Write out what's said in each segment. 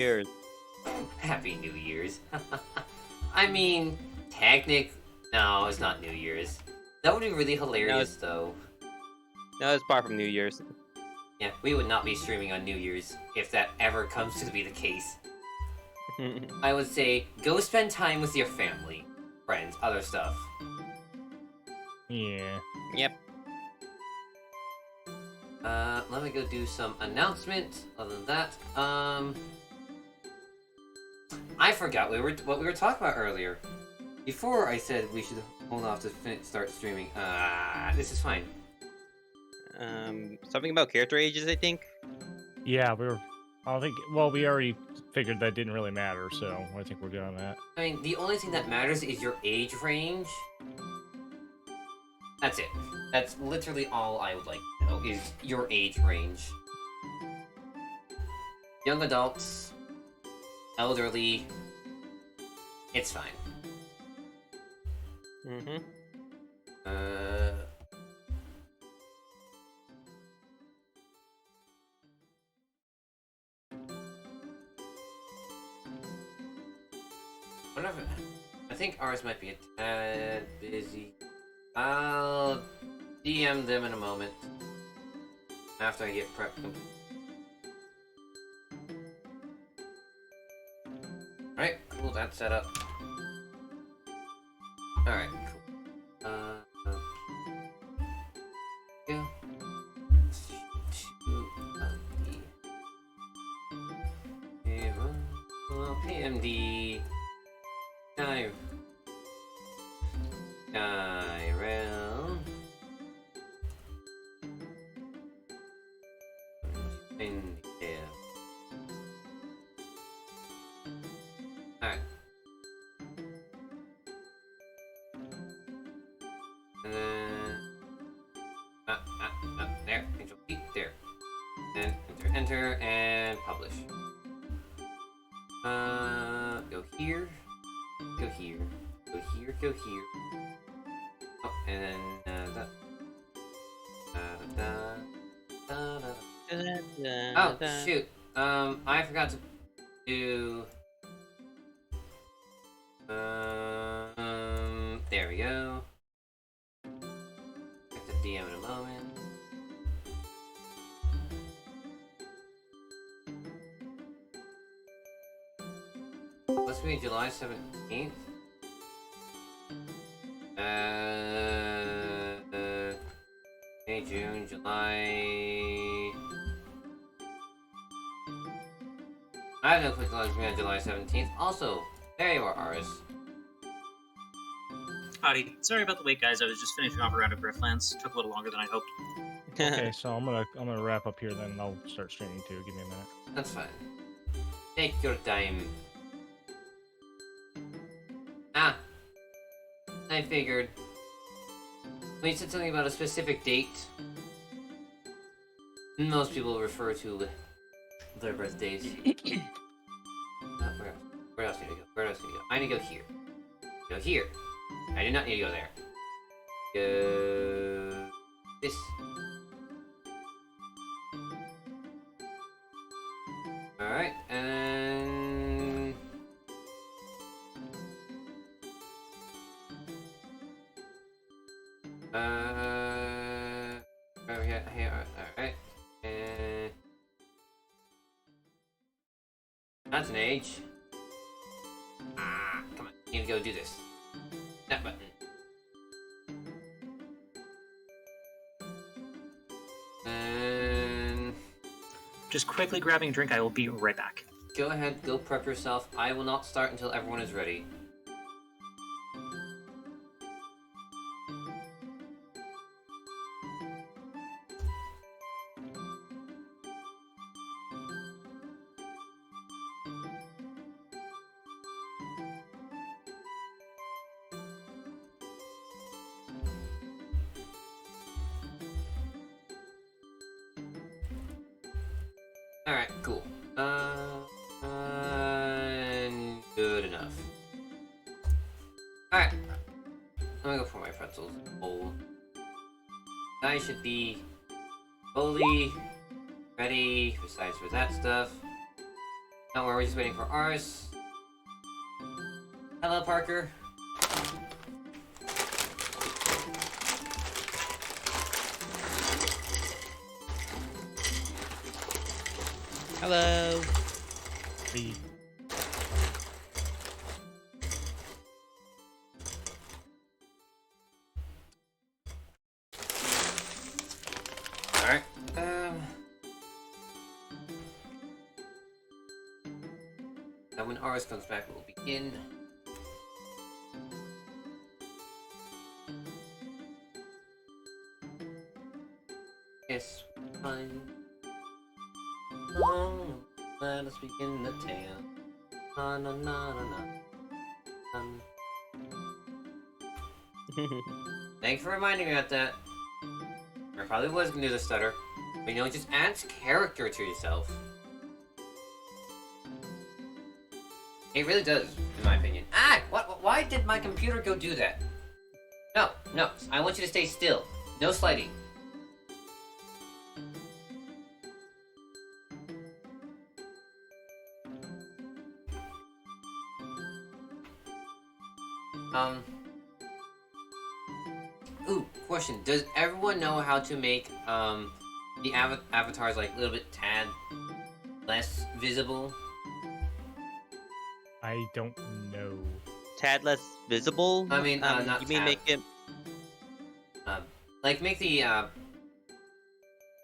Year's. Happy New Year's. I mean, no, it's not New Year's. That would be really hilarious, though. No, it's far from New Year's. Yeah, we would not be streaming on New Year's if that ever comes to be the case. I would say, go spend time with your family, friends, other stuff. Yeah. Yep. Let me go do some announcements. Other than that, I forgot what we were talking about earlier. Before I said we should hold off to start streaming. This is fine. Something about character ages, I think. Yeah, well, we already figured that didn't really matter, so I think we're good on that. I mean, the only thing that matters is your age range. That's it. That's literally all I would like to know, is your age range. Young adults, elderly, it's fine. Mm-hmm. Whatever. I think ours might be a tad busy. I'll DM them in a moment. After I get prepped. Alright, cool, that's set up. Alright, cool. Yeah. PMD. Tyrell. India. Alright. And then... there. Control P, there. And enter, and publish. Go here. Go here. Go here, go here. Oh, and then, Oh, shoot. I forgot to do... there we go. Check the DM in a moment. Let's be July 17th. May, June, July... I have no quick logs me on July 17th. Also, there you are, Aris. Howdy. Sorry about the wait, guys. I was just finishing off a round of Grifflands. Took a little longer than I hoped. Okay, so I'm gonna wrap up here then, and I'll start streaming too. Give me a minute. That's fine. Take your time. I figured. When you said something about a specific date, most people refer to their birthdays. Where else need to go? Where else need to go? I need to go here. Go here. I do not need to go there. Go... this. Alright, and... over here, alright. And... that's an age. Come on, you need to go do this. That button. And... Just quickly grabbing a drink. I will be right back. go ahead, go prep yourself. I will not start until everyone is ready. Alright, cool. Good enough. Alright. I'm gonna go for my pretzels. Bowl. I should be fully ready, besides for that stuff. Don't worry, we're just waiting for ours. Hello, Parker. Hello. The Alright. And when ours comes back, we'll begin. Yes, fine. Oh, let us begin the tale. Na na na na na. Thanks for reminding me about that. I probably was gonna do the stutter, but you know, it just adds character to yourself. It really does, in my opinion. Ah! Why did my computer go do that? No, no, I want you to stay still. No sliding. Ooh, question. Does everyone know how to make, the avatars, like, a little bit tad less visible? I don't know. Tad less visible? I mean, not you mean tab. make it... Like, make the,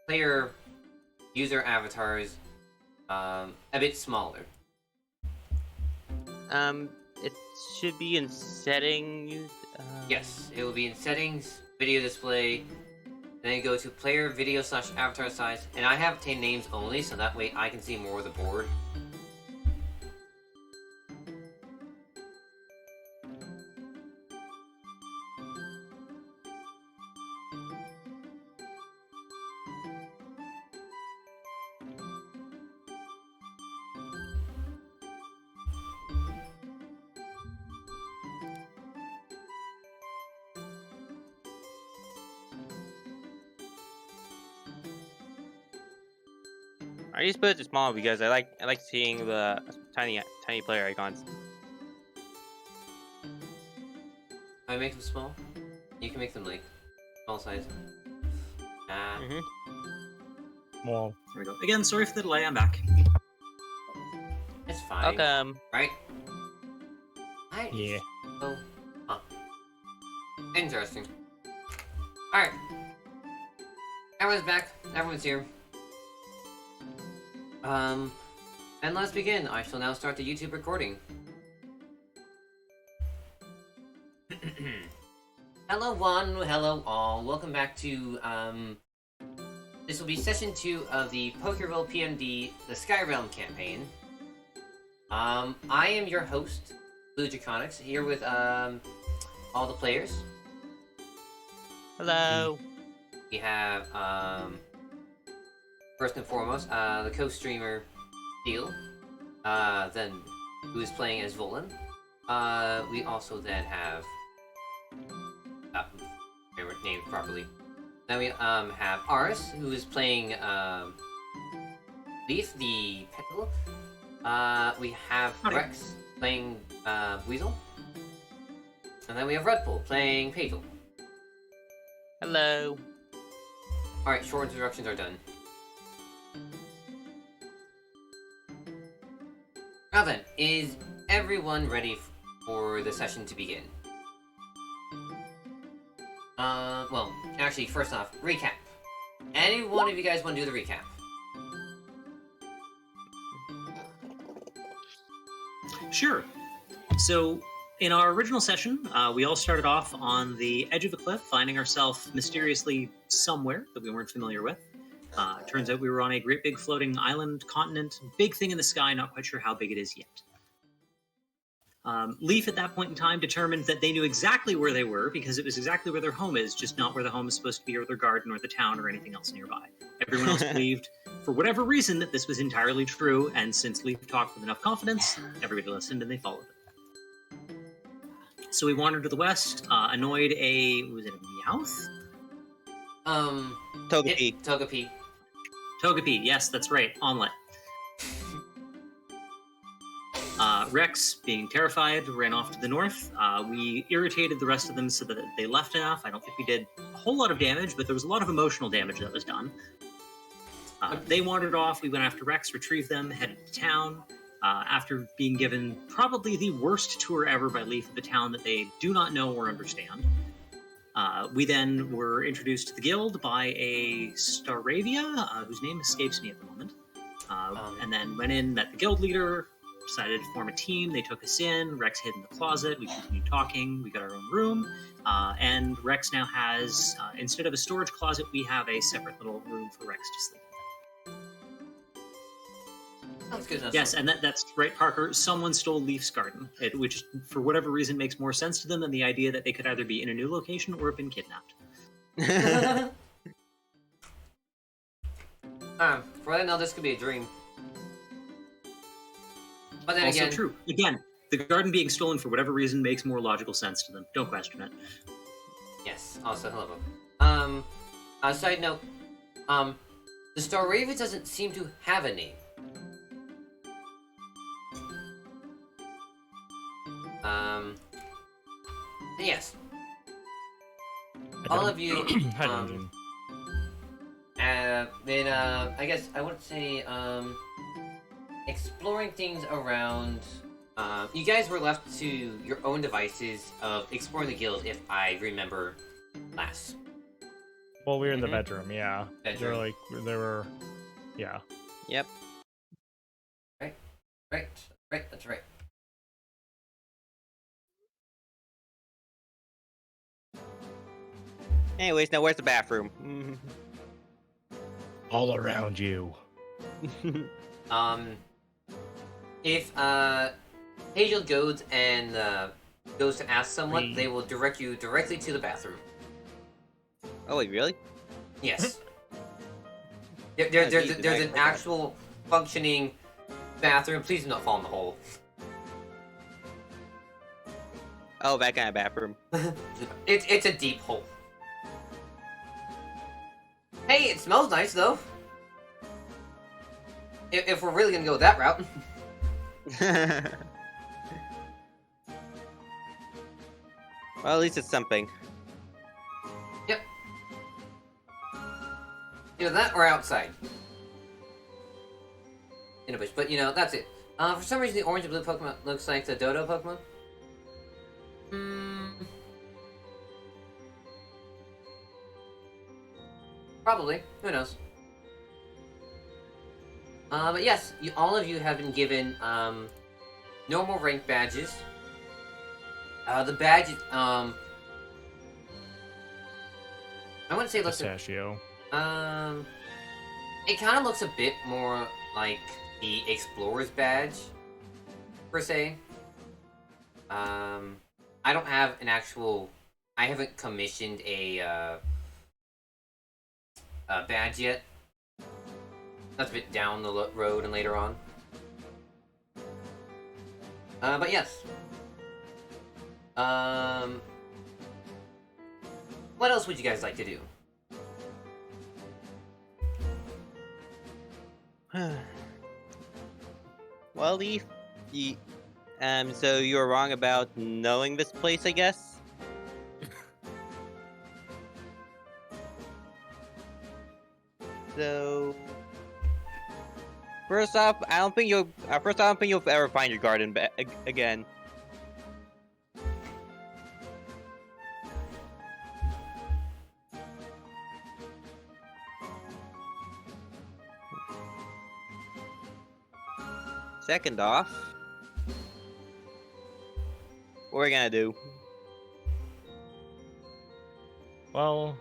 player user avatars, a bit smaller. It should be in settings. Yes, it will be in settings, video display, then you go to player video / avatar size, and I have obtained names only, so that way I can see more of the board. I just put it to small because I like seeing the tiny player icons. I make them small. You can make them like small size. Ah, Well, There we go. Again, sorry for the delay. I'm back. it's fine. Welcome. Right? I yeah. Oh, huh. Interesting. Alright. Everyone's back. Everyone's here. And let's begin. I shall now start the YouTube recording. Hello one, hello all. Welcome back to, this will be session 2 of the Pokerole PMD, the Skyrealm campaign. I am your host, Blue Draconics, here with, all the players. Hello. We have, first and foremost, the co-streamer, Steel, then, who is playing as Volan. We also then have, remember named properly. Then we, have Aris, who is playing, Leaf, the Petal. We have Howdy. Rex playing, Weasel. And then we have Redpool playing Patel. Hello. Alright, short introductions are done. Now then, is everyone ready for the session to begin? Well, actually, first off, recap. Any one of you guys want to do the recap? Sure. So, in our original session, we all started off on the edge of a cliff, finding ourselves mysteriously somewhere that we weren't familiar with. Turns out we were on a great big floating island, continent, big thing in the sky, not quite sure how big it is yet. Leaf, at that point in time, determined that they knew exactly where they were because it was exactly where their home is, just not where the home is supposed to be, or their garden, or the town, or anything else nearby. Everyone else believed, for whatever reason, that this was entirely true, and since Leaf talked with enough confidence, everybody listened and they followed it. So we wandered to the west, annoyed was it a Meowth? Togepi. Togepi. Togepi, yes, that's right, Onlet. Rex, being terrified, ran off to the north. We irritated the rest of them so that they left enough. I don't think we did a whole lot of damage, but there was a lot of emotional damage that was done. They wandered off. We went after Rex, retrieved them, headed to town. After being given probably the worst tour ever by Leaf of the town that they do not know or understand. We then were introduced to the guild by a Staravia, whose name escapes me at the moment. And then went in, met the guild leader, decided to form a team. They took us in. Rex hid in the closet. We continued talking. We got our own room. And Rex now has, instead of a storage closet, we have a separate little room for Rex to sleep. Sounds good enough. Yes, and that's right, Parker. Someone stole Leaf's garden, which, for whatever reason, makes more sense to them than the idea that they could either be in a new location or have been kidnapped. For all I know, this could be a dream. But then Also again, true. Again, the garden being stolen for whatever reason makes more logical sense to them. Don't question it. yes. Also, hello. Side note, the Star Raven doesn't seem to have a name. Yes. All of you, then, I guess I would say, exploring things around, you guys were left to your own devices of exploring the guild, if I remember last. Well, we were in the bedroom, yeah. Bedroom. There were, yeah. Yep. Right, that's right. Anyways, now where's the bathroom? All around you. If Hazel goes and goes to ask someone, they will direct you directly to the bathroom. Oh wait, really? Yes. There's an actual functioning bathroom. Please do not fall in the hole. Oh, that kind of bathroom. It's a deep hole. Hey, it smells nice though. If we're really gonna go that route. Well, at least it's something. Yep. Either that or outside. In a bush, but that's it. For some reason, the orange and blue Pokemon looks like the Dodo Pokemon. Probably. Who knows? But yes, all of you have been given normal rank badges. The badge, I wouldn't say it looks. Pistachio. It kind of looks a bit more like the Explorer's badge, per se. I don't have an actual. I haven't commissioned a badge yet. That's a bit down the road and later on. But yes. What else would you guys like to do? Well, Leaf, so you were wrong about knowing this place, I guess? So, first off, I don't think you'll ever find your garden again. Second off, what are we gonna do? Well,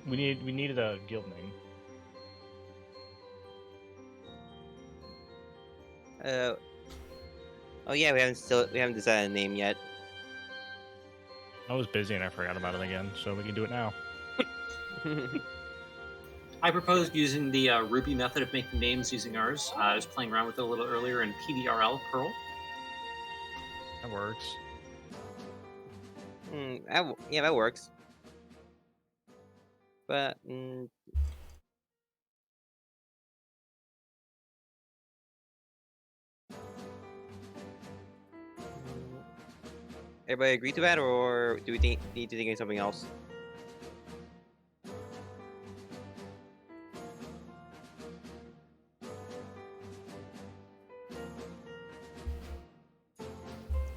we needed a guild name. Oh yeah, we haven't decided a name yet. I was busy and I forgot about it again, so we can do it now. I proposed using the Ruby method of making names using ours. I was playing around with it a little earlier in PBRL, Pearl. That works. Yeah, that works. But Everybody agree to that, or do we need to think of something else?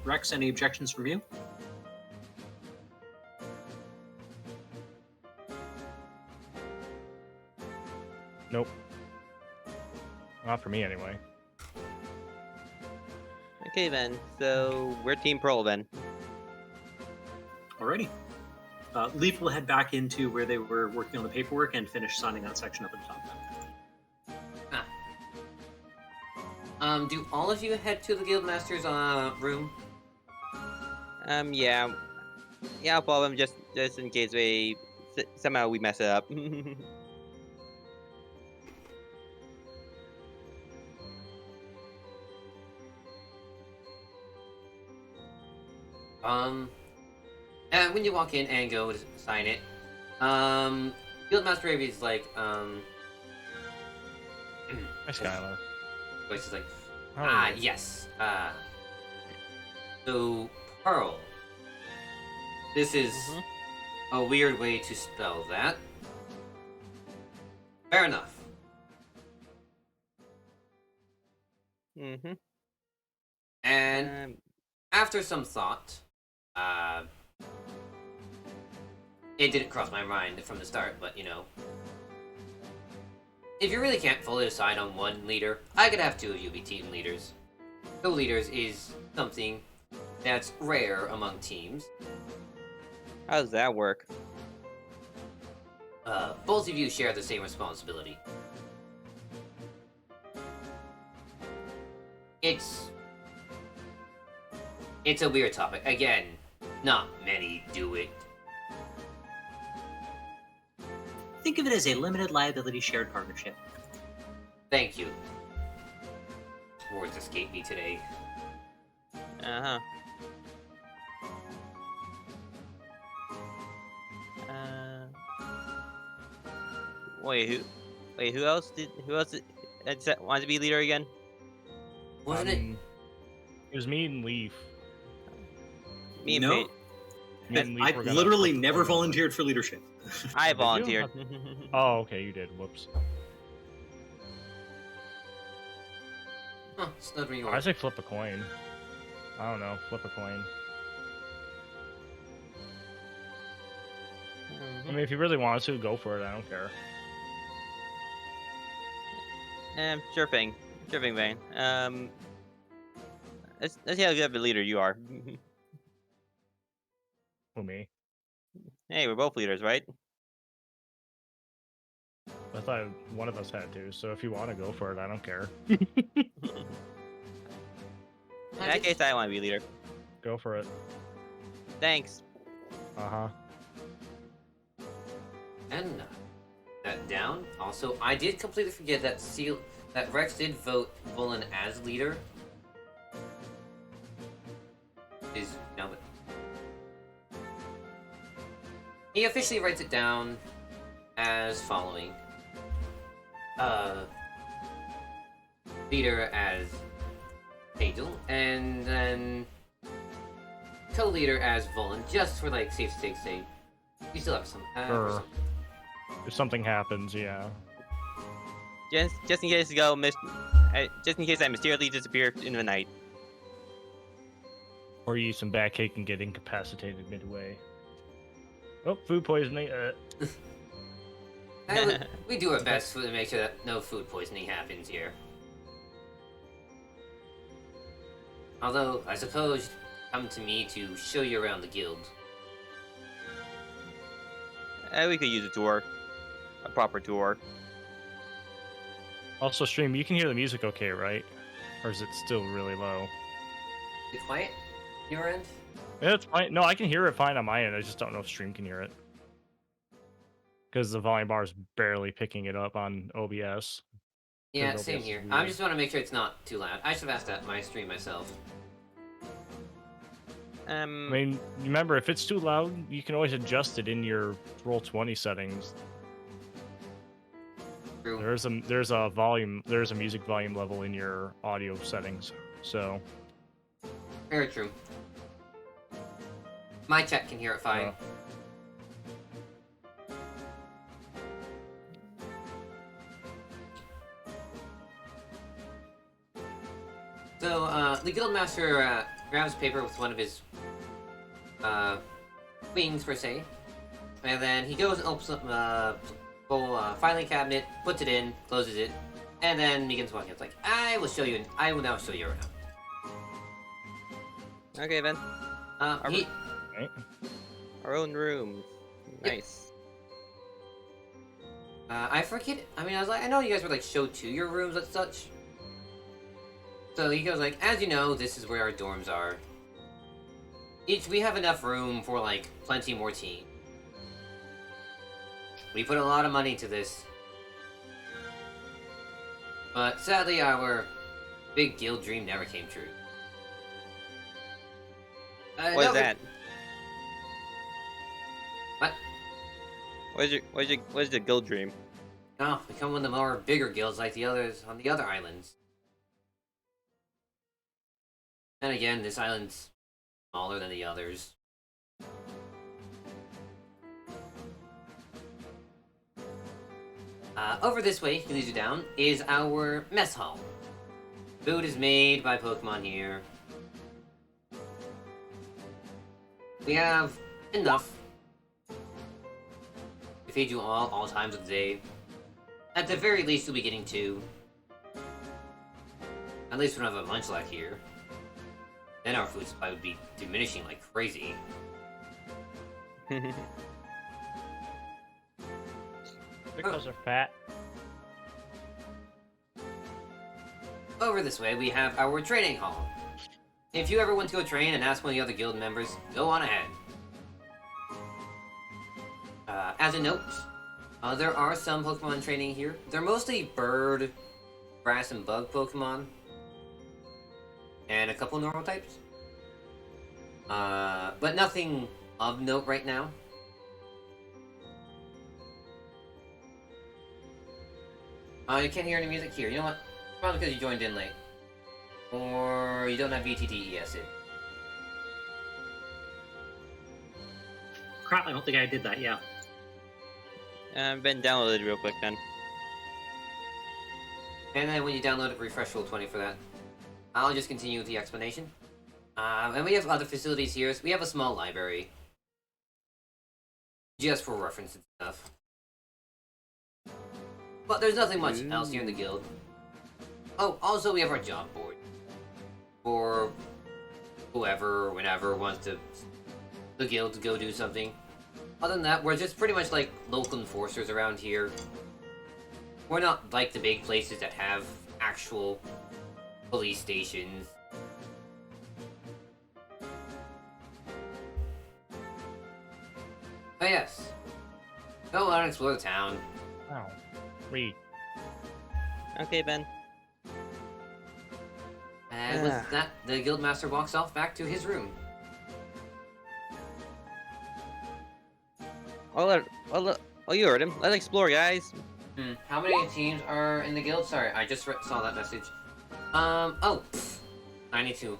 Rex, any objections from you? Nope. Not for me, anyway. Okay then, so we're Team Pearl then. Alrighty. Leaf will head back into where they were working on the paperwork and finish signing that section up at the top. Do all of you head to the Guildmaster's room? Yeah. Yeah, I'll follow them just in case somehow we mess it up. And when you walk in and go to sign it, Guildmaster Avery's like, Hi, Skylar. voice is like, How are you? yes, so, Pearl. This is a weird way to spell that. Fair enough. Mm-hmm. And after some thought, it didn't cross my mind from the start, but you know, if you really can't fully decide on one leader, I could have two of you be team leaders. Co-leaders is something that's rare among teams. How does that work? Both of you share the same responsibility. It's a weird topic. Again, not many do it. Think of it as a limited liability shared partnership. Thank you. Words escape me today. Uh-huh. Wait, who else wanted to be leader again? Wasn't it? It was me and Leaf. Me and No. Pete. Me and Leaf I were gonna literally flip the never coin. volunteered for leadership. I you? volunteered. Oh, okay, you did. Whoops. Huh, it's not really I say flip a coin. I don't know. Flip a coin. I mean, if you really want to, go for it. I don't care. Sure thing. Sure thing, Vane. Let's see how good of a leader you are. Who, me? Hey, we're both leaders, right? I thought one of us had to, so if you want to go for it, I don't care. In that case, I want to be leader. Go for it. Thanks. Uh-huh. And that down. Also, I did completely forget that Rex did vote Vulin as leader. But he officially writes it down as following. Leader as Angel, and then co-leader as Vulin, just for like safe sake's sake. You still have some. Sure. If something happens, yeah. Just in case just in case I mysteriously disappear in the night. Or you eat some bad cake and get incapacitated midway. Oh, food poisoning. We do our best to make sure that no food poisoning happens here. Although, I suppose, come to me to show you around the guild. We could use a tour. A proper tour. Also, Stream, you can hear the music okay, right? Or is it still really low? Is it quiet? Your end? Yeah, it's fine. No, I can hear it fine on my end. I just don't know if Stream can hear it. Because the volume bar is barely picking it up on OBS. Yeah, Because same OBS is here. weird. I just want to make sure it's not too loud. I should have asked that in my stream myself. I mean, remember, if it's too loud, you can always adjust it in your Roll20 settings. True. There's a music volume level in your audio settings. So Very true. My chat can hear it fine. So, the guildmaster grabs paper with one of his wings, per se, and then he goes and opens up a full filing cabinet, puts it in, closes it, and then begins walking. It's like, I will show you. I will now show you around. Okay, then. He, Right. Our own room. Yep. Nice. I forget. I mean, I know you guys would like show to your rooms and such. So he goes like, as you know, this is where our dorms are. We have enough room for like plenty more team. We put a lot of money into this, but sadly, our big guild dream never came true. What is no, that? What? What is the guild dream? Oh, become one of the more bigger guilds like the others on the other islands. And again, this island's smaller than the others. Over this way, he leads you down, is our mess hall. Food is made by Pokemon here. We have enough to feed you all times of the day. At the very least, you'll be getting 2. At least we don't have a lunch lack here. Then our food supply would be diminishing like crazy. Because they're fat. Over this way, we have our training hall. If you ever want to go train and ask one of the other guild members, go on ahead. As a note, there are some Pokemon training here. They're mostly bird, grass, and bug Pokemon. And a couple normal types. But nothing of note right now. You can't hear any music here. You know what? Probably because you joined in late. Or you don't have VTTES in. Crap, I don't think I did that, yeah. Ben downloaded real quick then. And then when you download it, refresh Roll20 for that. I'll just continue with the explanation. And we have other facilities here. So we have a small library. Just for reference and stuff. But there's nothing much else here in the guild. Oh, also we have our job board. For whoever, whenever wants the guild to go do something. Other than that, we're just pretty much like local enforcers around here. We're not like the big places that have actual police stations. Oh yes. Go out and explore the town. Oh. Read. Okay, Ben. And with that, the guildmaster walks off back to his room. Oh, you heard him. Let's explore, guys. How many teams are in the guild? Sorry, I just saw that message. Oh, I need to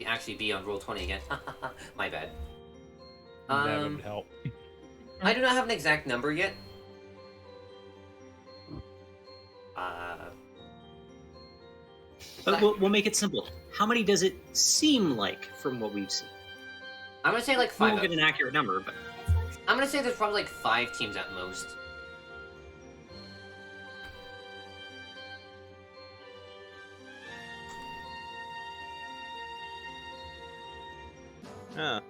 actually be on Roll20 again. My bad. That would help. I do not have an exact number yet. But we'll make it simple. How many does it seem like from what we've seen? I'm gonna say like We 5. won't get an accurate number, but I'm gonna say there's probably like 5 teams at most. Huh.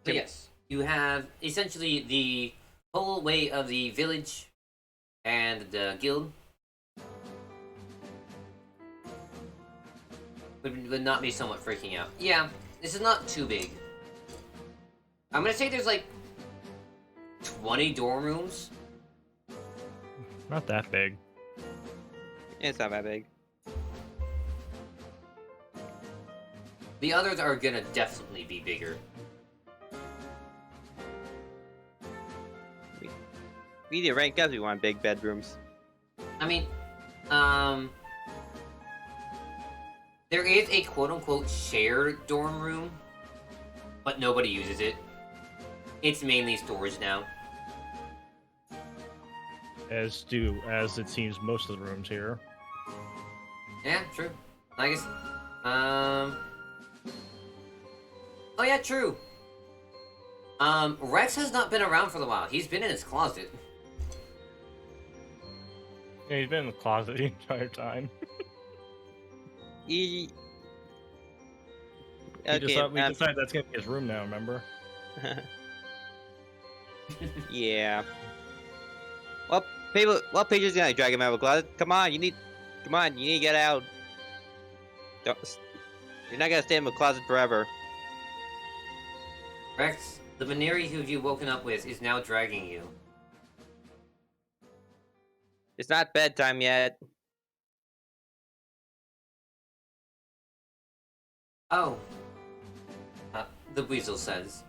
So yes, you have essentially the whole way of the village and the guild. Would not be somewhat freaking out. Yeah, this is not too big. I'm gonna say there's like 20 dorm rooms. Not that big. It's not that big. The others are gonna definitely be bigger. We need to rank up. We want big bedrooms. I mean, There is a quote-unquote shared dorm room, but nobody uses it. It's mainly storage now. As it seems most of the rooms here. Yeah, true. I guess. Oh yeah, true. Rex has not been around for a while. He's been in his closet. Yeah, he's been in the closet the entire time. He... We Okay, decided that's gonna be his room now, remember? yeah. Well, Pager's gonna drag him out of the closet. Come on, you need to get out. You're not gonna stay in the closet forever. Rex, the Veneri who you've woken up with is now dragging you. It's not bedtime yet. Oh. The weasel says.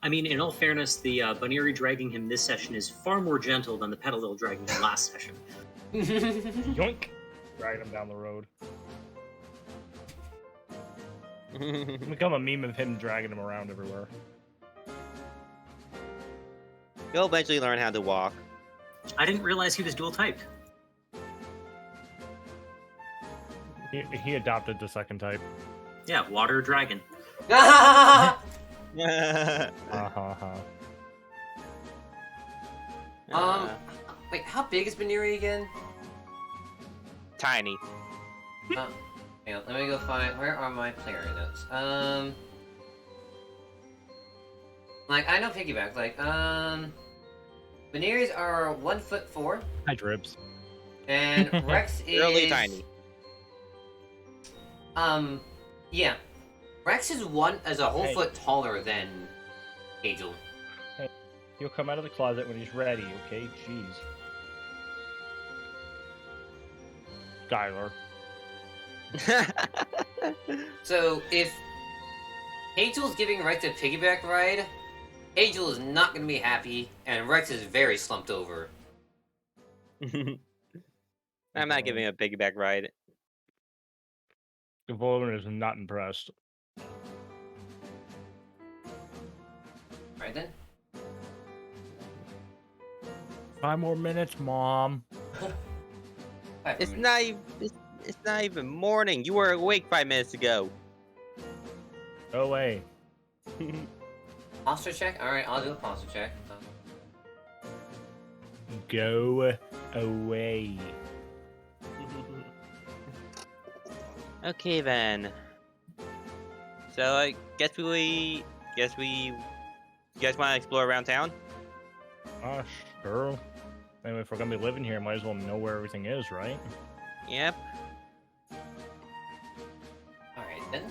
I mean, in all fairness, the Bunnery dragging him this session is far more gentle than the Petalil dragging him last session. Yoink! Dragging him down the road. Become a meme of him dragging him around everywhere. You'll eventually learn how to walk. I didn't realize he was dual typed. He adopted the second type. Yeah, water dragon. Wait, how big is Veneri again? Tiny. Hang on, let me go find. Where are my player notes? Like I know piggyback. Like Veneris are 1'4", Hi, Dribs. and Rex is Really tiny. Yeah, Rex is a whole Hey. foot taller than Angel. He'll come out of the closet when he's ready, okay? Jeez. Skylar. So if Angel's giving Rex a piggyback ride, Angel is not going to be happy, and Rex is very slumped over. I'm not giving a piggyback ride. Devolver is not impressed. Right then. 5 more minutes, Mom. It's not even morning. You were awake 5 minutes ago. Go away. Posture check? Alright, I'll do a posture check. Go away. Okay then. So I guess you guys want to explore around town? Sure. Anyway, if we're gonna be living here, might as well know where everything is, right? Yep. Alright then.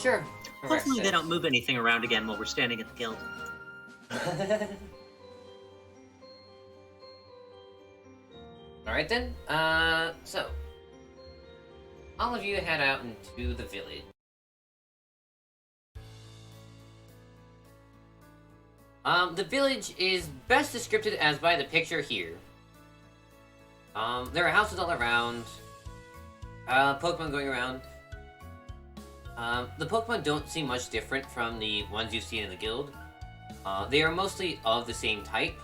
Sure. Hopefully they don't move anything around again while we're standing at the guild. Alright then. So all of you head out into the village. The village is best described as by the picture here. There are houses all around. Pokemon going around. The Pokemon don't seem much different from the ones you've seen in the guild. They are mostly of the same type.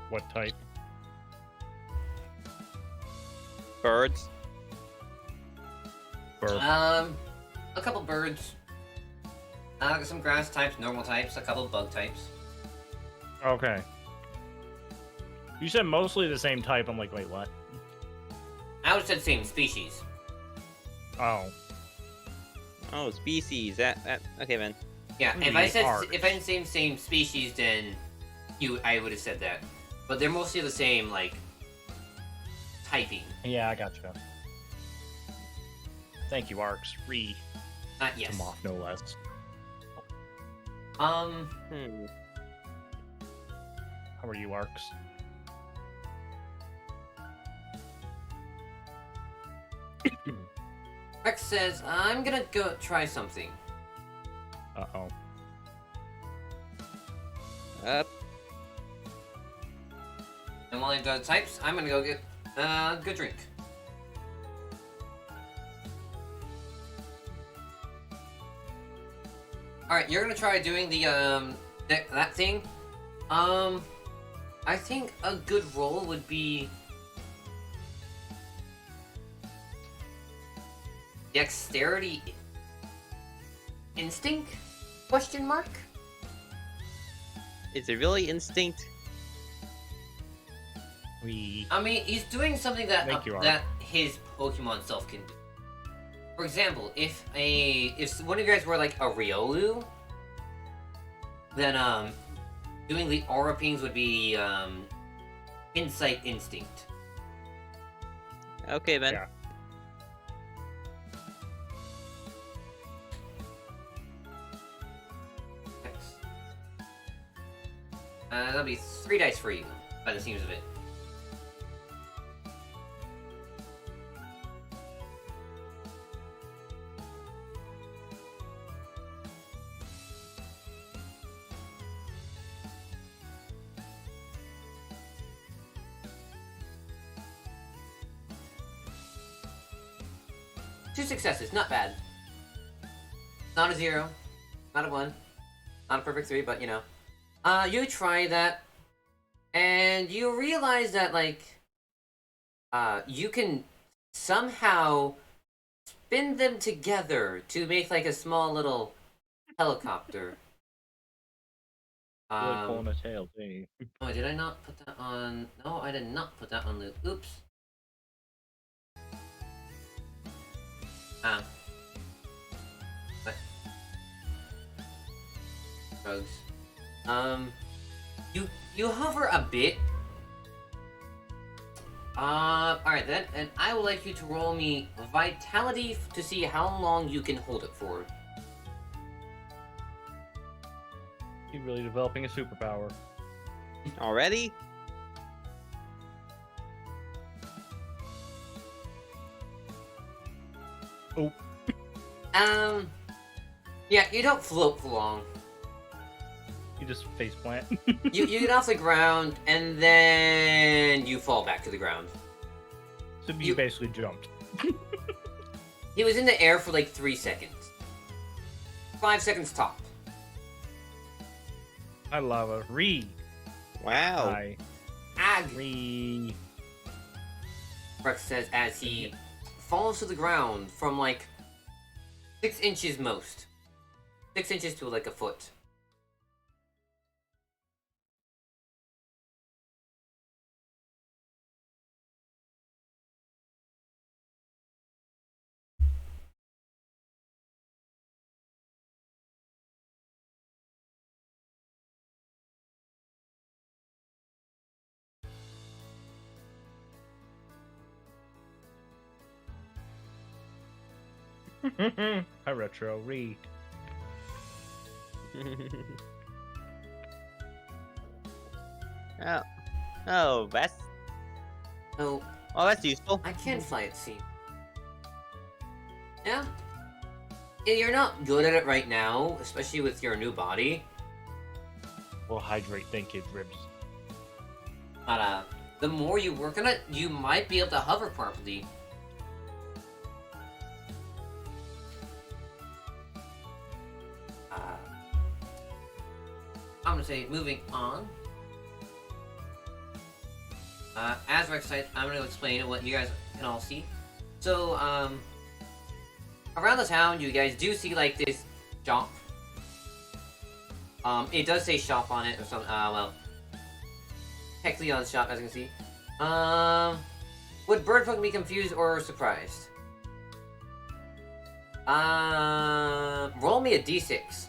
What type? Birds. Bird. A couple birds. Some grass types, normal types, a couple bug types. Okay. You said mostly the same type. I'm like, wait, what? I would say same species. Oh. Oh, species. That. Okay then. Yeah, Maybe if I said arcs. if I didn't say same species, then I would have said that. But they're mostly the same, like typing. Yeah, I gotcha. Thank you, Arcs. Yes. Come off, no less. Hmm. How are you, Arcs? Rex says, "I'm gonna go try something." Uh-oh. Up. And while he does types, I'm gonna go get a good drink. Alright, you're gonna try doing the, that thing. I think a good roll would be... Dexterity... Instinct? Question mark? Is it really instinct? I mean, he's doing something that Thank you, Art. that his Pokemon self can do. For example, if one of you guys were like a Riolu, then doing the aura pings would be insight instinct. Okay, then. Yeah. That'll be 3 dice for you, by the seams of it. Two successes, not bad. Not a 0, not a 1, not a perfect 3, but you know. You try that, and you realize that, like, you can somehow spin them together to make, like, a small little helicopter. Really pulling a tail, too. Oh, did I not put that on? No, I did not put that on loop. Oops. What? Drugs. You hover a bit. Alright then, and I would like you to roll me Vitality to see how long you can hold it for. He's really developing a superpower. Already? Oh. Yeah, you don't float for long. You just faceplant. You get off the ground, and then you fall back to the ground. So you basically jumped. He was in the air for like 3 seconds. 5 seconds top. I love a read. Wow. I Ag! read. Rex says as he falls to the ground from like 6 inches most. 6 inches to like a foot. Hi, retro read. Oh. Oh, that's... So, Oh, that's useful. I can fly at sea. Yeah? Yeah, you're not good at it right now, especially with your new body. We'll hydrate, thank you, ribs. But, the more you work on it, you might be able to hover properly. I'm gonna say, moving on. As Rex said, I'm gonna explain what you guys can all see. So, around the town, you guys do see, like, this shop. It does say shop on it, or something, well, technically on the shop, as you can see. Would Birdfolk be confused or surprised? Roll me a d6.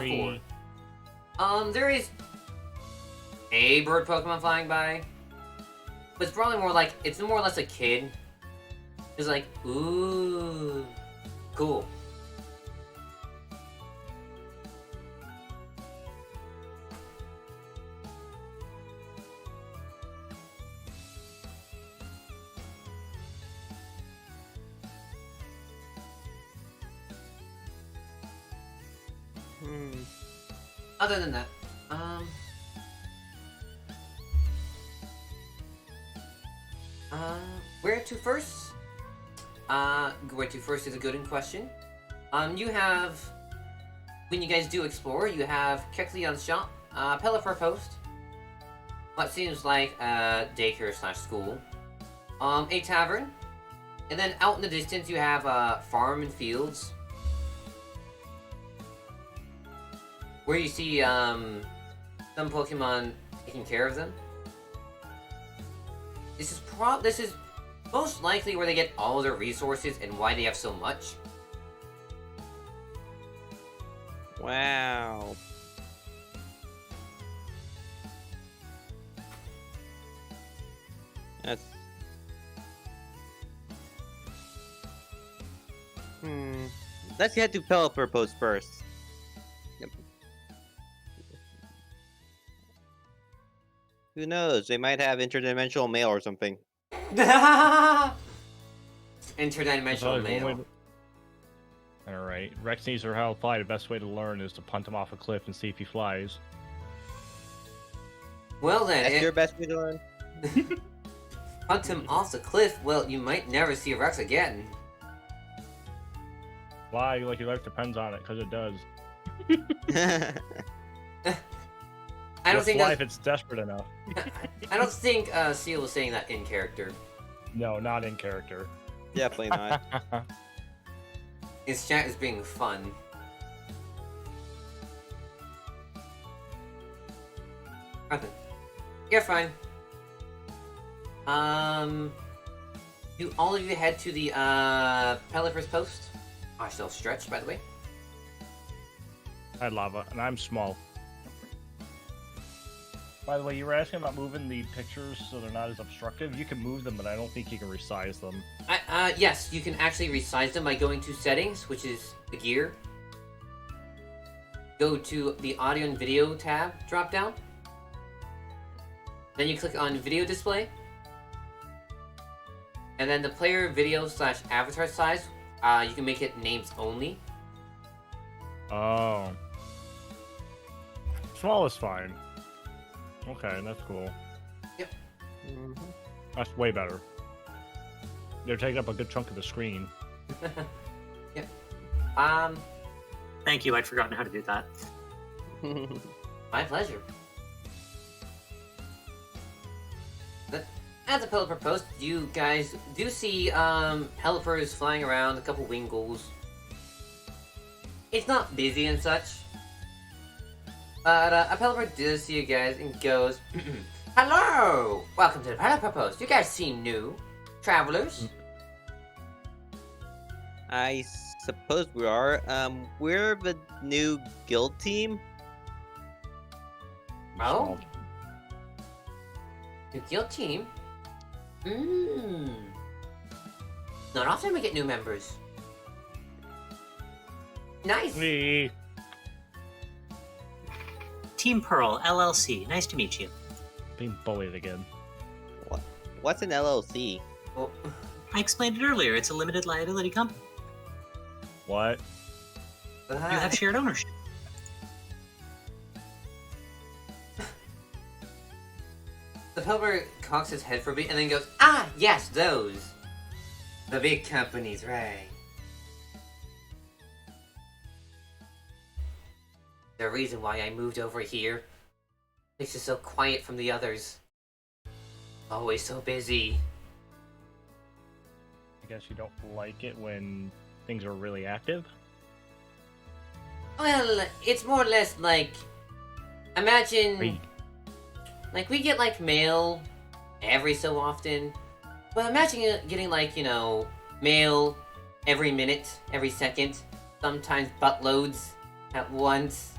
A 4. There is a bird Pokemon flying by, but it's probably more like, it's more or less a kid. It's like, ooh, cool. Hmm. Other than that, where to first? Where to first is a good question. You have, when you guys do explore, you have Kexleon's shop, Pelipper Post, what seems like a daycare / school, a tavern, and then out in the distance you have a farm and fields, where you see some Pokemon taking care of them. This is most likely where they get all their resources and why they have so much. Wow. That's... Let's head to Pelipper Post first. Yep. Who knows? They might have interdimensional mail or something. Interdimensional mail. Alright. Rex needs to know how to fly. The best way to learn is to punt him off a cliff and see if he flies. Well then, That's your best way to learn? punt him off the cliff, well, you might never see Rex again. Why? Like, your life depends on it, because it does. I don't think fly if it's desperate enough. I don't think Seal was saying that in character. No, not in character. Definitely not. His chat is being fun. Nothing. You're fine. Do all of you head to the Pelipper's Post? I still stretch, by the way. I had lava, and I'm small. By the way, you were asking about moving the pictures so they're not as obstructive. You can move them, but I don't think you can resize them. Yes, you can actually resize them by going to Settings, which is the gear. Go to the Audio and Video tab drop down. Then you click on Video Display. And then the player video / avatar size, you can make it names only. Oh. Small is fine. Okay, that's cool. Yep. That's way better. They're taking up a good chunk of the screen. Yep. Thank you, I'd forgotten how to do that. My pleasure. At the Pelipper Post, you guys do see Pelippers flying around, a couple Wingulls. It's not busy and such. But a Pelipper does see you guys and goes, hello! Welcome to the Pelipper Post. You guys seem new. Travelers? I suppose we are. We're the new guild team. Oh? New guild team? Not often we get new members. Nice! Me. Team Pearl, LLC. Nice to meet you. Being bullied again. What's an LLC? Oh. I explained it earlier. It's a limited liability company. What? You have shared ownership. The Pelipper cocks his head for a bit and then goes, ah, yes, those. The big companies, right. The reason why I moved over here. It's just so quiet from the others. Always so busy. I guess you don't like it when things are really active? Well, it's more or less like... Imagine... Like, we get, like, mail every so often. But imagine getting, like, you know, mail every minute, every second. Sometimes buttloads at once.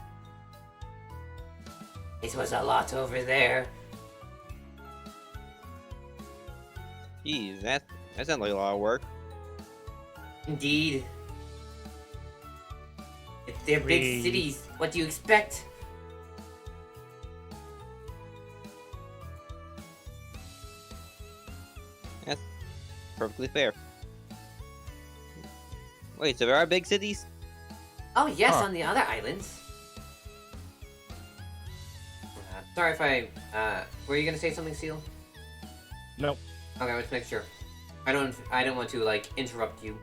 It was a lot over there. Jeez, that sounds like a lot of work. Indeed. They're big cities. What do you expect? That's perfectly fair. Wait, so there are big cities? Oh yes, Huh. on the other islands. Sorry if I, were you gonna say something, Seal? Nope. Okay, let's make sure. I don't want to, like, interrupt you.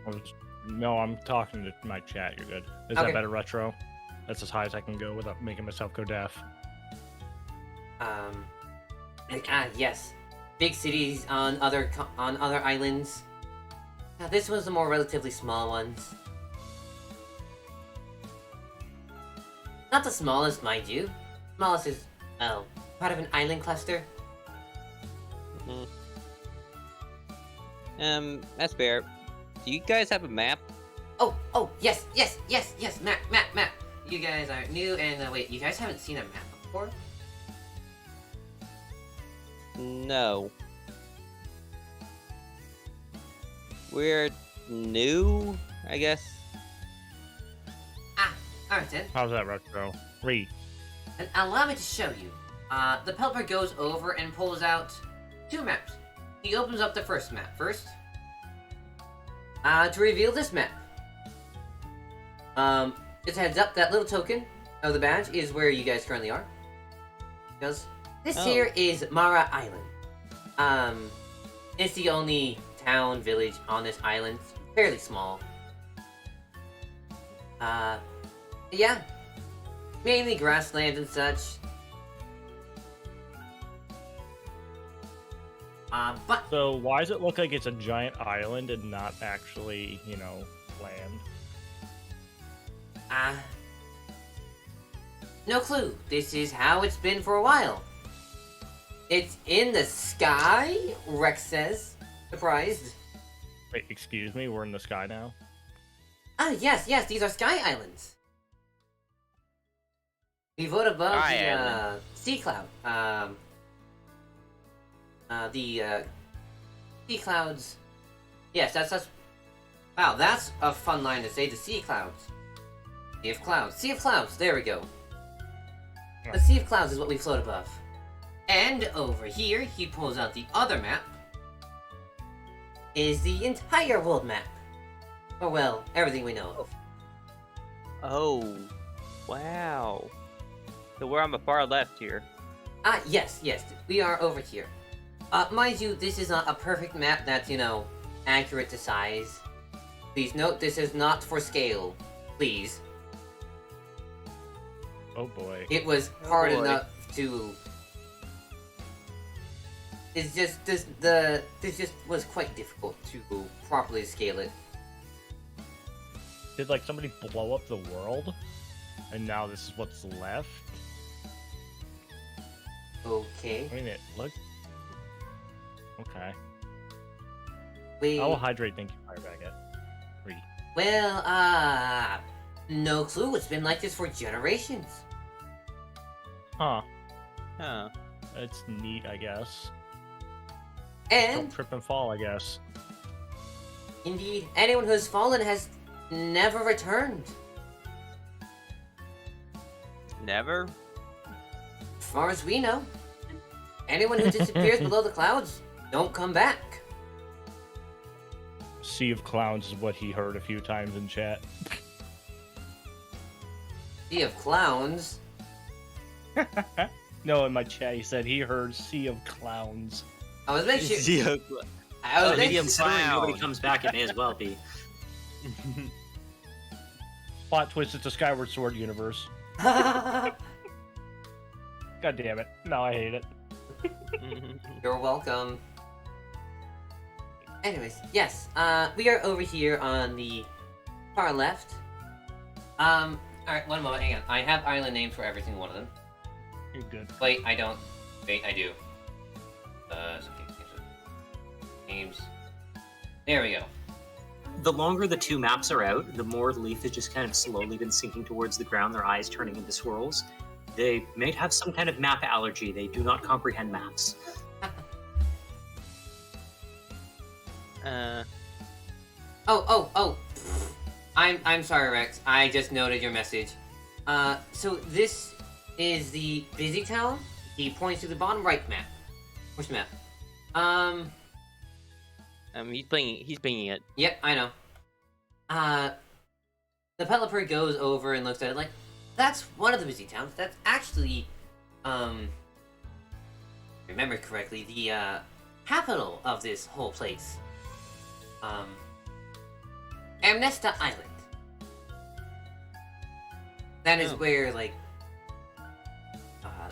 No, I'm talking to my chat. You're good. Is Okay. that better, Retro? That's as high as I can go without making myself go deaf. Yes. Big cities on other islands. Now, this was the more relatively small ones. Not the smallest, mind you. Smallest is, part of an island cluster. That's fair. Do you guys have a map? Oh, yes, map. You guys are new, and wait, you guys haven't seen a map before? No. We're new, I guess. Alright then. How's that, Retro? Read. And allow me to show you. The Pelper goes over and pulls out 2 maps. He opens up the first map first. To reveal this map. Just a heads up, that little token of the badge is where you guys currently are. Because this here is Mara Island. It's the only town, village on this island. It's fairly small. Yeah. Mainly grassland and such. But... So why does it look like it's a giant island and not actually, land? No clue. This is how it's been for a while. It's in the sky, Rex says. Surprised. Wait, excuse me? We're in the sky now? Yes, these are sky islands. We vote above the sea cloud. The sea clouds. Yes, that's. Wow, that's a fun line to say. The sea clouds. Sea of clouds. Sea of clouds. There we go. The sea of clouds is what we float above. And over here, he pulls out the other map. Is the entire world map. Or well, everything we know of. Oh, wow. So we're on the far left here. Yes, we are over here. Mind you, this is not a perfect map that's, accurate to size. Please note, this is not for scale. Please. Oh boy. It was hard enough to... This just was quite difficult to properly scale it. Did, somebody blow up the world? And now this is what's left? Okay. I mean, it looked... Okay. Wait. I will hydrate, thank you, fire back at 3. Well, no clue. It's been like this for generations. Huh. Huh. It's neat, I guess. And... Don't trip and fall, I guess. Indeed, anyone who has fallen has never returned. Never? As far as we know. Anyone who disappears below the clouds don't come back. Sea of Clowns is what he heard a few times in chat. Sea of Clowns? No, in my chat he said he heard Sea of Clowns. I was making sure... Sea of I was Maybe making... considering nobody comes back, it may as well be. Plot twist, it's a Skyward Sword universe. God damn it. No, I hate it. You're welcome. Anyways, yes, we are over here on the far left. Alright, one moment, hang on. I have island names for every single one of them. You're good. Wait, I don't. Wait, I do. Names. There we go. The longer the 2 maps are out, the more Leaf has just kind of slowly been sinking towards the ground, their eyes turning into swirls. They may have some kind of map allergy. They do not comprehend maps. Oh. I'm sorry, Rex. I just noted your message. So this is the busy town. He points to the bottom right map. Which map? He's pinging it. Yep, I know. The Pelipper goes over and looks at it like, that's one of the busy towns. That's actually, remember correctly, the capital of this whole place. Amnesta Island. That is where, like,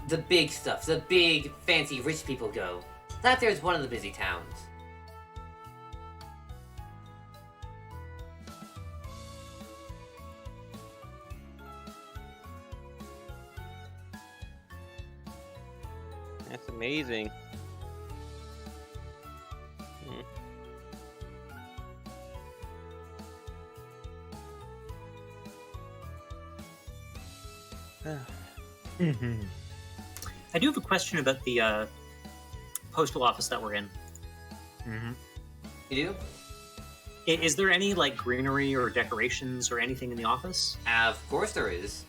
the big stuff, the big, fancy, rich people go. That there's one of the busy towns. That's amazing. I do have a question about the postal office that we're in. You do? Is there any like greenery or decorations or anything in the office? Of course there is.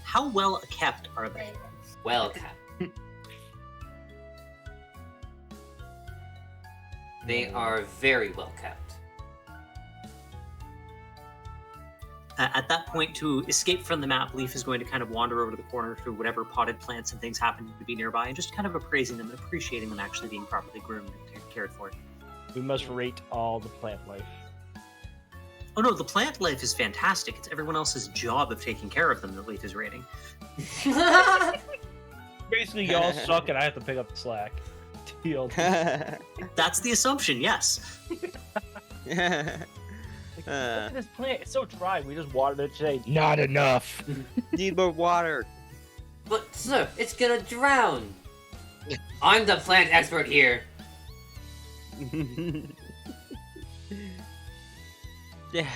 How well kept are they? Well kept. They are very well kept. At that point, to escape from the map, Leaf is going to kind of wander over to the corner to whatever potted plants and things happen to be nearby, and just kind of appraising them and appreciating them actually being properly groomed and cared for. We must rate all the plant life. Oh no, the plant life is fantastic. It's everyone else's job of taking care of them that Leaf is rating. Basically, y'all suck and I have to pick up the slack. Deal. That's the assumption, yes. Look at this plant. It's so dry. We just watered it today. Not enough. Need more water. But sir, it's gonna drown. I'm the plant expert here. Yeah.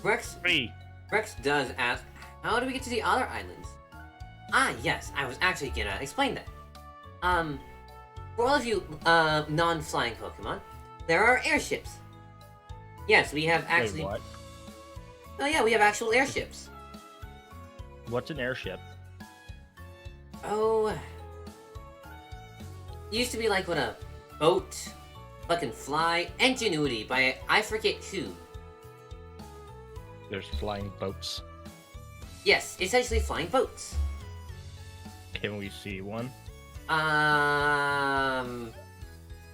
Rex does ask, how do we get to the other islands? Ah, yes, I was actually gonna explain that. For all of you, non-flying Pokemon, there are airships. Yes, we have actually... Wait, what? Oh yeah, we have actual airships. What's an airship? Oh... It used to be like when a boat fucking fly. Ingenuity by I forget who. There's flying boats. Yes, essentially flying boats. Can we see one? I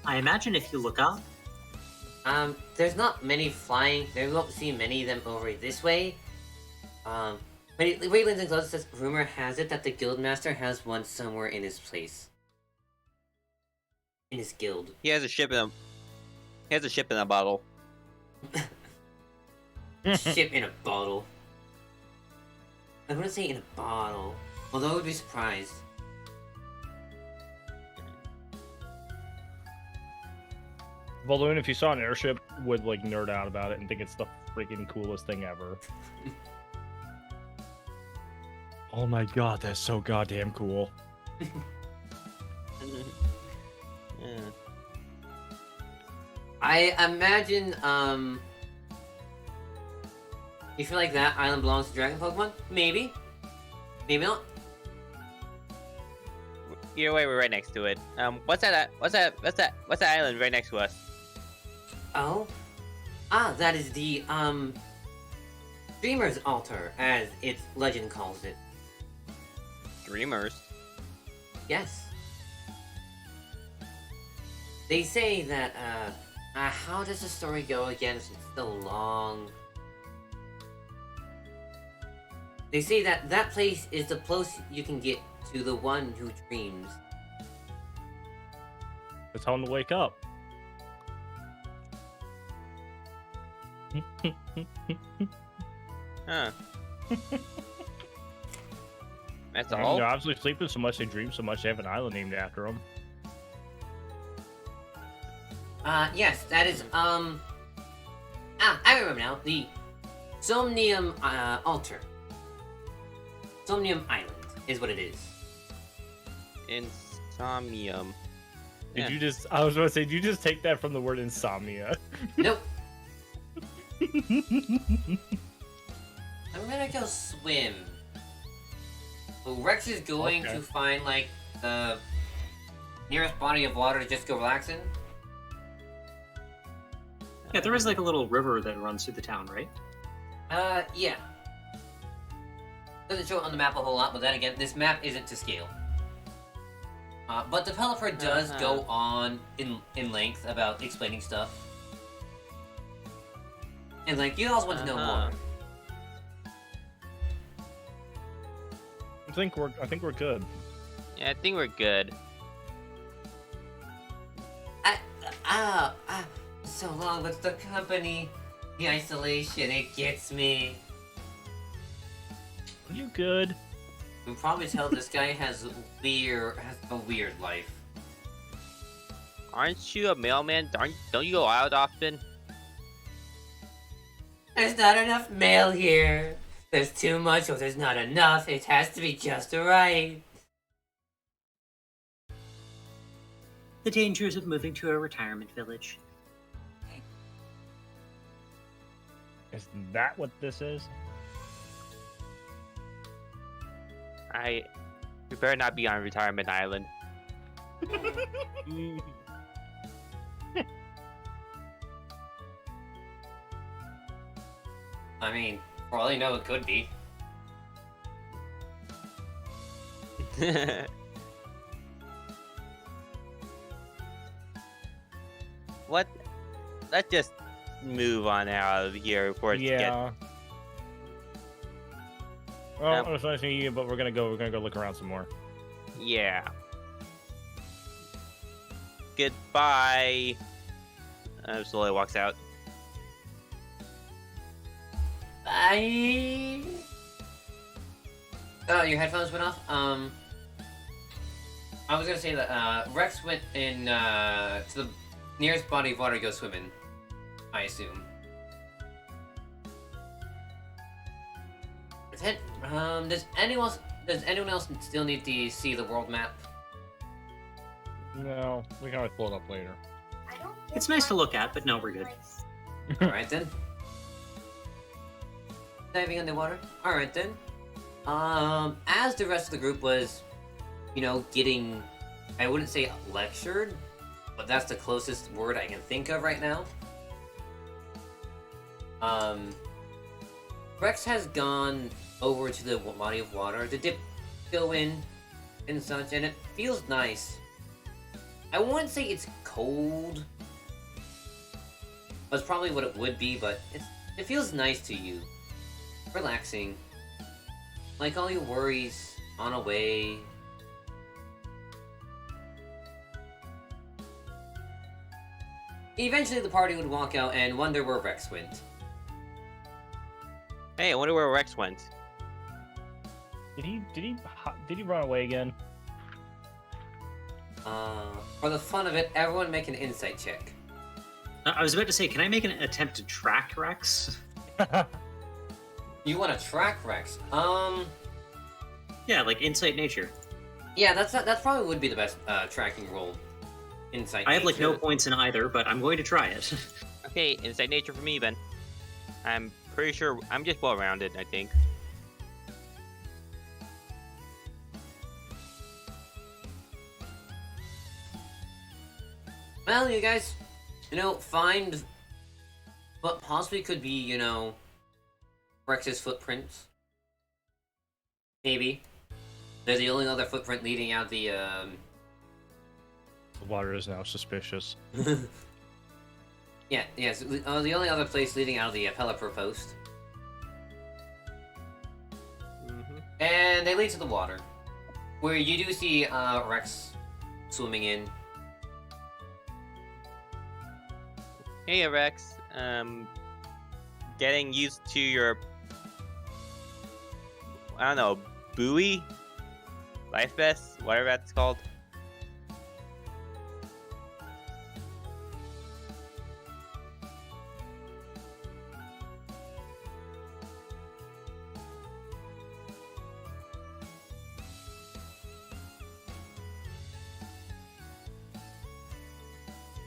imagine if you look up, There's not many flying. There won't see many of them over this way. But Waylands and Gloves says, rumor has it that the Guildmaster has one somewhere in his place. In his guild. He has a ship in a bottle. Ship in a bottle. I wouldn't say in a bottle. Although I would be surprised. Balloon, if you saw an airship, would like nerd out about it and think it's the freaking coolest thing ever. Oh my god, that's so goddamn cool. Yeah. I imagine, you feel like that island belongs to Dragon Pokemon? Maybe. Maybe not. Either way, we're right next to it. What's that island right next to us? Oh? Ah, that is the, Dreamer's Altar, as its legend calls it. Dreamers. Yes. They say that, how does the story go again? It's so long. They say that that place is the closest you can get to the one who dreams. It's time to wake up. Huh. That's They're all? obviously sleeping so much, they dream so much, they have an island named after them. Yes, that is, I remember now. The Somnium, Altar. Somnium Island is what it is. Insomnium. Did you just, I was going to say, did you just take that from the word insomnia? Nope. I'm gonna go swim. Well, Rex is going to find, like, the nearest body of water to just go relax in. yeah, there is like a little river that runs through the town, right? Yeah. Doesn't show it on the map a whole lot, but then again, this map isn't to scale. But the developer does go on in length about explaining stuff. And like, you also want to know more. I think we're good. Yeah, I think we're good. So long with the company, the isolation, it gets me. Are you good? You can probably tell this guy has a weird life. Aren't you a mailman? Don't you go out often? There's not enough mail here. There's too much or there's not enough. It has to be just right. The dangers of moving to a retirement village. Is that what this is? We better not be on retirement island. I mean, for all you know, it could be. What? Let's just move on out of here before it gets... Yeah. Well, it was nice meeting you, but we're gonna go look around some more. Yeah. Goodbye. Slowly walks out. Bye. Oh, your headphones went off? I was gonna say that, Rex went in, to the nearest body of water to go swimming. I assume. That's it. Does anyone else still need to see the world map? No, we can always pull it up later. It's nice to look at, but no, we're good. Alright then. Diving underwater? Alright then. As the rest of the group was, you know, getting, I wouldn't say lectured, but that's the closest word I can think of right now. Rex has gone over to the body of water to go in and such, and it feels nice. I wouldn't say it's cold. That's probably what it would be, but it feels nice to you. Relaxing. Like all your worries on away. Eventually the party would walk out and wonder where Rex went. Hey, I wonder where Rex went. Did he run away again? For the fun of it, everyone make an insight check. I was about to say, can I make an attempt to track Rex? You want to track Rex? Yeah, like insight nature. Yeah, that's probably would be the best tracking roll. Insight. I have like no nature. points in either, but I'm going to try it. Okay, inside nature for me, then. I'm pretty sure I'm just well-rounded, I think. Well, you guys, you know, find what possibly could be, you know, Rex's footprints. Maybe. They're the only other footprint leading out the, The water is now suspicious. Yeah, yes, the only other place leading out of the Pelipper post. And they lead to the water, where you do see Rex swimming in. Hey, Rex. Getting used to your, I don't know, buoy? Life vest? Whatever that's called.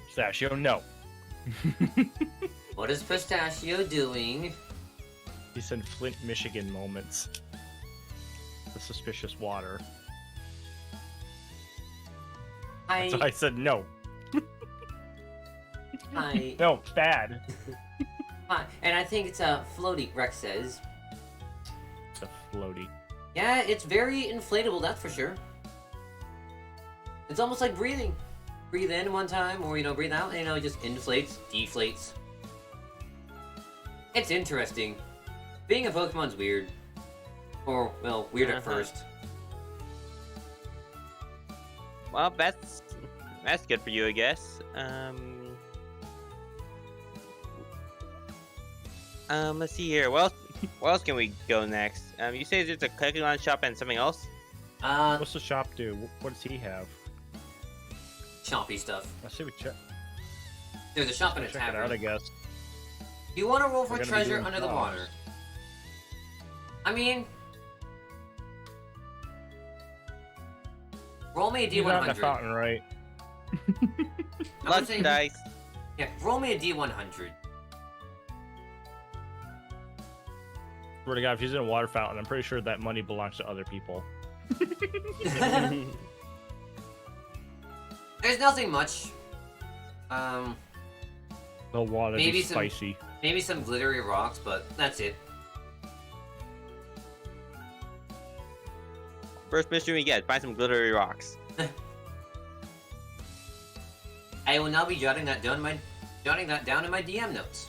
Pistachio, no. What is Pistachio doing? He said Flint, Michigan moments. The suspicious water. So I said no. Hi. No, bad. Hi. And I think it's a floaty, Rex says. It's a floaty. Yeah, it's very inflatable, that's for sure. It's almost like breathing. Breathe in one time, or, breathe out, and, it just inflates, deflates. It's interesting. Being a Pokemon's weird. Or, well, weird at first. Well, that's good for you, I guess. Let's see here. Where else can we go next? You say there's a Pokemon shop and something else? What's the shop do? What does he have? Choppy stuff. Let's see. We check. There's a shop and a Check it tavern. out, I guess. You want to roll for We're gonna be treasure doing under the jobs. water? I mean, roll me a He's not in the D100. fountain, right? I would Lots say, of dice. yeah, roll me a D100. Swear to God, if he's in a water fountain, I'm pretty sure that money belongs to other people. There's nothing much. The water Maybe is some- spicy. Maybe some glittery rocks, but that's it. First mission we get, find some glittery rocks. I will now be jotting that down in my DM notes.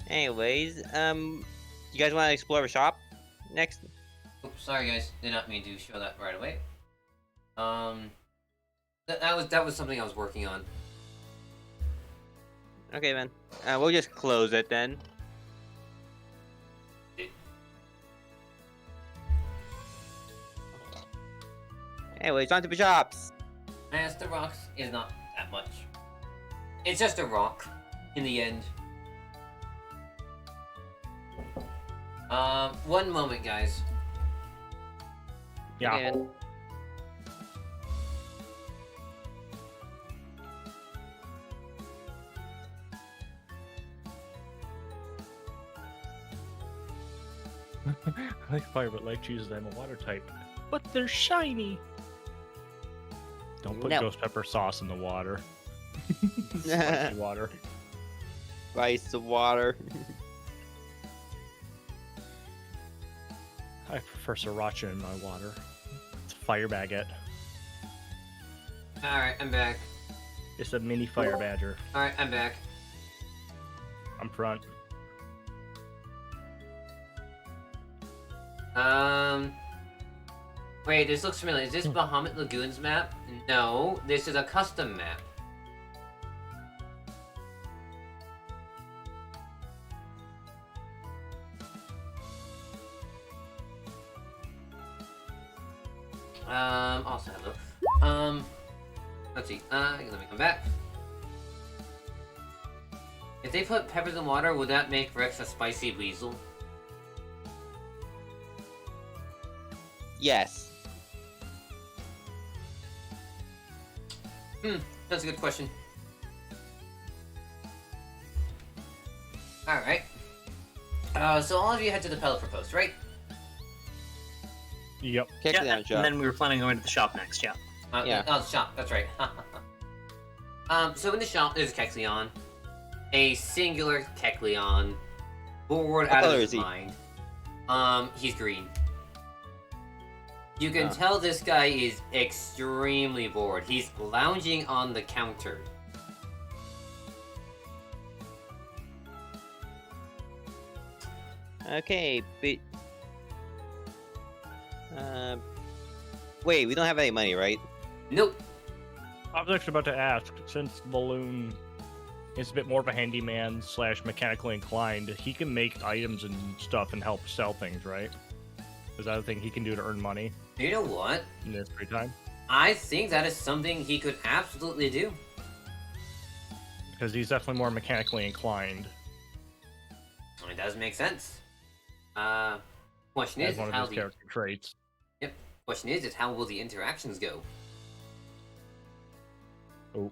Anyways, you guys want to explore a shop next? Oops, sorry guys, did not mean to show that right away. That was something I was working on. Okay, then. We'll just close it then. Anyways, on to the shops. As the rocks is not that much. It's just a rock, in the end. One moment, guys. Yeah. Again. I like fire, but life chooses I'm a water type. But they're shiny! Don't put No. ghost pepper sauce in the water. Spicy water. Spice of water. I prefer sriracha in my water. It's a fire baguette. Alright, I'm back. It's a mini fire badger. Alright, I'm back. I'm front. Wait, this looks familiar. Is this Bahamut Lagoons map? No, this is a custom map. Also hello. Let's see. Let me come back. If they put peppers in water, would that make Rex a spicy weasel? Yes. That's a good question. Alright. So all of you head to the Pelipper Post, right? Yep. Kick Yeah, it down, and shop. then we were planning on going to the shop next, yeah. Yeah. Oh, the shop, that's right. So in the shop, there's a Kecleon. A singular Kecleon. Bored What out of color his is he? mind. He's green. You can tell this guy is extremely bored. He's lounging on the counter. Okay, but... Wait, we don't have any money, right? Nope. I was actually about to ask, since Balloon is a bit more of a handyman / mechanically inclined, he can make items and stuff and help sell things, right? Is that a thing he can do to earn money You know what? in his free time? I think that is something he could absolutely do. Because he's definitely more mechanically inclined. I mean, it does make sense. Question As is, one of how his the character traits. question is how will the interactions go? Oh.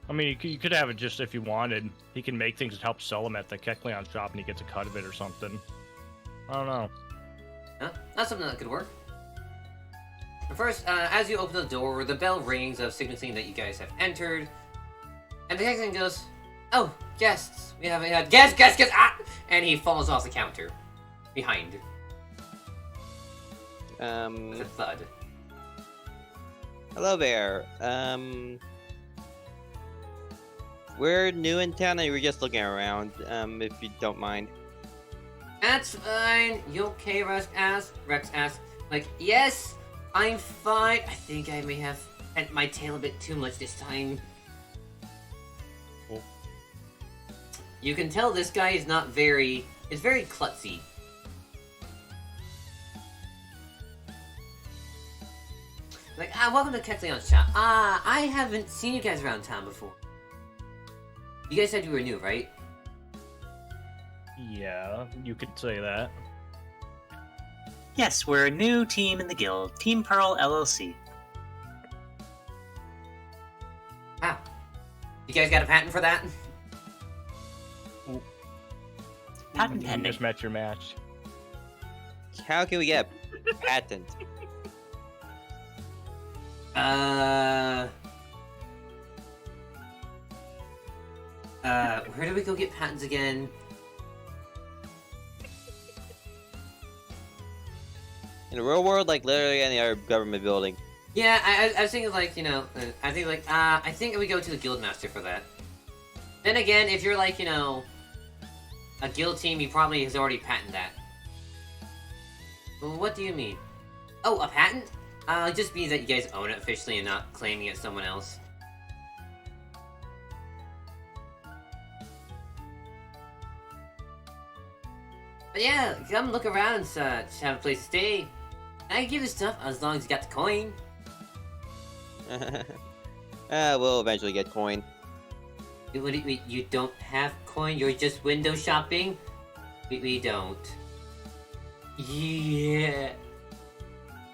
I mean, you could have it just if you wanted. He can make things and help sell them at the Kecleon shop and he gets a cut of it or something. I don't know. Huh? That's something that could work. But first, as you open the door, the bell rings of signaling that you guys have entered. And the Texan goes, "Oh, guests. We haven't had guests, ah!" And he falls off the counter. Behind. With a thud. Hello there. We're new in town and we're just looking around, if you don't mind. That's fine. You okay, Rex asked. Like, yes, I'm fine. I think I may have bent my tail a bit too much this time. Oh. You can tell this guy is not very... It's very klutzy. Like, welcome to Kecleon's shop. I haven't seen you guys around town before. You guys said you were new, right? Yeah, you could say that. Yes, we're a new team in the guild, Team Pearl LLC. Wow. You guys got a patent for that? Patent You pending. just met your match. How can we get a patent? Where do we go get patents again? In the real world, like literally any other government building. Yeah, I was thinking like, you know, I think we go to the guildmaster for that. Then again, if you're like, you know, a guild team, he probably has already patented that. Well, what do you mean? Oh, a patent? It just means that you guys own it officially and not claiming it's someone else. But yeah, come look around and such, have a place to stay. I can give you stuff as long as you got the coin. We'll eventually get coin. Wait, you don't have coin? You're just window shopping? We don't. Yeah.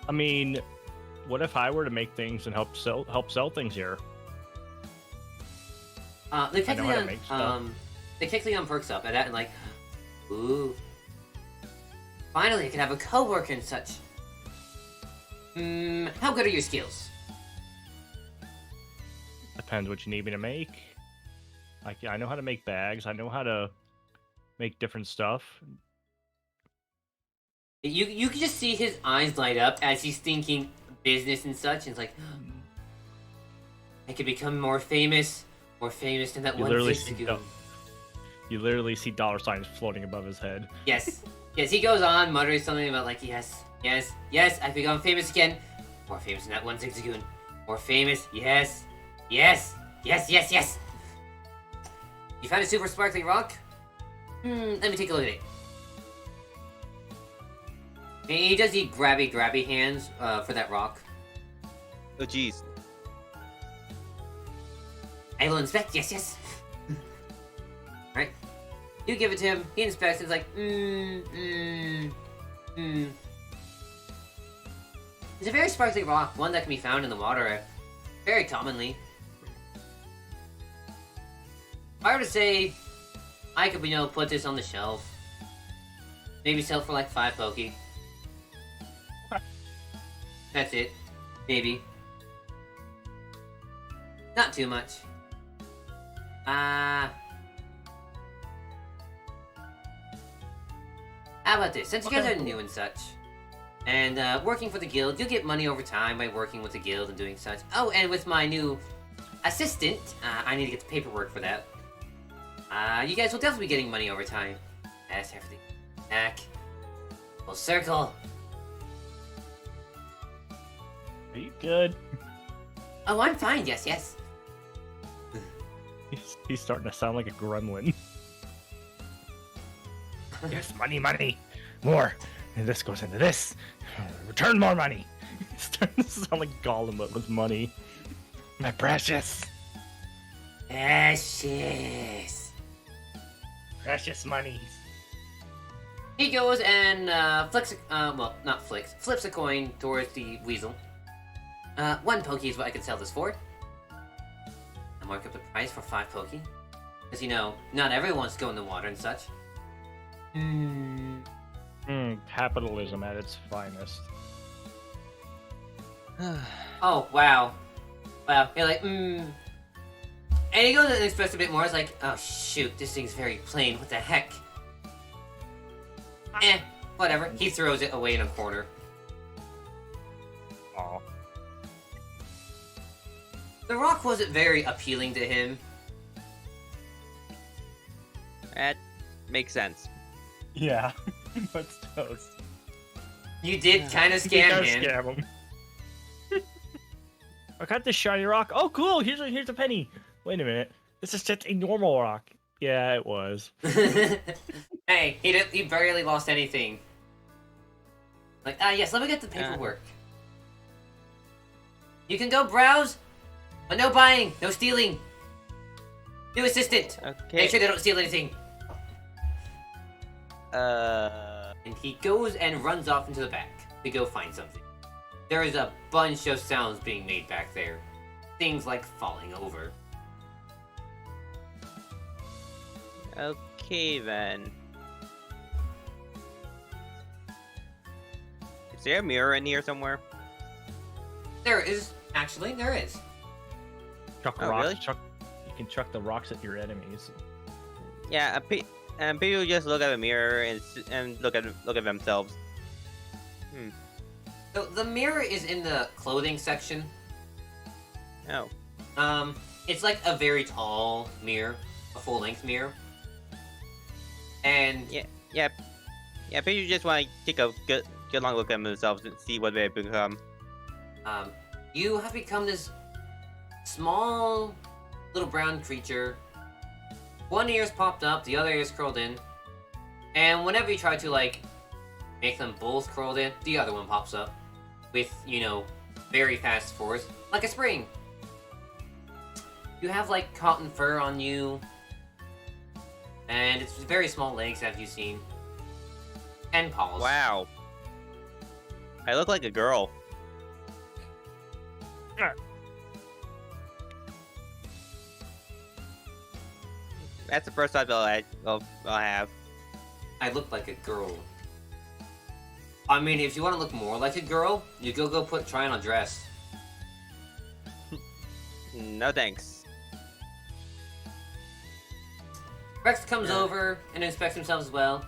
I mean, what if I were to make things and help sell things here? The I know how to Kecleon, make stuff. the Kecleon perks up at that and like, ooh. Finally, I can have a coworker and such. How good are your skills? Depends what you need me to make. I know how to make bags. I know how to make different stuff. You can just see his eyes light up as he's thinking business and such, and it's like, I could become more famous than that You one literally face see ago. You literally see dollar signs floating above his head. Yes. Yes, he goes on muttering something about like, yes, I've become famous again. More famous than that one Zigzagoon. More famous, yes. You found a super sparkly rock? Let me take a look at it. And he does the grabby hands for that rock. Oh jeez. I will inspect, yes. Alright. You give it to him, he inspects, and it's like, It's a very sparkly rock, one that can be found in the water very commonly. If I were to say, I could, put this on the shelf. Maybe sell for like 5 Poke. That's it. Maybe. Not too much. How about this? Since you guys are new and such, and working for the guild, you'll get money over time by working with the guild and doing such. Oh, and with my new assistant, I need to get the paperwork for that. You guys will definitely be getting money over time. That's everything. Back. Full circle. Are you good? Oh, I'm fine, yes. He's starting to sound like a gremlin. Yes, money. More. And this goes into this. Return more money. He's starting to sound like Gollum, but with money. My precious. Precious monies. He goes and flips a coin towards the weasel. 1 Poke is what I could sell this for. I mark up the price for 5 Poke. Because, not everyone wants to go in the water and such. Capitalism at its finest. Oh, wow. Wow, you're like, And he goes and expresses a bit more. It's like, oh shoot, this thing's very plain. What the heck? Whatever. He throws it away in a corner. Aw. The rock wasn't very appealing to him. That makes sense. Yeah, but toast. You did kind of You scam gotta him. scam him. I got this shiny rock. Oh, cool. Here's a penny. Wait a minute. This is just a normal rock. Yeah, it was. Hey, he barely lost anything. Like, yes, let me get the paperwork. You can go browse, but no buying, no stealing. New assistant. Okay. Make sure they don't steal anything. Uh. And he goes and runs off into the back to go find something. There is a bunch of sounds being made back there. Things like falling over. Okay then. Is there a mirror in here somewhere? There is. Actually, there is. Chuck Oh, rocks. really? You can chuck the rocks at your enemies. Yeah, and people just look at the mirror and look at themselves. So the mirror is in the clothing section. Oh. It's like a very tall mirror, a full-length mirror. And Yeah, people just want to take a good long look at themselves and see what they become. you have become this small little brown creature. One ear's popped up, the other ear's curled in. And whenever you try to, like, make them both curled in, the other one pops up. With, very fast force. Like a spring. You have, like, cotton fur on you. And it's very small legs, have you seen. And paws. Wow. I look like a girl. That's the first time I'll have. I look like a girl. I mean, if you want to look more like a girl, you go try on a dress. No thanks. Rex comes over and inspects himself as well.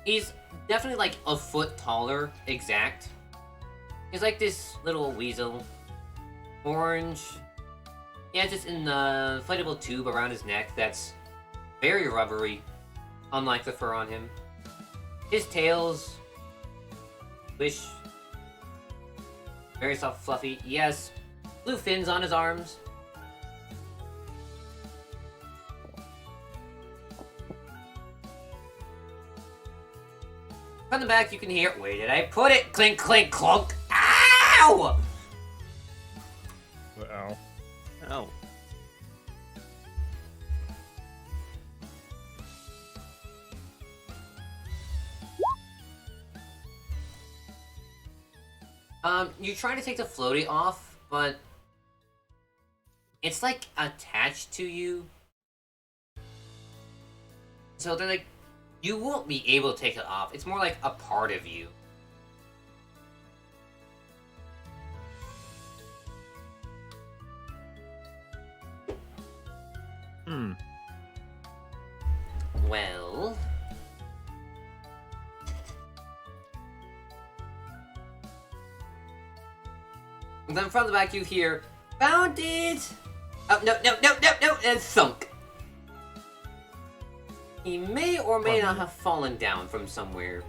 He's definitely like a foot taller, exact. He's like this little weasel. Orange. He has this inflatable tube around his neck that's very rubbery, unlike the fur on him. His tail's swish. Very soft, fluffy. He has blue fins on his arms. From the back, you can hear. Where did I put it? Clink, clink, clunk. Ow! Uh-oh. Oh. You try to take the floaty off, but it's like attached to you. So they're like, you won't be able to take it off. It's more like a part of you. Well... And then from the back you hear, found it! Oh, no, and thunk. He may or may not have fallen down from somewhere.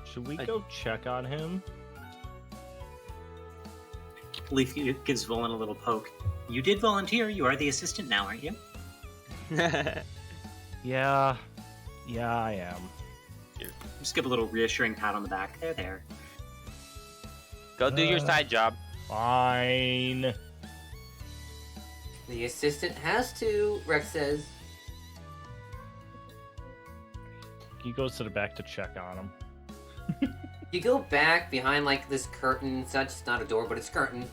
Should we go check on him? Leaf gives Volan a little poke. You did volunteer. You are the assistant now, aren't you? Yeah, I am. Just give a little reassuring pat on the back. There. Go do your side job. Fine. The assistant has to, Rex says. He goes to the back to check on him. You go back behind, like, this curtain, such, it's not a door, but it's curtain.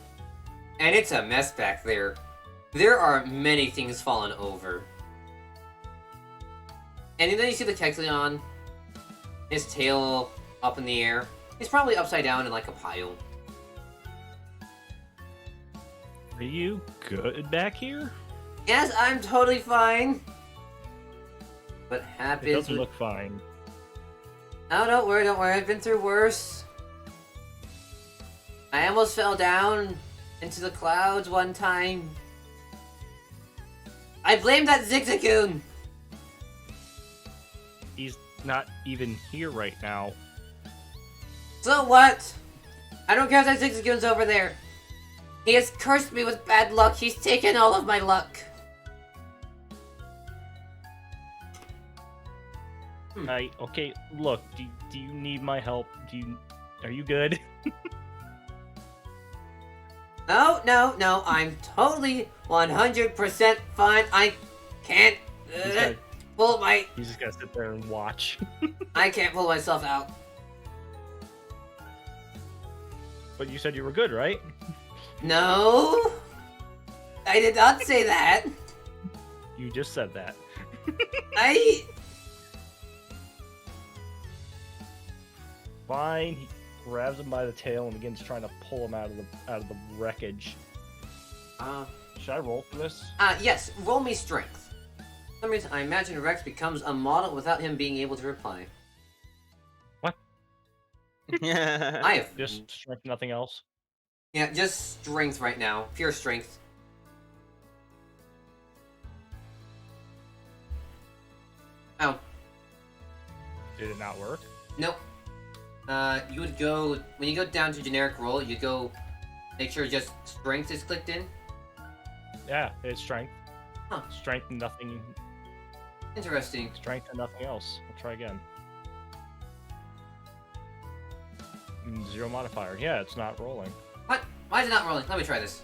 And it's a mess back there. There are many things fallen over. And then you see the Kexleon, his tail up in the air. He's probably upside down in, like, a pile. Are you good back here? Yes, I'm totally fine. What It happens? doesn't look fine. Oh, don't worry, don't worry. I've been through worse. I almost fell down into the clouds one time. I blame that Zigzagoon! He's not even here right now. So what? I don't care if that Zigzagoon's over there. He has cursed me with bad luck. He's taken all of my luck. Okay, look, do you need my help? Are you good? No, I'm totally 100% fine. I can't pull my... You just gotta sit there and watch. I can't pull myself out. But you said you were good, right? No, I did not say that. You just said that. Fine. He grabs him by the tail and begins trying to pull him out of the wreckage. Should I roll for this? Yes, roll me strength. For some reason, I imagine Rex becomes a model without him being able to reply. What? I have... Just strength, nothing else? Yeah, just strength right now. Pure strength. Oh. Did it not work? Nope. You would go... When you go down to generic roll, you go... Make sure just strength is clicked in. Yeah, it's strength. Huh. Strength and nothing. Interesting. Strength and nothing else. I'll try again. 0 modifier. Yeah, it's not rolling. What? Why is it not rolling? Let me try this.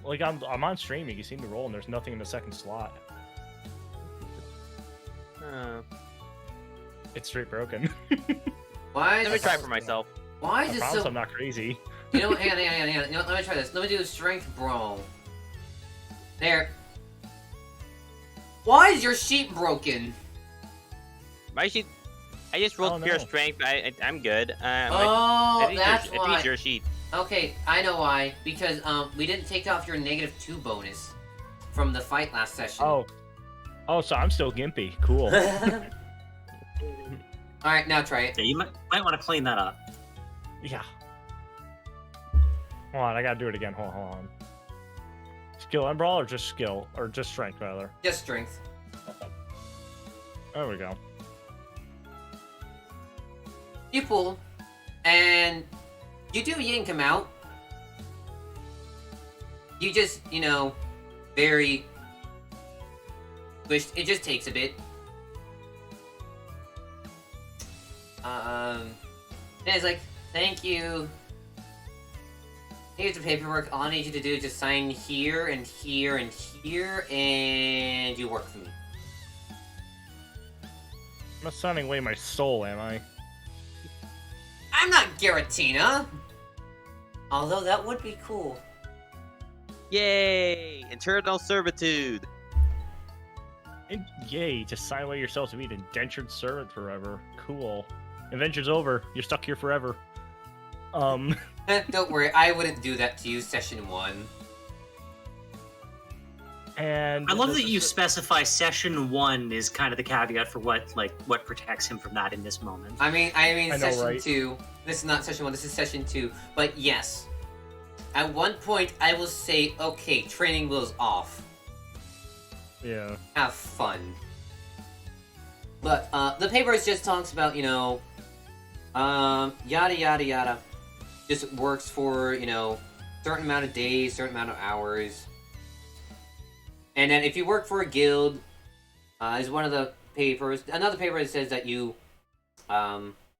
Like, I'm on stream, you can see me roll, and there's nothing in the second slot. It's straight broken. Why? Let me try for myself. Why I is it promise so... I'm not crazy. You know what? Hang on. You know what? Let me try this. Let me do a strength brawl. There. Why is your sheet broken? My sheet. I just rolled pure no. strength. I'm good. Oh, I think that's I think why. it's your sheet. Okay, I know why. Because we didn't take off your -2 bonus from the fight last session. Oh, so I'm still gimpy. Cool. All right, now try it. Yeah, you might want to clean that up. Yeah. Hold on, I gotta do it again. Hold on. Skill and brawl, or just skill, or just strength rather. Just strength. There we go. You pull, and you do yank him out. You just, very squished. It just takes a bit. And it's like, thank you. Here's the paperwork. All I need you to do is just sign here and here and here, and you work for me. I'm not signing away my soul, am I? I'm not Giratina! Although that would be cool. Yay! Eternal servitude. And yay, to sign away yourself to be an indentured servant forever. Cool. Adventure's over. You're stuck here forever. Don't worry, I wouldn't do that to you, Session 1. And I love that you specify session 1 is kind of the caveat for what protects him from that in this moment. I mean know, Session right? 2. This is not Session 1, this is Session 2. But yes, at one point I will say, okay, training wheels off. Yeah. Have fun. But, the paper just talks about, yada yada yada. Just works for, certain amount of days, certain amount of hours. And then if you work for a guild, is one of the papers. Another paper that says that you,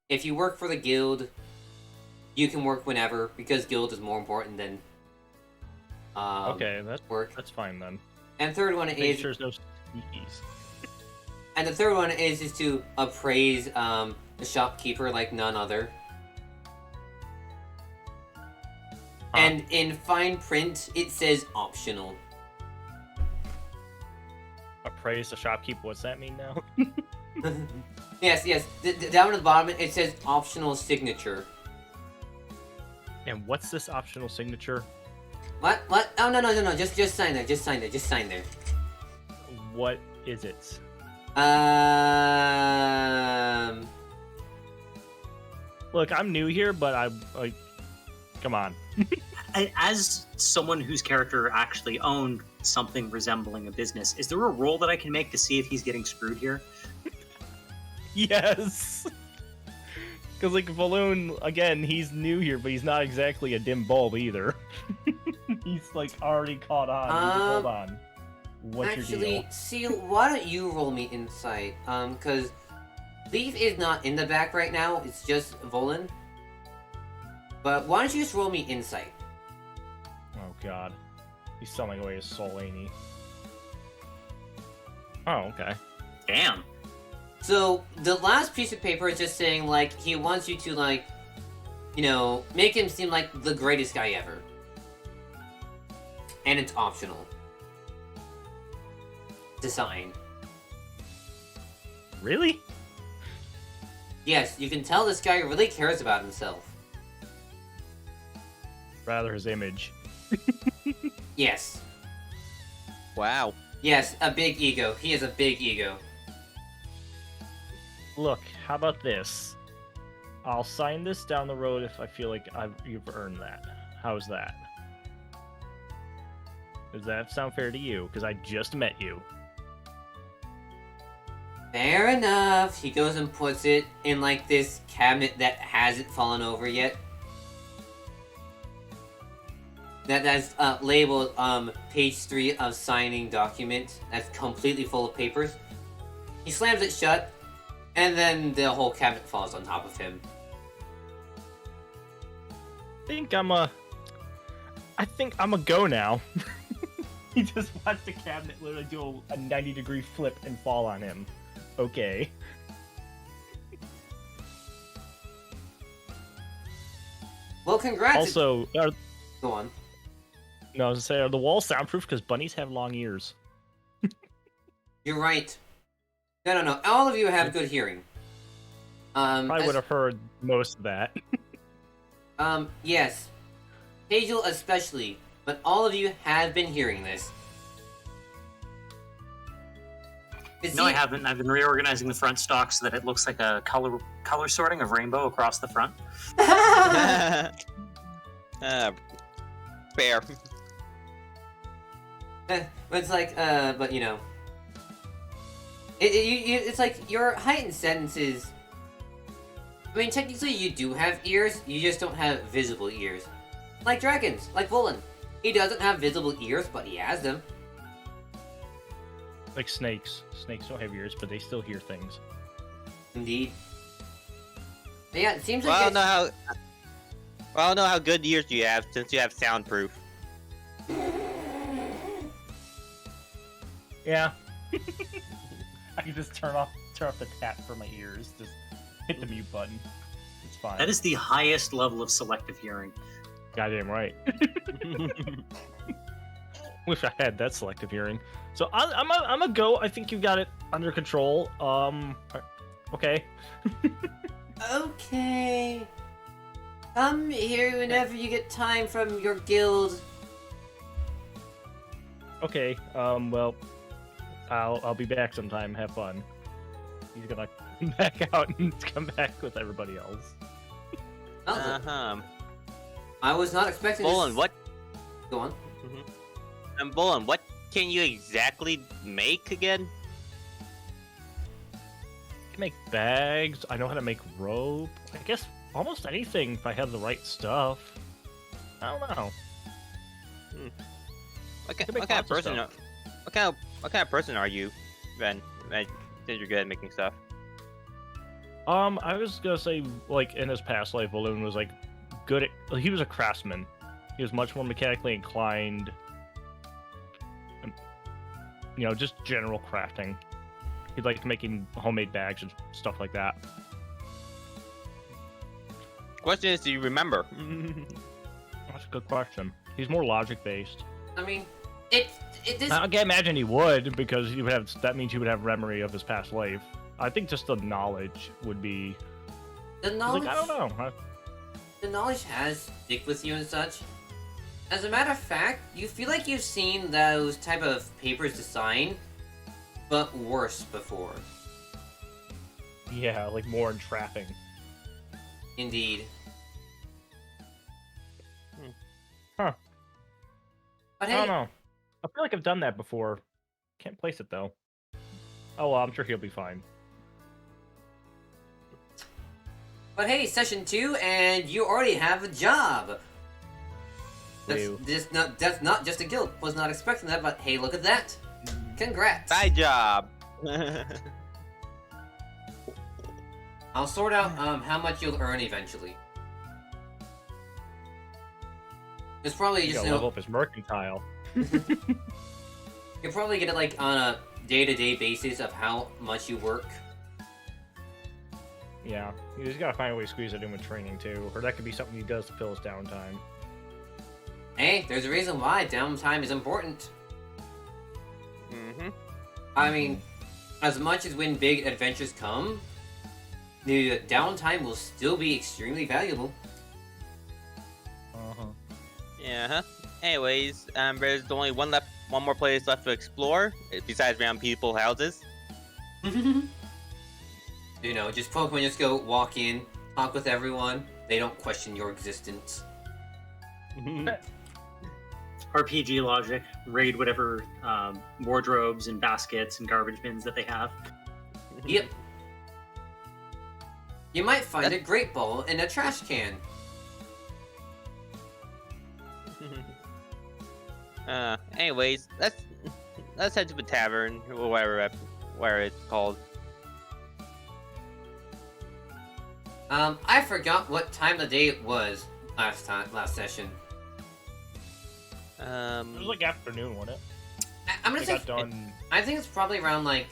if you work for the guild, you can work whenever, because guild is more important than, Okay, work. that's fine then. And third one Make is, sure there's no sneakies. and the third one is to appraise, the shopkeeper like none other. And in fine print, it says optional. Appraise the shopkeeper, what's that mean now? Yes. Down at the bottom, it says optional signature. And what's this optional signature? What? What? Oh, no. Just sign there. Just sign there. Just sign there. What is it? Look, I'm new here, but come on. As someone whose character actually owned something resembling a business, is there a roll that I can make to see if he's getting screwed here? Yes. Because like Valoon, again, he's new here, but he's not exactly a dim bulb either. He's like already caught on. Hold on. What's your deal? see, why don't you roll me insight? Because Leaf is not in the back right now. It's just Volan. But why don't you just roll me insight? Oh god, he's selling away his soul, ain't he? Oh, okay. Damn. So the last piece of paper is just saying like he wants you to like, you know, make him seem like the greatest guy ever, and it's optional to sign. Really? Yes, you can tell this guy really cares about himself. Rather his image. Yes. Wow. Yes, a big ego. He has a big ego. Look, how about this? I'll sign this down the road if I feel like you've earned that. How's that? Does that sound fair to you? Because I just met you. Fair enough. He goes and puts it in like this cabinet that hasn't fallen over yet. That's labeled page 3 of signing document. That's completely full of papers. He slams it shut, and then the whole cabinet falls on top of him. I think I'm a go now. He just watched the cabinet literally do a 90-degree flip and fall on him. Okay. Well, congrats. Also, Go on. no, I was gonna say, are the walls soundproof? Because bunnies have long ears. You're right. No. All of you have good hearing. I would have heard most of that. Yes. Hazel especially, but all of you have been hearing this. No, I haven't. I've been reorganizing the front stock so that it looks like a color sorting of rainbow across the front. Fair. But it's like, but you know, it's like your heightened sentences. I mean, technically, you do have ears. You just don't have visible ears, like dragons, like Volan. He doesn't have visible ears, but he has them. Like snakes. Snakes don't have ears, but they still hear things. Indeed. But yeah, it seems Well, I like. don't know how good ears you have since you have soundproof. Yeah. I can just turn off the tap for my ears. Just hit the mute button. It's fine. That is the highest level of selective hearing. Goddamn right. Wish I had that selective hearing. So I'm a go. I think you got it under control. Okay. Okay. Come here whenever you get time from your guild. Okay. Well, I'll be back sometime. Have fun. He's gonna come back out and come back with everybody else. I was not expecting Volan, this. what? Go on. Volan, what can you exactly make again? I can make bags. I know how to make rope. I guess almost anything if I have the right stuff. I don't know. What can make kind of lots of person? stuff. What kind of person are you, Ben? Since you're good at making stuff. I was gonna say, like, in his past life, Balloon was, like, good at... He was a craftsman. He was much more mechanically inclined. You know, just general crafting. He liked making homemade bags and stuff like that. Question is, do you remember? That's a good question. He's more logic-based. I mean, this. I can't imagine he would, because he would have... That means he would have memory of his past life. I think just the knowledge would be... The knowledge. Like, I don't know. The knowledge has stick with you and such. As a matter of fact, you feel like you've seen those type of papers design, but worse before. Yeah, like more entrapping. Indeed. Huh. But I hey, don't know. I feel like I've done that before. Can't place it though. Oh well, I'm sure he'll be fine. session 2, and you already have a job. Ew. That's not just a guild. Was not expecting that, but hey, look at that. Congrats. Side job. I'll sort out how much you'll earn eventually. It's probably You just gotta level up his mercantile. you'll probably get it like on a day-to-day basis of how much you work. Yeah, you just gotta find a way to squeeze it in with training too, or that could be something he does to fill his downtime. Hey, there's a reason why downtime is important. Mm-hmm. I mean, as much as when big adventures come, the downtime will still be extremely valuable. Uh-huh. Yeah. Anyways, there's only one more place left to explore besides around people's houses. You know, just Pokemon just go walk in, talk with everyone. They don't question your existence. RPG logic, raid whatever wardrobes and baskets and garbage bins that they have. Yep. You might find a great ball in a trash can. Anyways, let's head to the tavern, or where it's called. I forgot what time of the day it was last session. It was like afternoon, wasn't it? I'm gonna We say got done. I think it's probably around like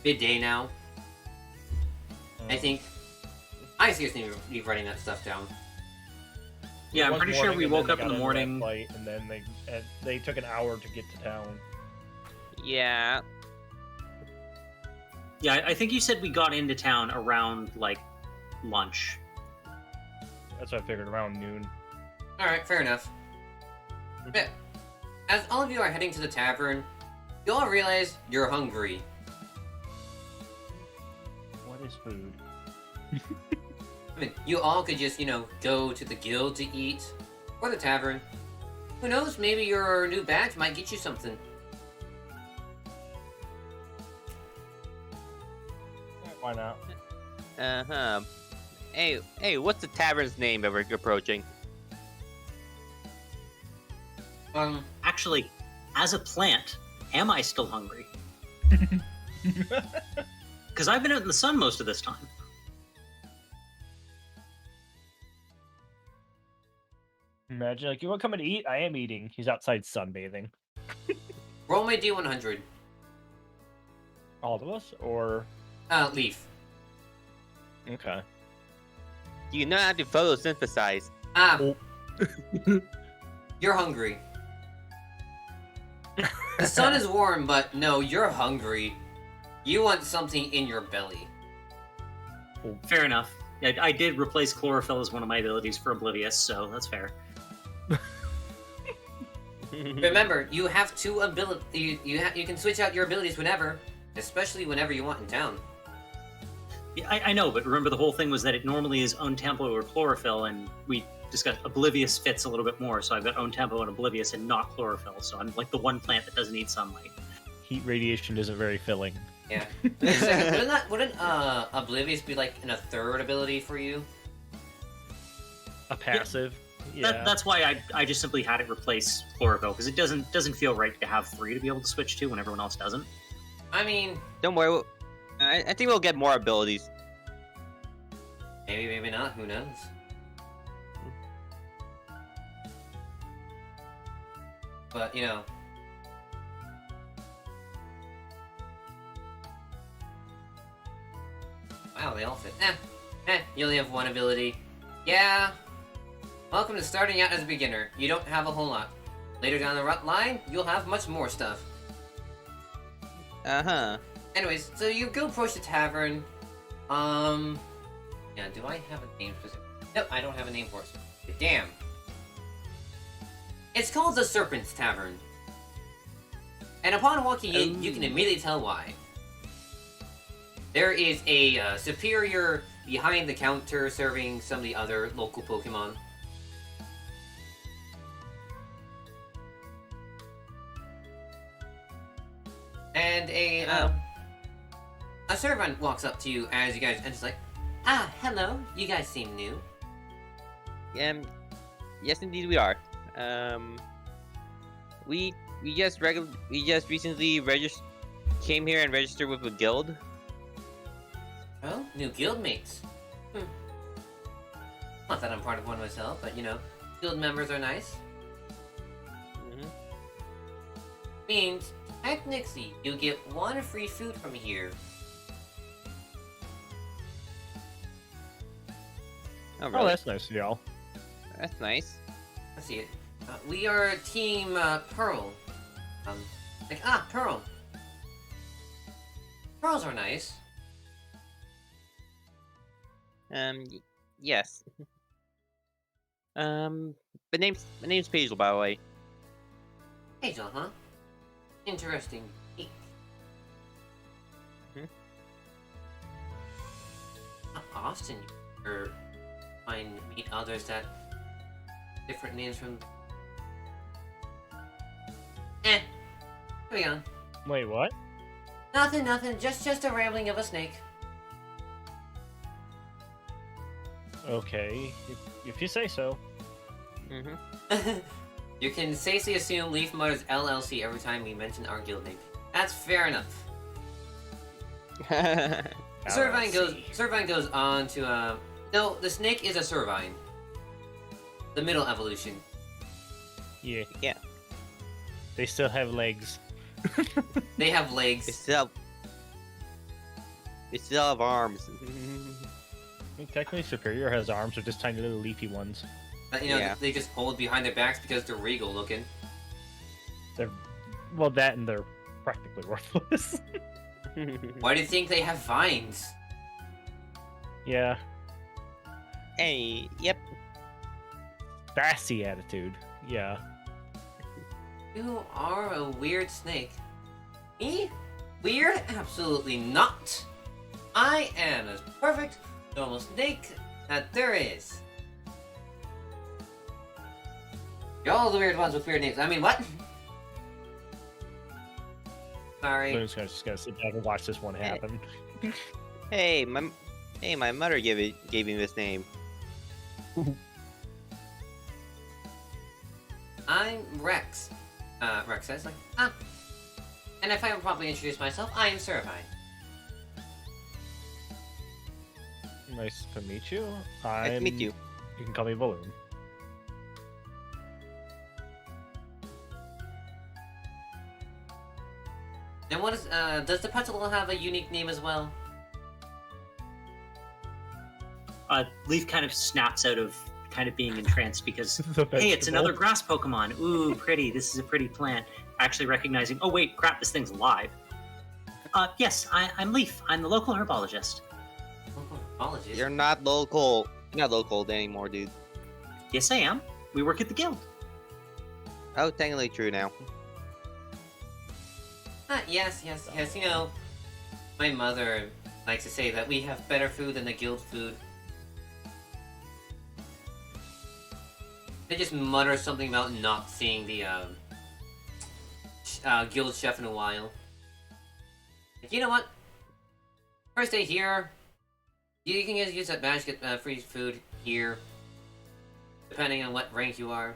midday now. I think. I seriously need to be writing that stuff down. Yeah, I'm One pretty sure morning, we and then woke they up in got the into that morning. fight, and then they took an hour to get to town. Yeah. Yeah, I think you said we got into town around like lunch. That's what I figured, around noon. Alright, fair enough. Yeah. As all of you are heading to the tavern, you all realize you're hungry. What is food? I mean, you all could just, go to the guild to eat, or the tavern. Who knows, maybe your new badge might get you something. Why not? Uh-huh. Hey, what's the tavern's name that we're approaching? Actually, as a plant, am I still hungry? Because I've been out in the sun most of this time. Imagine, like, you want to come and eat? I am eating. He's outside sunbathing. Roll my D100. All of us? Or... Leaf. Okay. You know how to photosynthesize. Oh. You're hungry. The sun is warm, but no, you're hungry. You want something in your belly. Fair enough. I did replace chlorophyll as one of my abilities for Oblivious, so that's fair. Remember, you have two abilities. You can switch out your abilities whenever, especially whenever you want in town. Yeah, I know, but remember the whole thing was that it normally is Own Tempo or Chlorophyll, and we discussed Oblivious fits a little bit more, so I've got Own Tempo and Oblivious and not Chlorophyll, so I'm like the one plant that doesn't need sunlight. Heat radiation isn't very filling. Yeah. Wouldn't Oblivious be like a third ability for you? A passive? Yeah. That's why I just simply had it replace Chlorophyll, because it doesn't feel right to have 3 to be able to switch to when everyone else doesn't. I mean, Don't worry, I think we'll get more abilities. maybe, maybe not. Who knows? But wow, they all fit. You only have one ability. Yeah. Welcome to starting out as a beginner. You don't have a whole lot. Later down the line, you'll have much more stuff. Uh-huh. Anyways, so you go approach the tavern. Yeah, do I have a name for it? Nope, I don't have a name for it. Damn. It's called the Serpent's Tavern. And upon walking in, you can immediately tell why. There is a superior behind the counter serving some of the other local Pokemon. And a servant walks up to you as you guys and is like, "Ah, hello. You guys seem new." Yes, indeed we are. We just recently came here and registered with a guild. Oh, new guildmates. Not that I'm part of one myself, but you know, guild members are nice. Means, technically, you get 1 free food from here. Oh, Oh, really? that's nice, y'all. That's nice. I see it. We are Team Pearl. Pearl. Pearls are nice. Yes. My name's Paisel, by the way. Angel, huh? Interesting. Not often you meet others that different names from. Carry on. Wait, what? Nothing. Just a rambling of a snake. Okay, if you say so. You can safely assume Leaf mutters LLC every time we mention our guild name. That's fair enough. Servine goes on to no, the snake is a Servine. The middle evolution. Yeah. Yeah. They still have legs. They have legs. They still have arms. I mean, technically, Superior has arms, they're just tiny little leafy ones. You know, Yeah. they just hold behind their backs because they're regal looking. They're, well, that and they're practically worthless. Why do you think they have vines? Yeah, Hey, yep. sassy attitude. Yeah. You are a weird snake. Me? Weird? Absolutely not. I am as perfect, normal snake that there is. You're all the weird ones with weird names. I mean, what? Sorry. I'm just gonna sit back and watch this one happen. Hey, my mother gave me this name. I'm Rex. Rex says, like, And if I haven't properly introduced myself, I am Servine. Nice to meet you. Nice to meet you. You can call me Balloon. And what is, does the Petal have a unique name as well? Leaf kind of snaps out of kind of being entranced because, The hey, it's vegetable. another grass Pokemon. Ooh, pretty. This is a pretty plant. Actually recognizing, oh wait, crap, this thing's alive. Yes, I'm Leaf. I'm the local herbologist. Oh, apologies. You're not local. You're not local anymore, dude. Yes, I am. We work at the guild. Oh, technically true now. Yes. You know, my mother likes to say that we have better food than the guild food. They just mutter something about not seeing the guild chef in a while. Like, you know what? First day here, you can use that badge to get free food here, depending on what rank you are.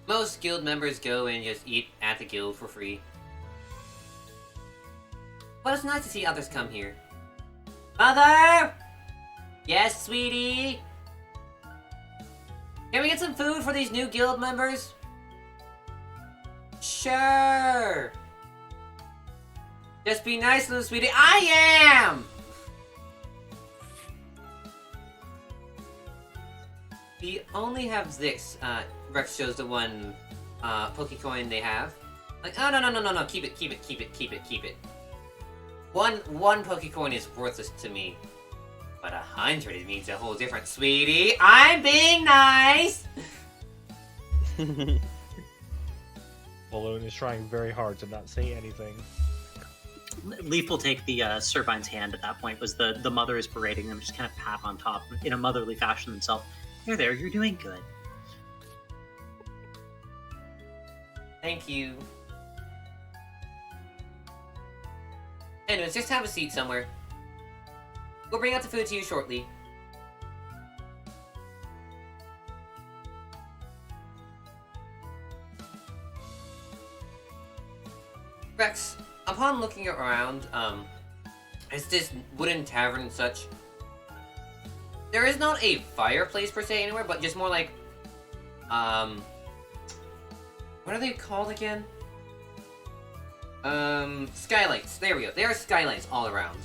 Most guild members go and just eat at the guild for free. But it's nice to see others come here. Mother! Yes, sweetie? Can we get some food for these new guild members? Sure! Just be nice, little sweetie. I am! We only have this. Rex shows the one Pokecoin they have. Like, oh no, keep it. One Pokecoin is worthless to me. But 100 means a whole different, sweetie. I'm being nice! Balloon is trying very hard to not say anything. Leaf will take the Servine's hand at that point, was the mother is berating them, just kind of pat on top in a motherly fashion himself. There, you're doing good. Thank you. Anyways, just have a seat somewhere. We'll bring out the food to you shortly. Rex, upon looking around, it's this wooden tavern and such. There is not a fireplace per se anywhere, but just more like, what are they called again? Skylights. There we go. There are skylights all around.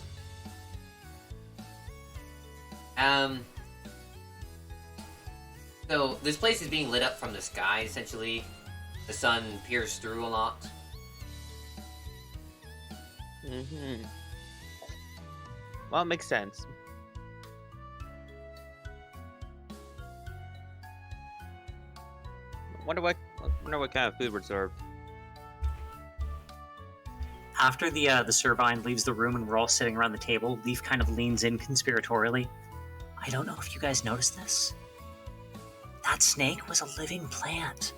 So this place is being lit up from the sky, essentially. The sun peers through a lot. Mm-hmm. Well, it makes sense. Wonder what kind of food we're served. After the Servine leaves the room and we're all sitting around the table, Leaf kind of leans in conspiratorially. I don't know if you guys noticed this. That snake was a living plant.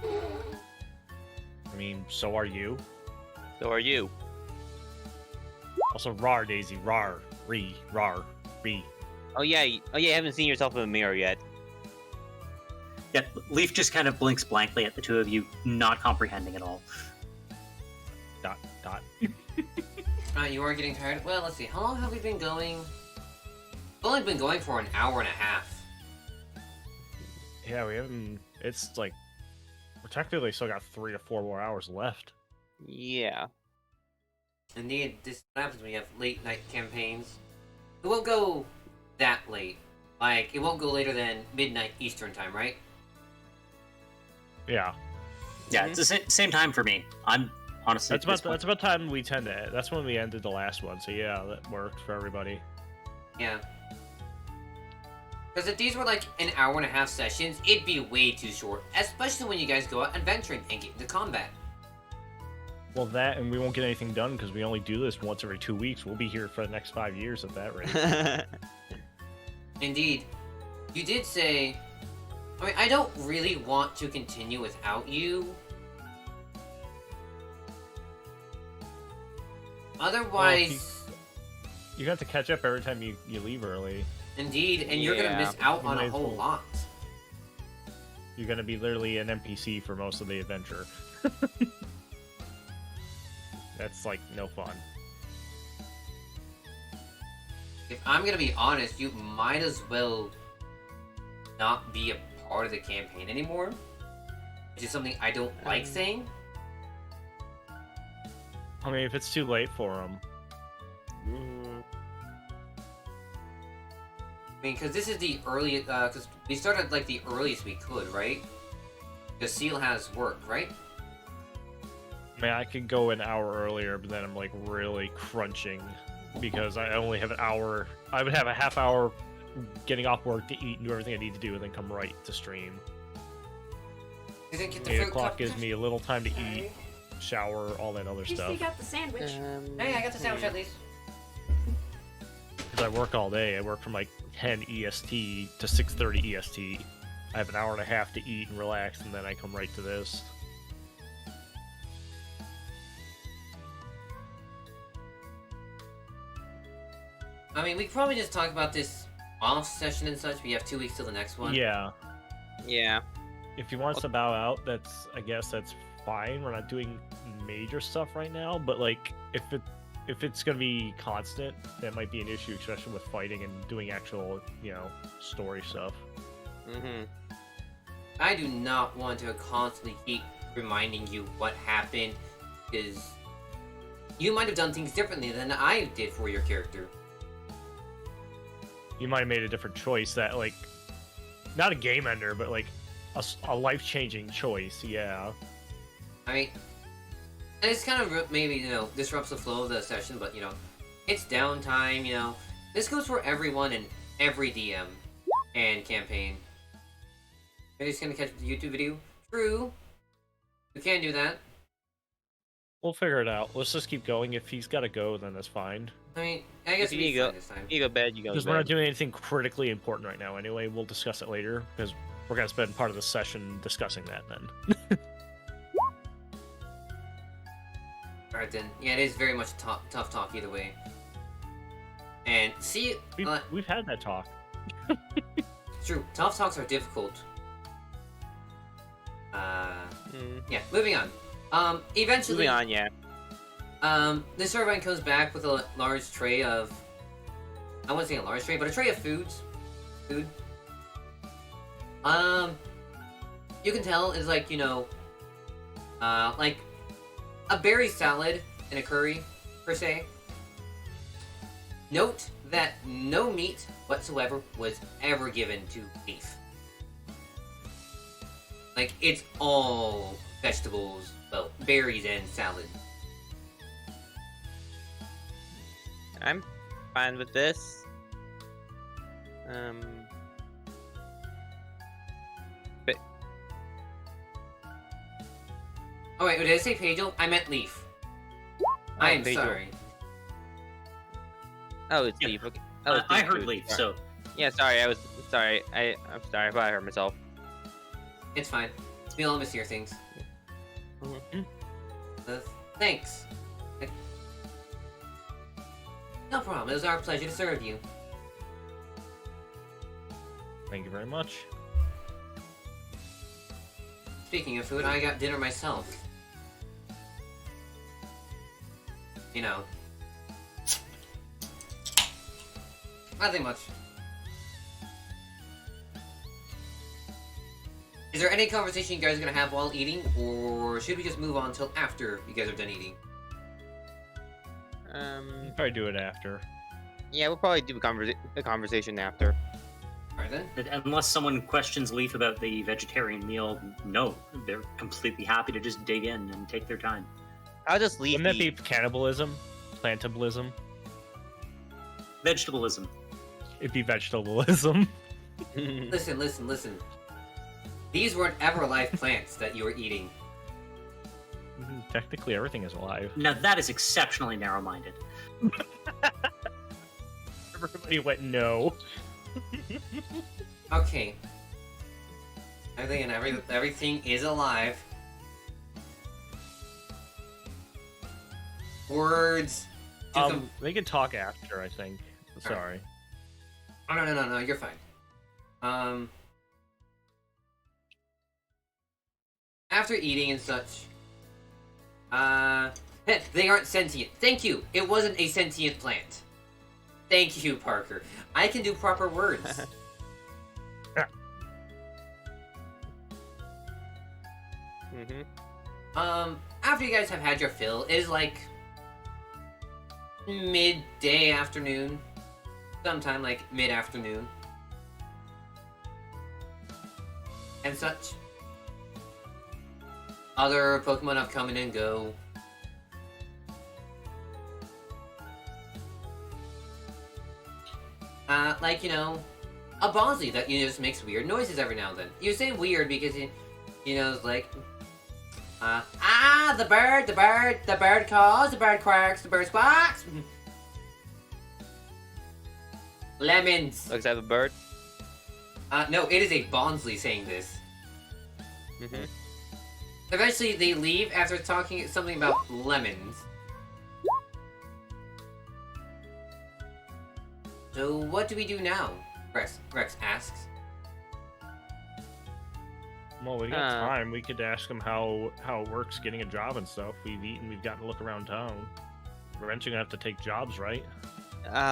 I mean, so are you. So are you. Also, rar, Daisy, rar, re, rar, re. Oh yeah, you haven't seen yourself in the mirror yet. Yeah, Leaf just kind of blinks blankly at the two of you, not comprehending at all. Dot, dot. You are getting tired? Well, let's see. How long have we been going? We've only been going for an hour and a half. Yeah, we haven't. It's like we're technically still got 3 to 4 more hours left. Yeah. Indeed, this happens when you have late night campaigns. It won't go that late. Like, it won't go later than midnight Eastern time, right? Yeah, Yeah, it's the same time for me. I'm honestly. that's about time we tend to. That's when we ended the last one. So yeah, that worked for everybody. Yeah. Because if these were like an hour and a half sessions, it'd be way too short. Especially when you guys go out adventuring and get into combat. Well, that and we won't get anything done because we only do this once every 2 weeks. We'll be here for the next 5 years at that rate. Indeed. You did say... I mean, I don't really want to continue without you. Otherwise... You have to catch up every time you leave early. Indeed, and you're gonna miss out on a whole lot. You're gonna be literally an NPC for most of the adventure. That's like no fun. If I'm gonna be honest, you might as well not be a part of the campaign anymore. Which is something I don't like saying. I mean, if it's too late for them. I mean, because this is the earliest, because we started like the earliest we could, right? Because Seal has work, right? I mean, I could go an hour earlier, but then I'm like really crunching because I only have an hour. I would have a half hour getting off work to eat and do everything I need to do, and then come right to stream. You didn't get the 8 fruit o'clock cup? gives me a little time to eat, shower, all that other You stuff. still got the sandwich. Hey, I got the sandwich at least. Because I work all day. I work from like 10 EST to 6:30 EST. I have an hour and a half to eat and relax, and then I come right to this. I mean, we could probably just talk about this off session and such. We have 2 weeks till the next one. Yeah. Yeah. If you want us to bow out, I guess that's fine. We're not doing major stuff right now, but like if it's gonna be constant, that might be an issue, especially with fighting and doing actual, story stuff. Mm-hmm. I do not want to constantly keep reminding you what happened, because you might have done things differently than I did for your character. You might have made a different choice that, like, not a game ender, but like a life-changing choice. Yeah. I mean, and it's kind of maybe, disrupts the flow of the session, but, it's downtime, This goes for everyone in every DM and campaign. Are you just gonna catch the YouTube video? True. We can do that. We'll figure it out. Let's just keep going. If he's got to go, then that's fine. I mean, I guess If we you can go- fine this time. You go to bed, you go to Because we're not bed. doing anything critically important right now anyway. We'll discuss it later, because we're going to spend part of the session discussing that then. Alright then. Yeah, it is very much tough talk either way. And see, We've had that talk. it's true. Tough talks are difficult. Yeah. Moving on. Eventually. Moving on, yeah. The Servine comes back with a large tray of. I wouldn't say a large tray, but a tray of food. You can tell is like like a berry salad and a curry per se. Note that no meat whatsoever was ever given to beef. Like, it's all vegetables, well, berries and salad. I'm fine with this. But Oh wait, did I say Pagel? I meant leaf. I am Pagel. sorry. oh, it's Yeah. leaf. Okay. Oh, I it's heard food. leaf, Sorry. so Yeah, sorry. I'm sorry. I thought I heard myself. It's fine. We all miss your things. Mhm. Thanks. No problem. It was our pleasure to serve you. Thank you very much. Speaking of food, I got dinner myself. You know. Nothing much. Is there any conversation you guys are gonna have while eating, or should we just move on until after you guys are done eating? We'll probably do it after. Yeah, we'll probably do a conversation after. Alright then. unless someone questions Leaf about the vegetarian meal, no, they're completely happy to just dig in and take their time. I'll just leave. Wouldn't that be cannibalism? Plantablism? Vegetableism. It'd be vegetableism. Listen. These weren't ever alive plants that you were eating. Technically, everything is alive. Now that is exceptionally narrow-minded. Everybody went no. Okay. Everything is alive. Words. They can talk after, I think. Sorry. Oh, no, you're fine. After eating and such, they aren't sentient. Thank you. It wasn't a sentient plant. Thank you, Parker. I can do proper words. After you guys have had your fill, it is like midday afternoon. Sometime like mid-afternoon. And such. Other Pokemon have come in and go. Like, a Bosley that, just makes weird noises every now and then. You say weird because, it's like, the bird calls, the bird quacks, the bird squawks. Lemons. Looks like a bird. No, it is a Bonsley saying this. Mm-hmm. Eventually, they leave after talking something about lemons. So, what do we do now? Rex asks. Well, we got time. We could ask him how it works getting a job and stuff. We've eaten. We've gotten to look around town. We're eventually gonna have to take jobs, right?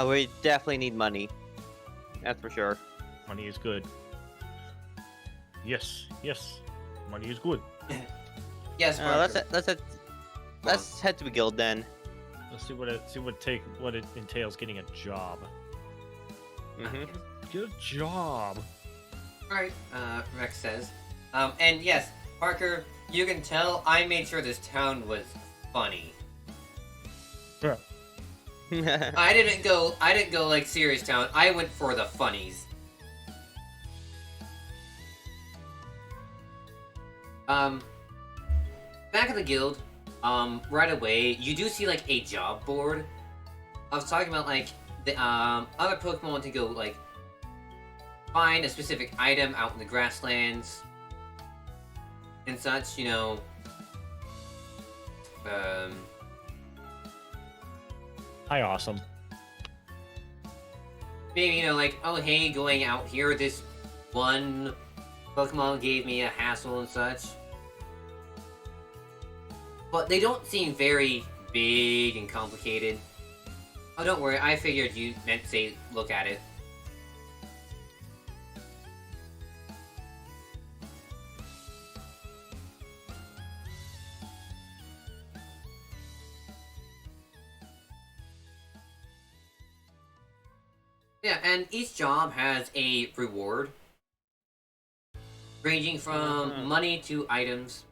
We definitely need money. That's for sure. Money is good. Yes. Money is good. Yes, Parker. Let's head to a guild then. Let's see what it entails getting a job. Mm-hmm. Get a job. Alright, Rex says. And yes, Parker, you can tell I made sure this town was funny. I didn't go like serious town. I went for the funnies. Back at the guild, right away, you do see, like, a job board. I was talking about, like, the, other Pokemon want to go, like, find a specific item out in the grasslands and such, you know. Hi, awesome. Maybe, you know, like, oh, hey, going out here, this one Pokemon gave me a hassle and such. But they don't seem very big and complicated. Oh, don't worry, I figured you meant to say look at it. Yeah, and each job has a reward, ranging from money to items.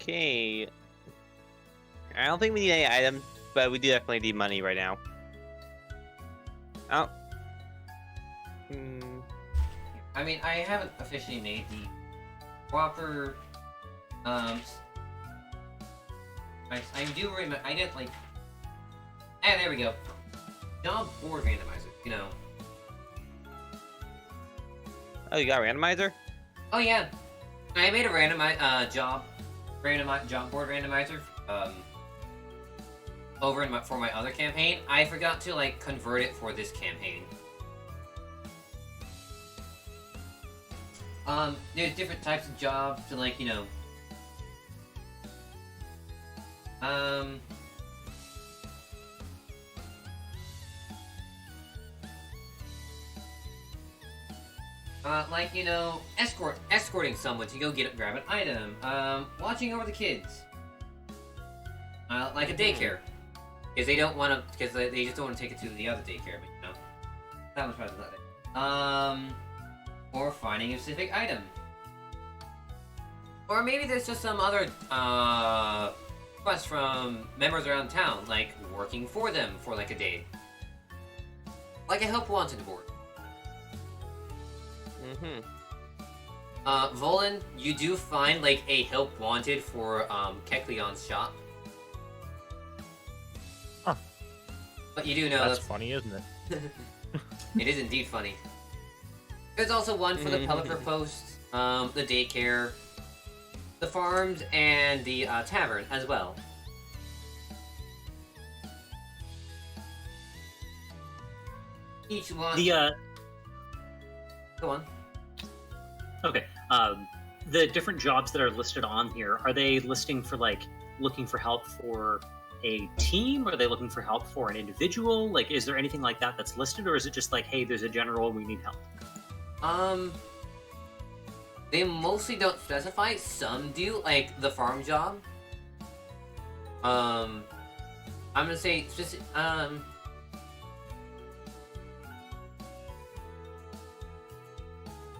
Okay. I don't think we need any items, but we do definitely need money right now. Oh. I mean, I haven't officially made the proper, I do remember, I did, like, there we go. Job board randomizer, you know. Oh, you got a randomizer? Oh yeah, I made a job board randomizer, over in for my other campaign. I forgot to, like, convert it for this campaign. There's different types of jobs to, like, you know, like, you know, escorting someone to go grab an item, watching over the kids, like a daycare, because they don't want to, because they just don't want to take it to the other daycare, but, you know, that was probably not it. Or finding a specific item, or maybe there's just some other requests from members around town, like working for them for like a day, like a help wanted board. Volan, you do find, like, a help wanted for, Kecleon's shop. Huh. But you do know That's funny, isn't it? it is indeed funny. There's also one for the Pelipper Post, the daycare, the farms, and the, tavern as well. Each one... Go on. Okay. The different jobs that are listed on here, are they listing for, like, looking for help for a team? Are they looking for help for an individual? Like, is there anything like that that's listed, or is it just like, hey, there's a general and we need help? They mostly don't specify. Some do, like the farm job. I'm gonna say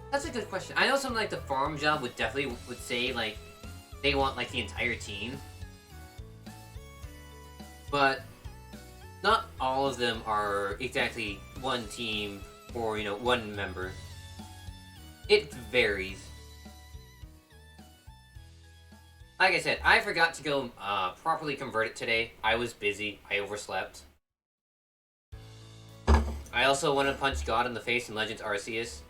That's a good question. I know something like the farm job would say, like, they want, like, the entire team. But not all of them are exactly one team or, you know, one member. It varies. Like I said, I forgot to go properly convert it today. I was busy. I overslept. I also want to punch God in the face in Legends Arceus.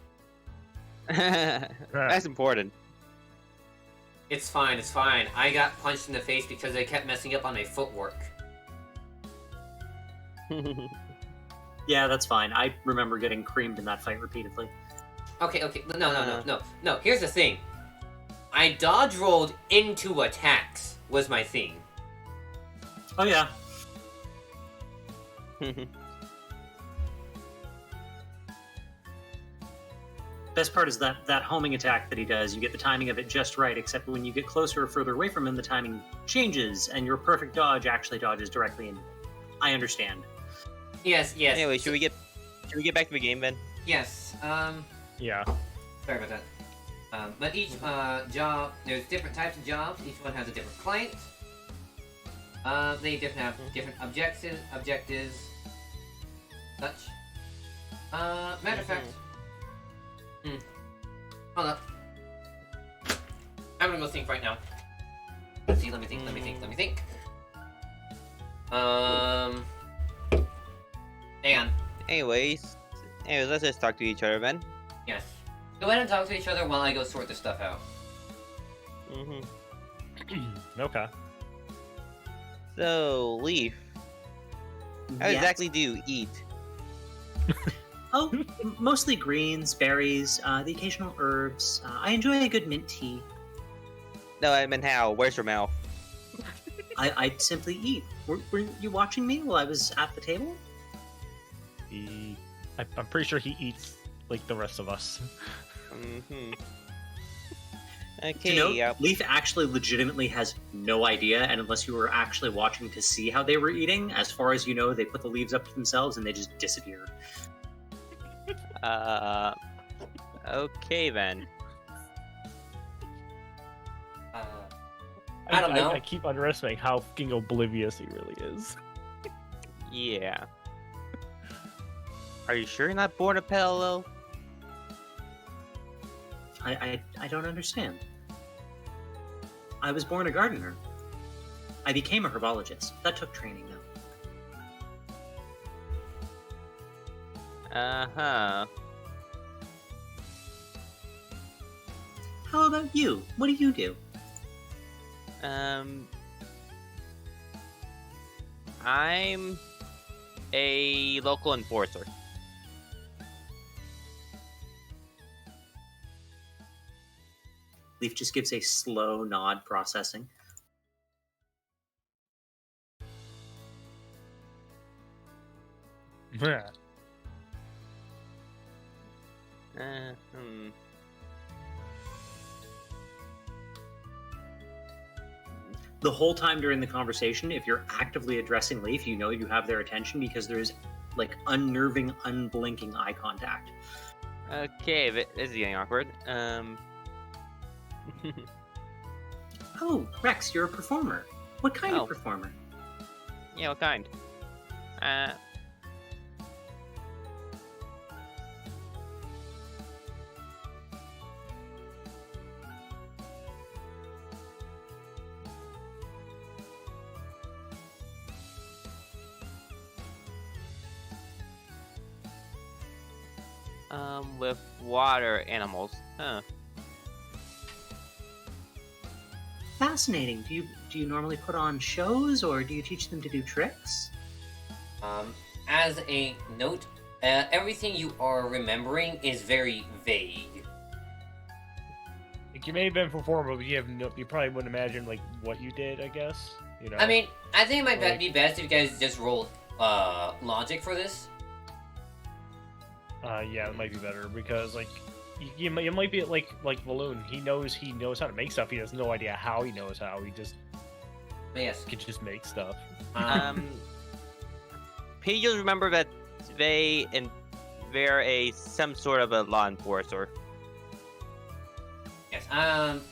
That's important. It's fine, it's fine. I got punched in the face because I kept messing up on my footwork. Yeah, that's fine. I remember getting creamed in that fight repeatedly. Okay. No. Here's the thing. I dodge rolled into attacks was my thing. Oh, yeah. Best part is that homing attack that he does. You get the timing of it just right, except when you get closer or further away from him, the timing changes, and your perfect dodge actually dodges directly into it. I understand. Yes. Anyway, should we get back to the game then? Yes. Yeah. Sorry about that. But each job, there's different types of jobs. Each one has a different client. They have different objectives, such. Matter of fact, Hold up. I'm gonna go think right now. Let's see, let me think. Hang on. Anyways, let's just talk to each other then. Yes. Go ahead and talk to each other while I go sort this stuff out. Okay. So, Leaf, how Yes. exactly do you eat? Oh, mostly greens, berries, the occasional herbs. I enjoy a good mint tea. No, I mean how? Where's your mouth? I simply eat. Were you watching me while I was at the table? I'm pretty sure he eats like the rest of us. Okay, You know, yep. Leaf actually legitimately has no idea, and unless you were actually watching to see how they were eating, as far as you know, they put the leaves up to themselves and they just disappeared. Okay then. I don't know. I keep underestimating how fucking oblivious he really is. Yeah. Are you sure you're not born a Pello? I don't understand. I was born a gardener. I became a herbologist. That took training, though. Uh-huh. How about you? What do you do? I'm a local enforcer. Leaf just gives a slow nod, processing. The whole time during the conversation, if you're actively addressing Leaf, you know you have their attention because there's like unnerving, unblinking eye contact. Okay, this is getting awkward. Oh, Rex, you're a performer. What kind Oh. of performer? Yeah, what kind? With water animals. Huh. Fascinating. Do you normally put on shows, or do you teach them to do tricks? As a note, everything you are remembering is very vague. Like you may have been performer, but you probably wouldn't imagine like what you did. I guess you know. I mean, I think it might Like- be best if you guys just roll logic for this. Yeah, it might be better because like you might be like Balloon. He knows how to make stuff. He has no idea how he knows how. He just But yes. could just make stuff. Pages remember that they're some sort of a law enforcer. Yes.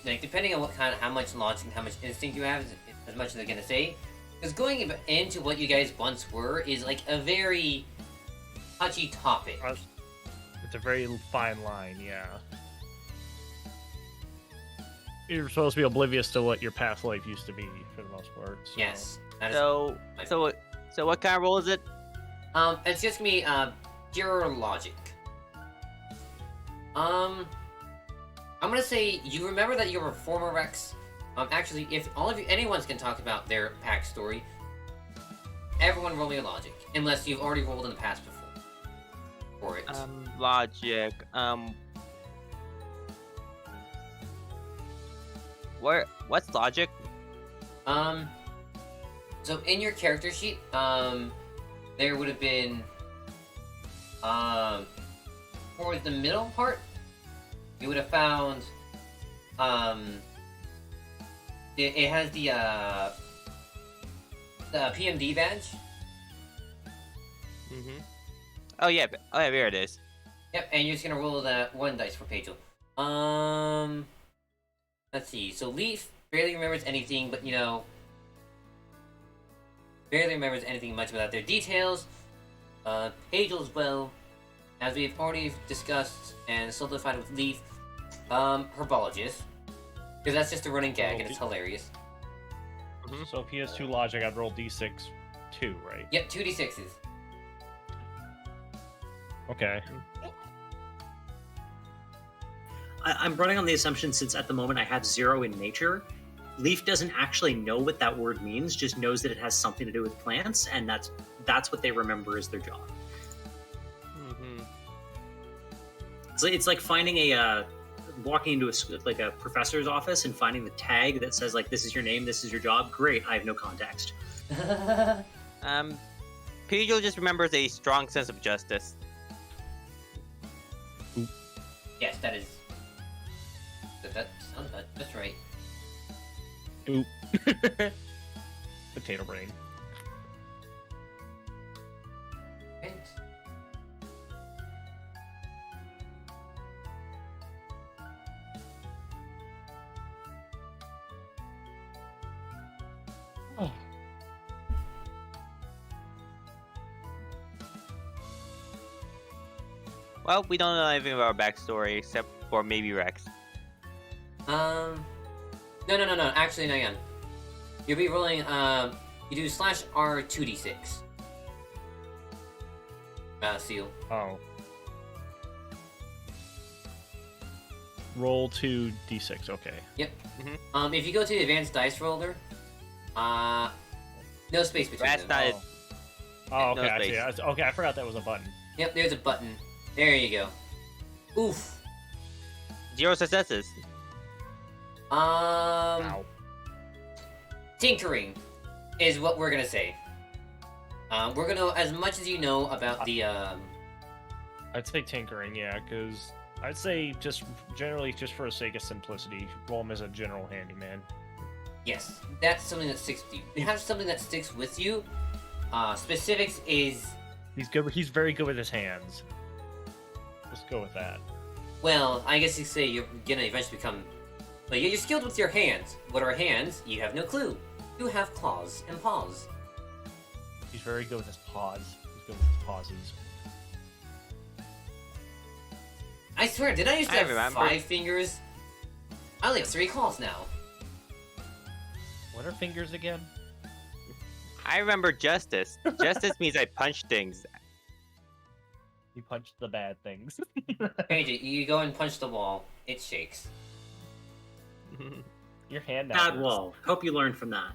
Like depending on how much logic and how much instinct you have is as much as they're gonna say. Because going into what you guys once were is like a very touchy topic. It's a very fine line, yeah. You're supposed to be oblivious to what your past life used to be, for the most part. So. Yes. That is So what kind of role is it? It's just gonna be pure logic. I'm gonna say you remember that you're a former Rex. Actually, if anyone's gonna talk about their backstory, everyone roll your logic, unless you've already rolled in the past before. For it. Logic. What's logic? So in your character sheet, there would have been, towards the middle part, you would have found, it has the PMD badge. Mm-hmm. Oh yeah, there it is. Yep, and you're just gonna roll that one dice for Pagel. Let's see. So Leaf barely remembers anything, but barely remembers anything much about their details. Pagel as well, as we've already discussed and solidified with Leaf, herbologist. Because that's just a running gag and it's hilarious. So if he has 2 logic, I'd roll d6 2, right? Yep, 2d6s. Okay. I'm running on the assumption, since at the moment I have 0 in nature, Leaf doesn't actually know what that word means, just knows that it has something to do with plants, and that's what they remember as their job. So it's like finding walking into a professor's office and finding the tag that says, like, this is your name, this is your job. Great, I have no context. Pedro just remembers a strong sense of justice. Yes, that is. That's right. Oop. Potato brain. Right. Oh. Well, we don't know anything about our backstory except for maybe Rex. No. Actually, no, again. You'll be rolling, you do /R 2d6. Seal. Oh. Roll 2d6, okay. Yep. If you go to the advanced dice roller, no space between That's them. not. Oh, No okay, I space. see. Okay, I forgot that was a button. Yep, there's a button. There you go. Oof. 0 successes. Ow. Tinkering is what we're gonna say. We're gonna, as much as you know about the, I'd say tinkering, yeah, because I'd say just generally, just for the sake of simplicity, roll him as a general handyman. yes, that's something that sticks with you. You have something that sticks with you. Specifics is, He's good. He's very good with his hands. Let's go with that. well, I guess you could say you're gonna eventually become, but you're skilled with your hands. What are hands? You have no clue. You have claws and paws. He's very good with his paws. He's good with his pauses. I swear, did I used to I have remember. 5 fingers? I only have 3 claws now. What are fingers again? I remember justice. Justice means I punch things. He punched the bad things. Paige, you go and punch the wall. It shakes. Your hand now. Bad hurts. wall. Hope you learned from that.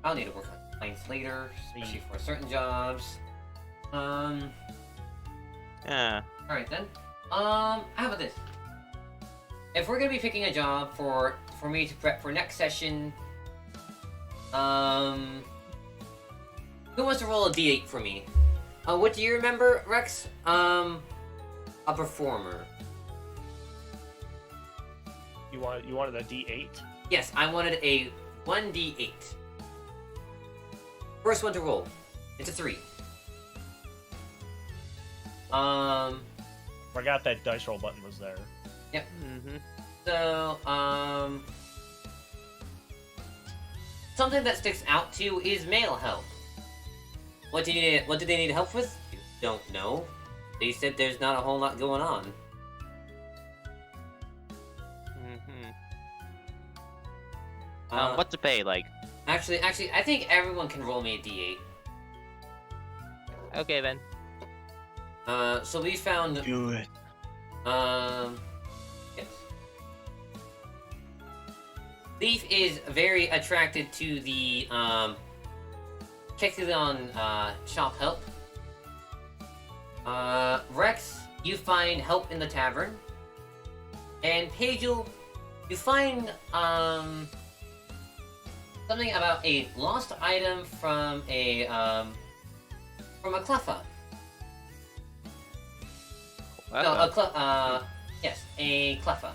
I'll need to work on lines later, especially for certain jobs. Yeah. Alright then. How about this? If we're gonna be picking a job for me to prep for next session, who wants to roll a d8 for me? What do you remember, Rex? A performer. You wanted a D8? Yes, I wanted a 1d8. First one to roll. It's a 3. Forgot that dice roll button was there. Yep. Mm-hmm. So, something that sticks out to you is male help. What do they need help with? You don't know. They said there's not a whole lot going on. What's the pay like? Actually, I think everyone can roll me a d8. Okay then. So we found. Do it. Yes. Leaf is very attracted to the Kekilon shop help. Rex, you find help in the tavern. And Pagel, you find something about a lost item from a Cleffa. No, yes, a Cleffa.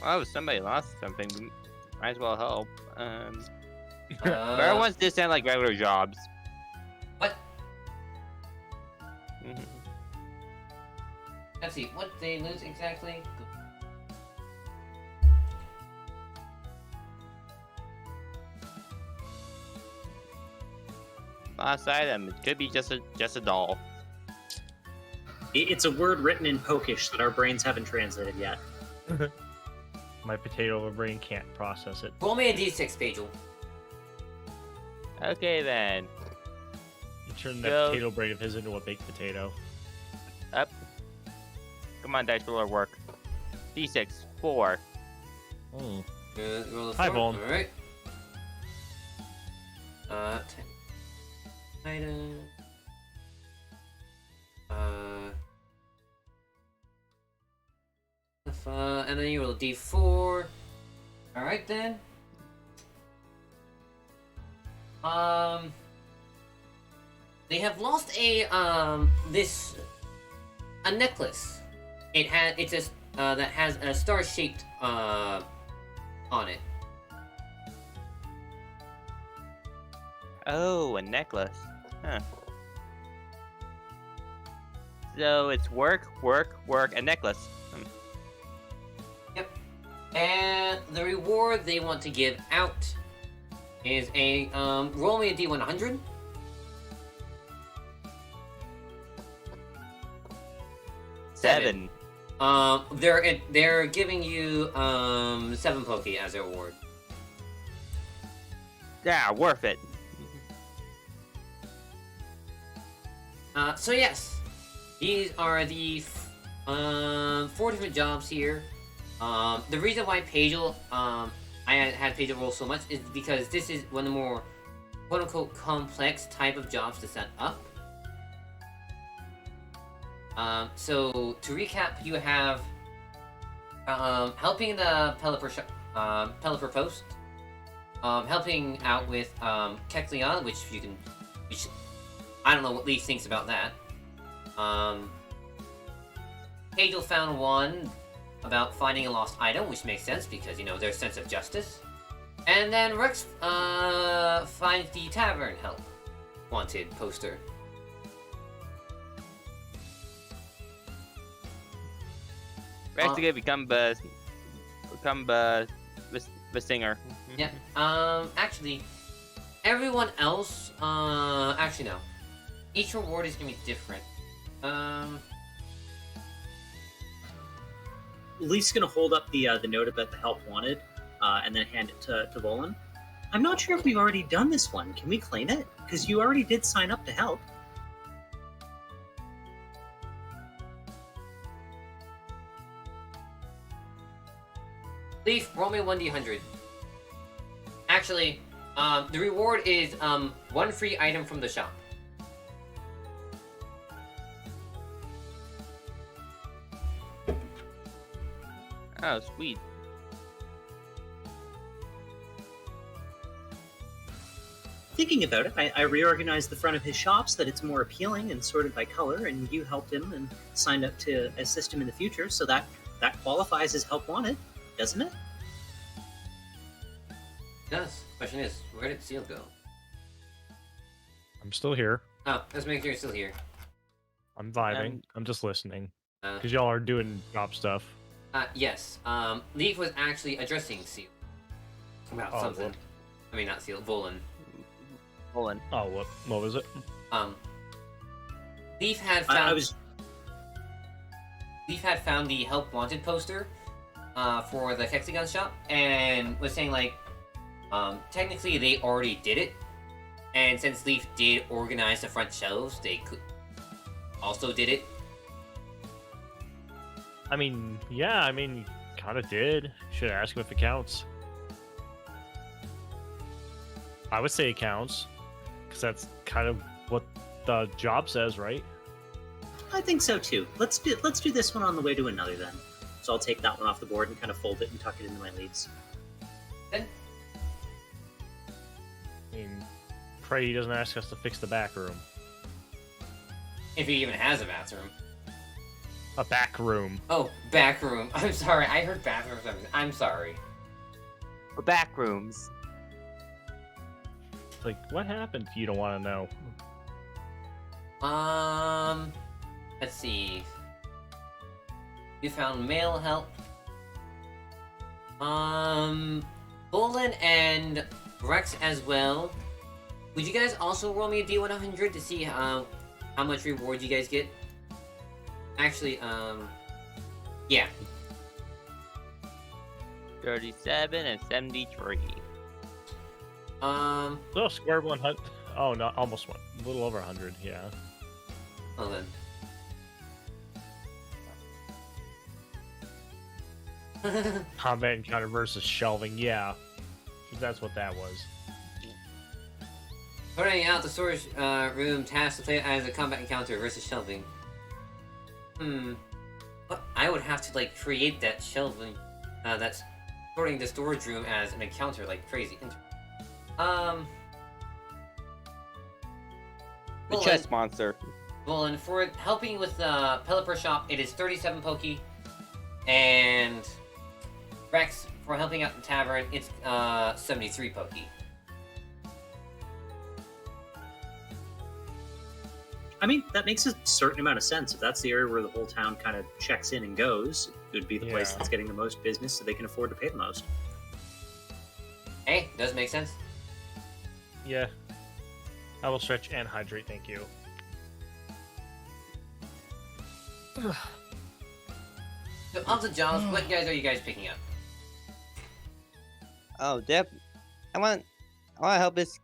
Well, if somebody lost something, we might as well help. But Uh, everyone's just sound like regular jobs. What? Mhm. Let's see, what they lose exactly? Lost item. It could be just a doll. It's a word written in Pokish that our brains haven't translated yet. My potato brain can't process it. Roll me a d6, Pagel. Okay then. You turn that Go. potato brain of his into a baked potato. Up. Come on, dice roller work. D6. 4. Hmm. Roll a Hi, 4. Vaughn. Alright. 10. Item. And then you roll a d4. Alright then. They have lost a necklace. It's that has a star shaped on it. Oh, a necklace. Huh. So it's work, a necklace. Yep. And the reward they want to give out is a roll me a d100. Seven. They're giving you 7 Poke as their reward. Yeah, worth it. So yes, these are the 4 different jobs here. The reason why Pagel I had Pagel roll so much is because this is one of the more quote-unquote complex type of jobs to set up. So to recap, you have helping the Pelipper Post, helping out with Kecleon, which I don't know what Lee thinks about that. Pagel found one about finding a lost item, which makes sense because, you know, their sense of justice. And then Rex finds the tavern help wanted poster. We're actually gonna become the singer. Yeah. Actually, everyone else. Actually, no. Each reward is gonna be different. Leaf's gonna hold up the note about the help wanted, and then hand it to Volan. I'm not sure if we've already done this one. Can we claim it? Because you already did sign up to help. Leaf, roll me 1d100. Actually, the reward is 1 free item from the shop. Oh, sweet. Thinking about it, I reorganized the front of his shop so that it's more appealing and sorted by color, and you helped him and signed up to assist him in the future, so that qualifies as help wanted, doesn't it? It does. Question is, where did Seal go? I'm still here. Oh, let's make sure you're still here. I'm vibing. I'm just listening. Uh, Because y'all are doing job stuff. Yes. Leaf was actually addressing Seal about Oh, something. whoop. I mean, not Seal, Volan. Hold on. Oh, what was it? Leaf had found. I Leaf had found the help wanted poster for the Hexagon shop and was saying like, technically they already did it, and since Leaf did organize the front shelves, they could also did it. I mean, yeah, kind of did. Should ask him if it counts. I would say it counts, because that's kind of what the job says, right? I think so too. Let's do this one on the way to another then. So I'll take that one off the board and kind of fold it and tuck it into my leaves. Then I mean, pray he doesn't ask us to fix the back room. if he even has a bathroom. A back room. Oh, back room. I'm sorry. I heard bathroom. I'm sorry. Back rooms. Like, what happened? You don't want to know. Let's see. You found male help. Bolin and Rex as well Would you guys also roll me a D100 to see how much reward you guys get? Actually, yeah. 37 and 73. Oh, square 100. Oh, no, almost one. A little over 100, yeah. well then. Combat encounter versus shelving, yeah. That's what that was. Putting out the storage room task to play it as a combat encounter versus shelving. But I would have to like create that shelving, that's storing the storage room as an encounter like crazy. The Well, chest monster. Well, and for helping with the Pelipper shop, it is 37 Poke, and Rex for helping out the tavern, it's 73 Poke. I mean, that makes a certain amount of sense. If that's the area where the whole town kind of checks in and goes, it would be the place Yeah. that's getting the most business, so they can afford to pay the most. Hey, does make sense. Yeah. I will stretch and hydrate, thank you. So, of the jobs, what guys are you guys picking up? Oh, Deb, I want to help this.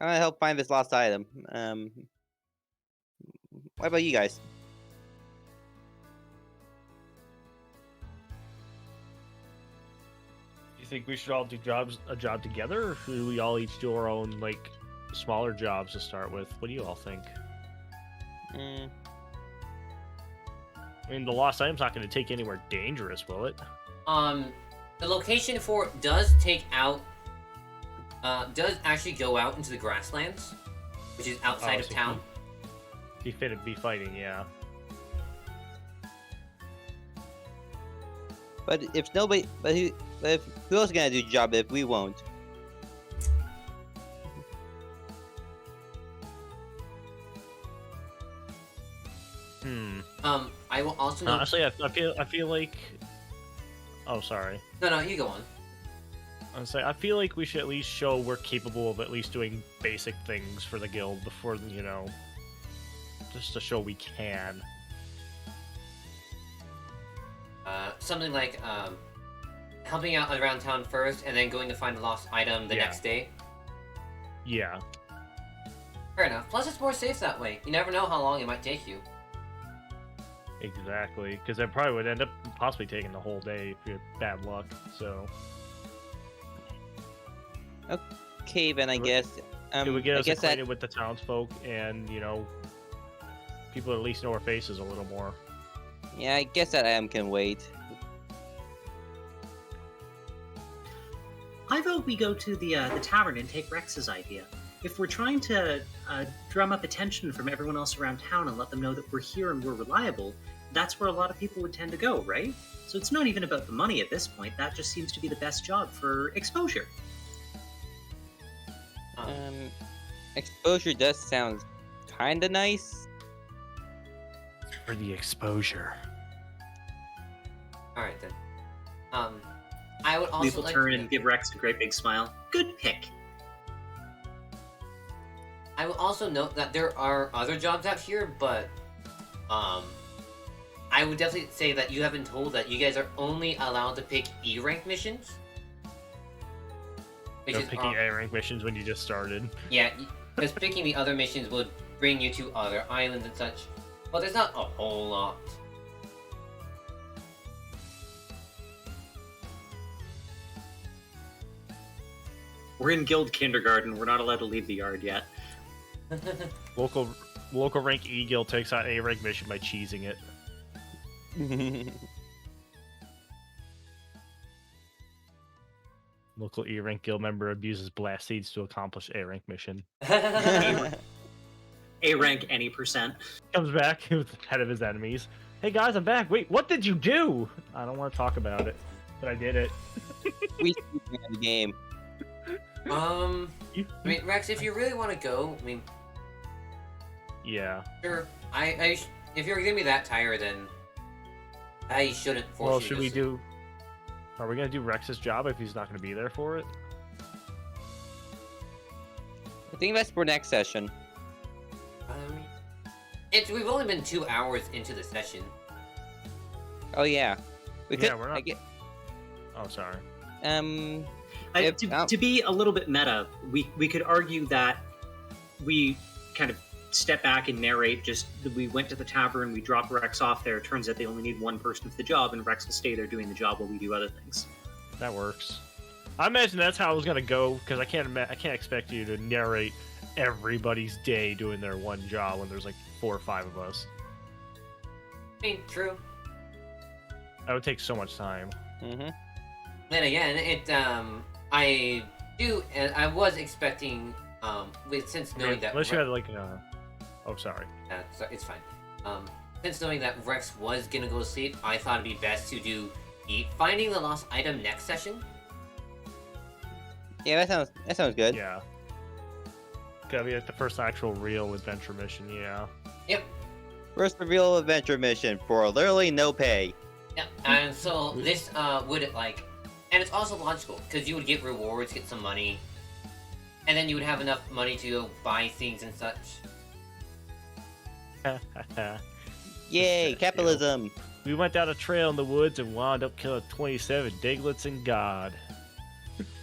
I want to help find this lost item. What about you guys? You think we should all do a job together, or should we all each do our own, like, smaller jobs to start with? What do you all think? Mm, I mean, the lost item's not going to take you anywhere dangerous, will it? The location for it does take out, does actually go out into the grasslands, which is outside of so town. Be fit to be fighting, yeah. but if nobody, but who else is gonna do the job if we won't? I will also note... Honestly, I feel like. Oh, sorry. No, you go on. I feel like we should at least show we're capable of at least doing basic things for the guild before, you know, just to show we can. Something like, helping out around town first, and then going to find a lost item the next day. Yeah. Fair enough. Plus, it's more safe that way. You never know how long it might take you. Exactly, because that probably would end up possibly taking the whole day if you had bad luck. So Okay, then I guess. it would get I us guess acquainted with the townsfolk, and you know, people at least know our faces a little more. Yeah, I guess that item can wait. I vote we go to the tavern and take Rex's idea. If we're trying to drum up attention from everyone else around town and let them know that we're here and we're reliable, that's where a lot of people would tend to go, right? So it's not even about the money at this point. That just seems to be the best job for exposure. Exposure does sound kinda nice. For the exposure. Alright then. I would also Leaf will like turn to... and give Rex a great big smile. Good pick. I will also note that there are other jobs out here, but I would definitely say that you have been told that you guys are only allowed to pick E-rank missions. Which You're is picking A rank missions when you just started. yeah, because picking the other missions would bring you to other islands and such. Well, there's not a whole lot. We're in guild kindergarten. We're not allowed to leave the yard yet. Local rank E guild takes out A rank mission by cheesing it. Local E rank guild member abuses blast seeds to accomplish A rank mission. A rank any percent. Comes back with the head of his enemies. Hey guys, I'm back. Wait, what did you do? I don't want to talk about it, but I did it. We speaking of the game. I mean, Rex, if you really want to go, I mean, Yeah. sure. If you're gonna be that tired, then I shouldn't force Well, you should to we go. do? Are we gonna do Rex's job if he's not gonna be there for it? I think that's for next session. We've only been 2 hours into the session. Oh yeah, we could. Yeah, we're not. Oh, sorry. If- To be a little bit meta, we could argue that we kind of step back and narrate just we went to the tavern, we dropped Rex off there. Turns out they only need one person for the job, and Rex will stay there doing the job while we do other things. That works. I imagine that's how it was gonna go because I can't expect you to narrate everybody's day doing their one job when there's like 4 or 5 of us. I mean, true. That would take so much time. Mm-hmm. Then again, I was expecting, since knowing that. Unless you had like oh, sorry. So it's fine. Since knowing that Rex was gonna go to sleep, I thought it'd be best to do the finding the lost item next session. Yeah, that sounds good. Yeah. Gotta be like the first actual real adventure mission. Yeah. Yep. First real adventure mission for literally no pay. Yep. And so this would and it's also logical because you would get rewards, get some money, and then you would have enough money to go buy things and such. Yay, capitalism! We went down a trail in the woods and wound up killing 27 Diglets and God.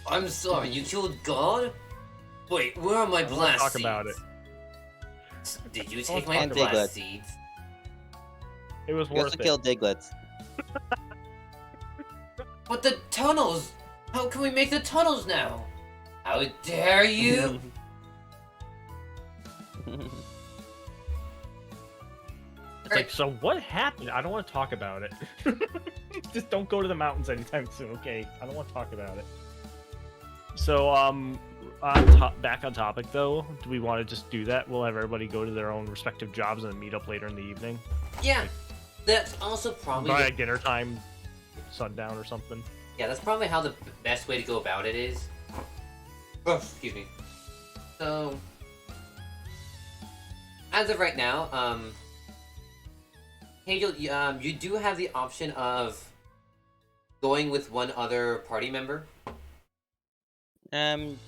I'm sorry, you killed God? Wait, where are my blast talk seeds? about it. Did you I take wanna my talk blast about it. seeds? It was We also worth it. killed Diglets. But the tunnels! How can we make the tunnels now? How dare you! It's like, so what happened? I don't want to talk about it. Just don't go to the mountains anytime soon, okay? I don't want to talk about it. So, back on topic though, do we want to just do that? We'll have everybody go to their own respective jobs and then meet up later in the evening. Yeah, that's also probably By like dinner time, sundown or something. yeah, that's probably how the best way to go about it is. Oh, excuse me. So, as of right now, Hagel, you do have the option of going with one other party member.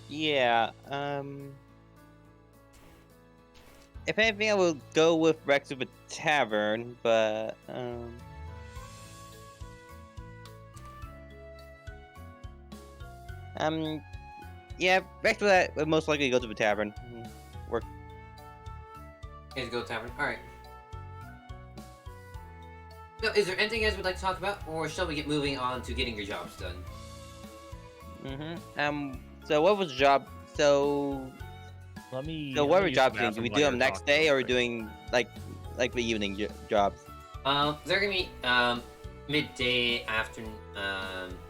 Yeah, if anything, I will go with Rex of a tavern, but, yeah, Rex would most likely go to the tavern. Work. Is go to tavern. All right. So, is there anything else we'd like to talk about, or shall we get moving on to getting your jobs done? So what was the job? So Let me. what let were me use jobs the doing? Do we bathroom do while them you're next talking day, or are we real quick. doing like the evening jobs? They're gonna be midday, afternoon,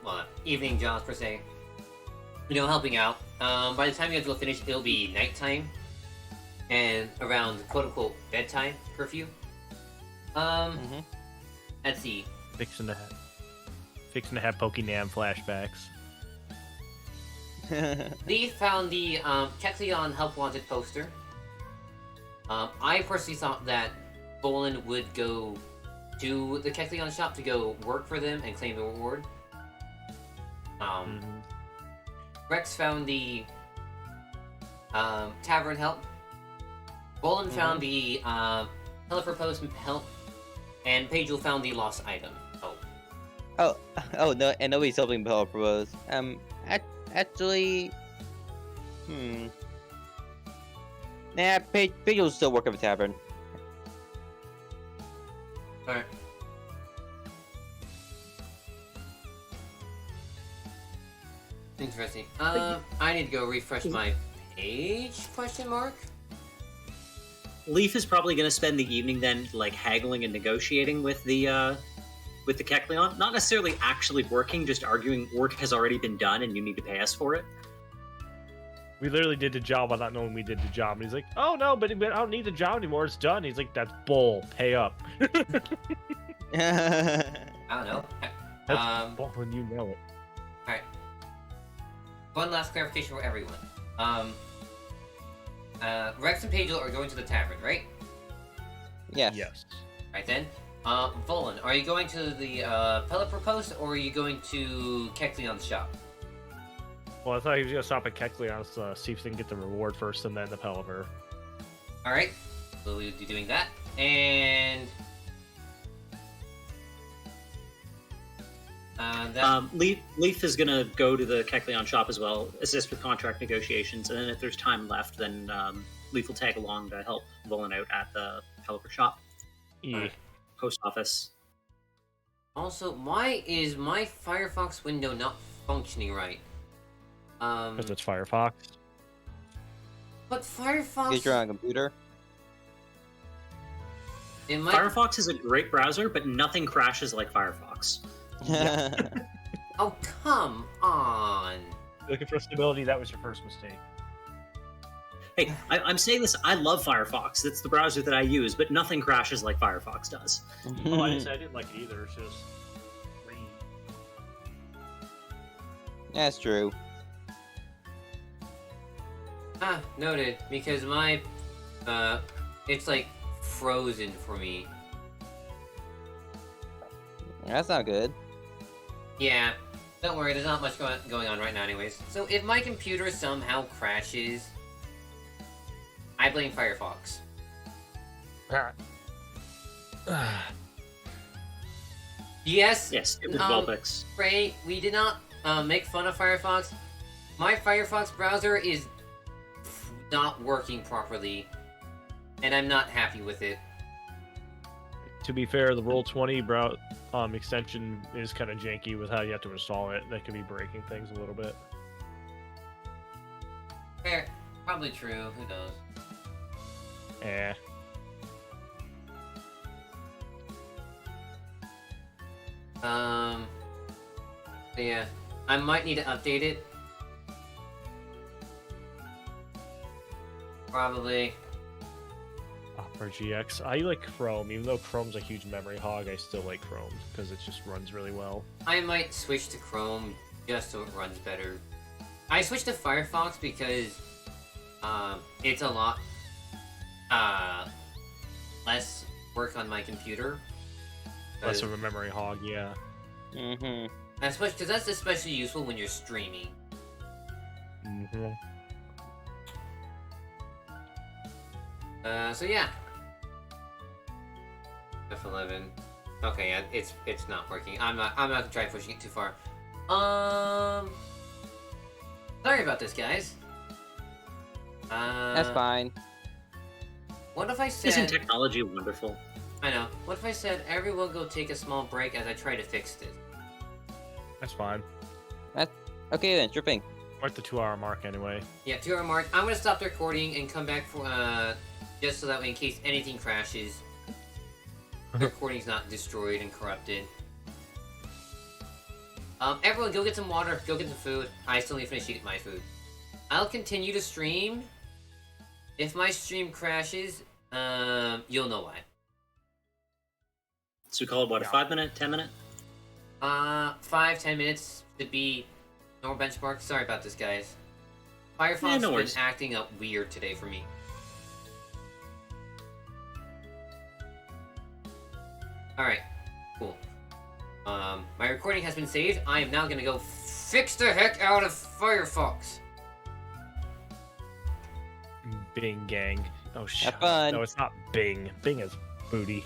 well, evening jobs per se. You know, helping out. By the time you guys will finish, it'll be nighttime, and around quote unquote bedtime curfew. Let's see. Fixing to have Pokémon flashbacks. Lee found the Kecleon Help Wanted poster. I personally thought that Bolin would go to the Kecleon shop to go work for them and claim the reward. Rex found the Tavern Help. Bolin found the Telephone Post Help. And Pagel found the lost item. Oh no, and nobody's helping Bella propose. Actually, nah, Paige will still work at the tavern. Alright. Interesting. I need to go refresh my page, question mark? Leaf is probably going to spend the evening then, like, haggling and negotiating with the Kecleon. Not necessarily actually working, just arguing work has already been done and you need to pay us for it. We literally did the job while not knowing we did the job. And he's like, oh no, but I don't need the job anymore. It's done. He's like, that's bull. Pay up. I don't know. That's bull when you know it. Alright. One last clarification for everyone. Rex and Pagel are going to the tavern, right? Yes. Yes. Right then. Volan, are you going to the Pelipper Post or are you going to Kecleon's shop? Well, I thought he was gonna stop at Kecleon's to see if they can get the reward first and then the Pelipper. Alright, so we'll be doing that. And... Leaf is gonna go to the Kecleon shop as well, assist with contract negotiations, and then if there's time left, then Leaf will tag along to help Volan out at the Pelipper shop. Yeah. Post office. Also, why is my Firefox window not functioning right? Because it's Firefox. But Firefox... Get your own computer. It might... Firefox is a great browser, but nothing crashes like Firefox. Oh, come on! Looking for stability, that was your first mistake. Hey, I'm saying this, I love Firefox. That's the browser that I use, but nothing crashes like Firefox does. Oh, I didn't say I didn't like it either, it's just... That's true. Ah, noted. Because my... it's like frozen for me. That's not good. Yeah, don't worry, there's not much going on right now anyways. So if my computer somehow crashes, I blame Firefox. Yes, Yes, it was Vulpix. Ray, we did not make fun of Firefox. My Firefox browser is not working properly, and I'm not happy with it. To be fair, the Roll20 extension is kind of janky with how you have to install it. That could be breaking things a little bit. Fair, probably true. Who knows? Eh. But yeah, I might need to update it. Probably. Opera GX. I like Chrome. Even though Chrome's a huge memory hog, I still like Chrome because it just runs really well. I might switch to Chrome just so it runs better. I switched to Firefox because it's a lot less work on my computer. Less of a memory hog, yeah. Mm-hmm. Because that's especially useful when you're streaming. Mm-hmm. So yeah. F11. Okay, yeah, it's not working. I'm not gonna try pushing it too far. Sorry about this, guys. That's fine. What if I said... Isn't technology wonderful? I know. What if I said, everyone go take a small break as I try to fix this? That's fine. Okay then, sure thing. We're at the 2-hour mark anyway. Yeah, 2 hour mark. I'm gonna stop the recording and come back for, just so that way in case anything crashes, the recording's not destroyed and corrupted. Everyone go get some water, go get some food. I still need to finish eating my food. I'll continue to stream. If my stream crashes, you'll know why. So we call it, what, a 5-minute, 10-minute? 5-10 minutes to be normal benchmark. Sorry about this, guys. Firefox no has worries. been acting up weird today for me. Alright, cool. My recording has been saved. I am now gonna go fix the heck out of Firefox. Bing gang. Oh shit. Have fun. No, it's not Bing. Bing is booty.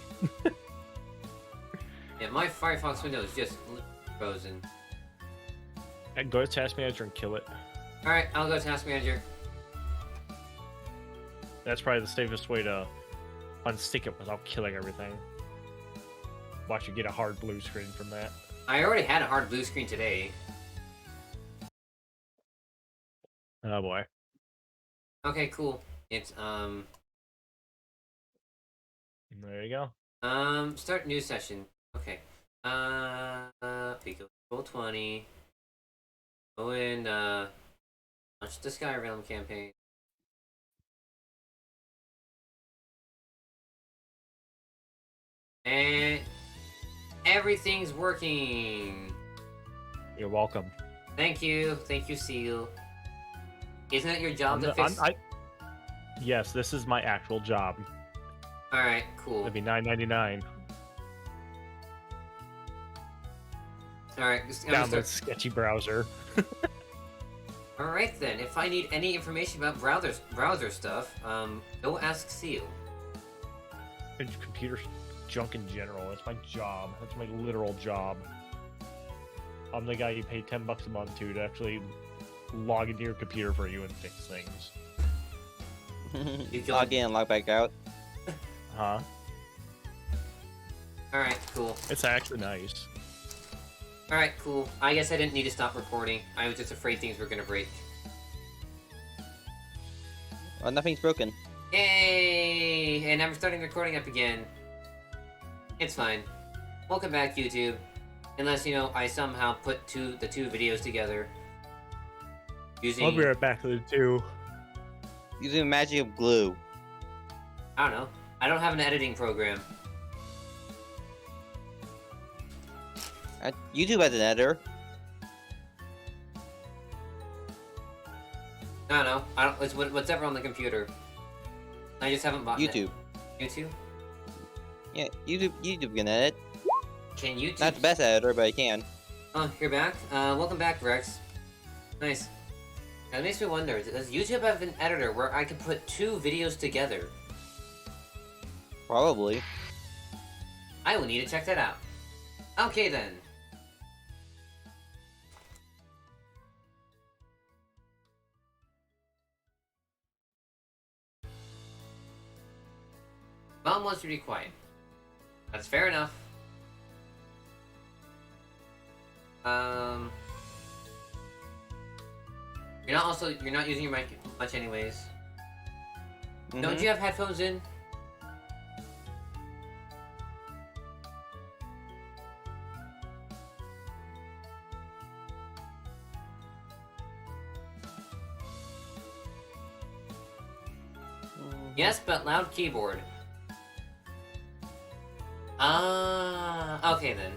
Yeah, my Firefox window is just frozen. Go to Task Manager and kill it. Alright, I'll go to Task Manager. That's probably the safest way to unstick it without killing everything. Watch you get a hard blue screen from that. I already had a hard blue screen today. Oh boy. Okay, cool. It's, There you go. start new session. Okay. Pico Roll20. Go in, launch the Skyrealm campaign. And everything's working. You're welcome. Thank you, Seal. Isn't it your job to fix? Yes, this is my actual job. All right, cool. It'd be $9.99. All right, Download sketchy browser. Alright then, if I need any information about browser stuff, go ask Seal. And computer junk in general. That's my job. That's my literal job. I'm the guy you pay $10 a month to actually log into your computer for you and fix things. Log in and log back out. Huh? Alright, cool. It's actually nice. Alright, cool. I guess I didn't need to stop recording. I was just afraid things were gonna break. Well, nothing's broken. Yay! And I'm starting recording up again. It's fine. Welcome back, YouTube. Unless, you know, I somehow put the two videos together. Using... I'll be right back to the 2. Using the magic of glue. I don't know. I don't have an editing program. YouTube has an editor. I don't know. I don't. It's whatever on the computer. I just haven't bought YouTube. It. YouTube? Yeah, YouTube can edit. Can YouTube? Not the best editor, but I can. Oh, you're back? Welcome back, Rex. Nice. That makes me wonder, does YouTube have an editor where I could put 2 videos together? Probably. I will need to check that out. Okay then. Mom wants you to be quiet. That's fair enough. You're not using your mic much anyways. Don't you have headphones in? Yes, but loud keyboard. Okay then.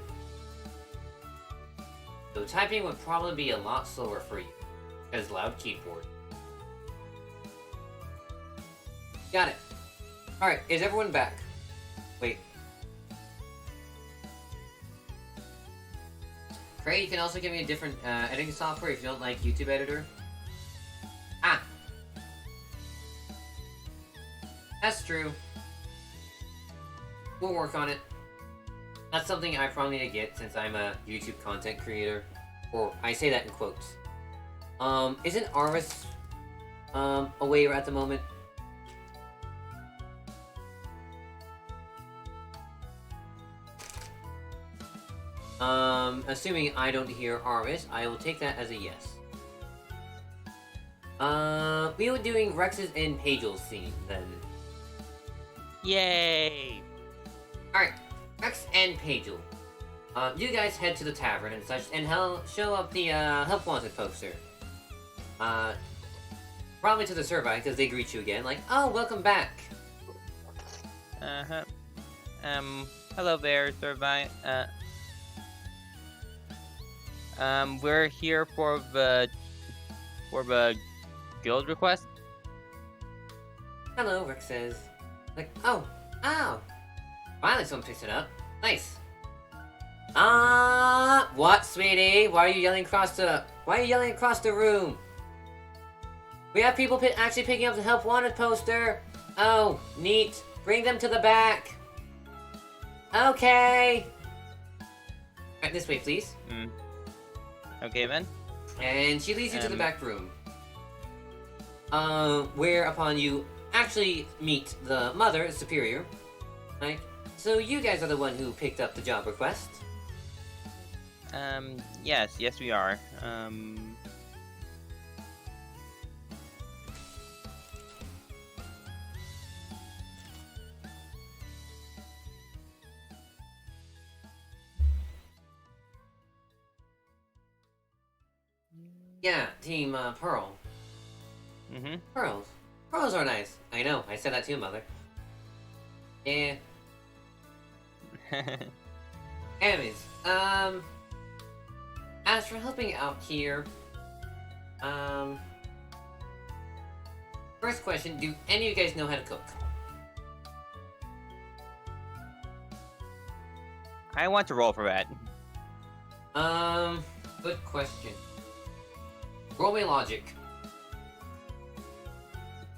So typing would probably be a lot slower for you, as loud keyboard. Got it. Alright, is everyone back? Wait. Craig, you can also give me a different editing software if you don't like YouTube Editor. Ah! That's true. We'll work on it. That's something I probably need to get since I'm a YouTube content creator. Or, I say that in quotes. Isn't Arvis, away at the moment? Assuming I don't hear Arvis, I will take that as a yes. We were doing Rex's and Pagel's scene, then. Yay! Alright, Rex and Pagel. You guys head to the tavern and such, and show up the, help wanted poster. Probably to the Survey, because they greet you again, like, oh, welcome back! Uh-huh. Hello there, Survey. We're here for the guild request. Hello, Rex says. Like, oh, finally someone picks it up. Nice. What, sweetie? Why are you yelling across the room? We have people actually picking up the help wanted poster. Oh, neat. Bring them to the back. Okay. Alright, this way, please. Okay, then. And she leads you to the back room. Whereupon you actually meet the mother, superior. Like, so you guys are the one who picked up the job request. Yes, we are. Yeah, Team Pearl. Pearls. Pearls are nice. I know, I said that too, Mother. Yeah. Anyways, as for helping out here, first question, do any of you guys know how to cook? I want to roll for that. Good question. Roll me logic.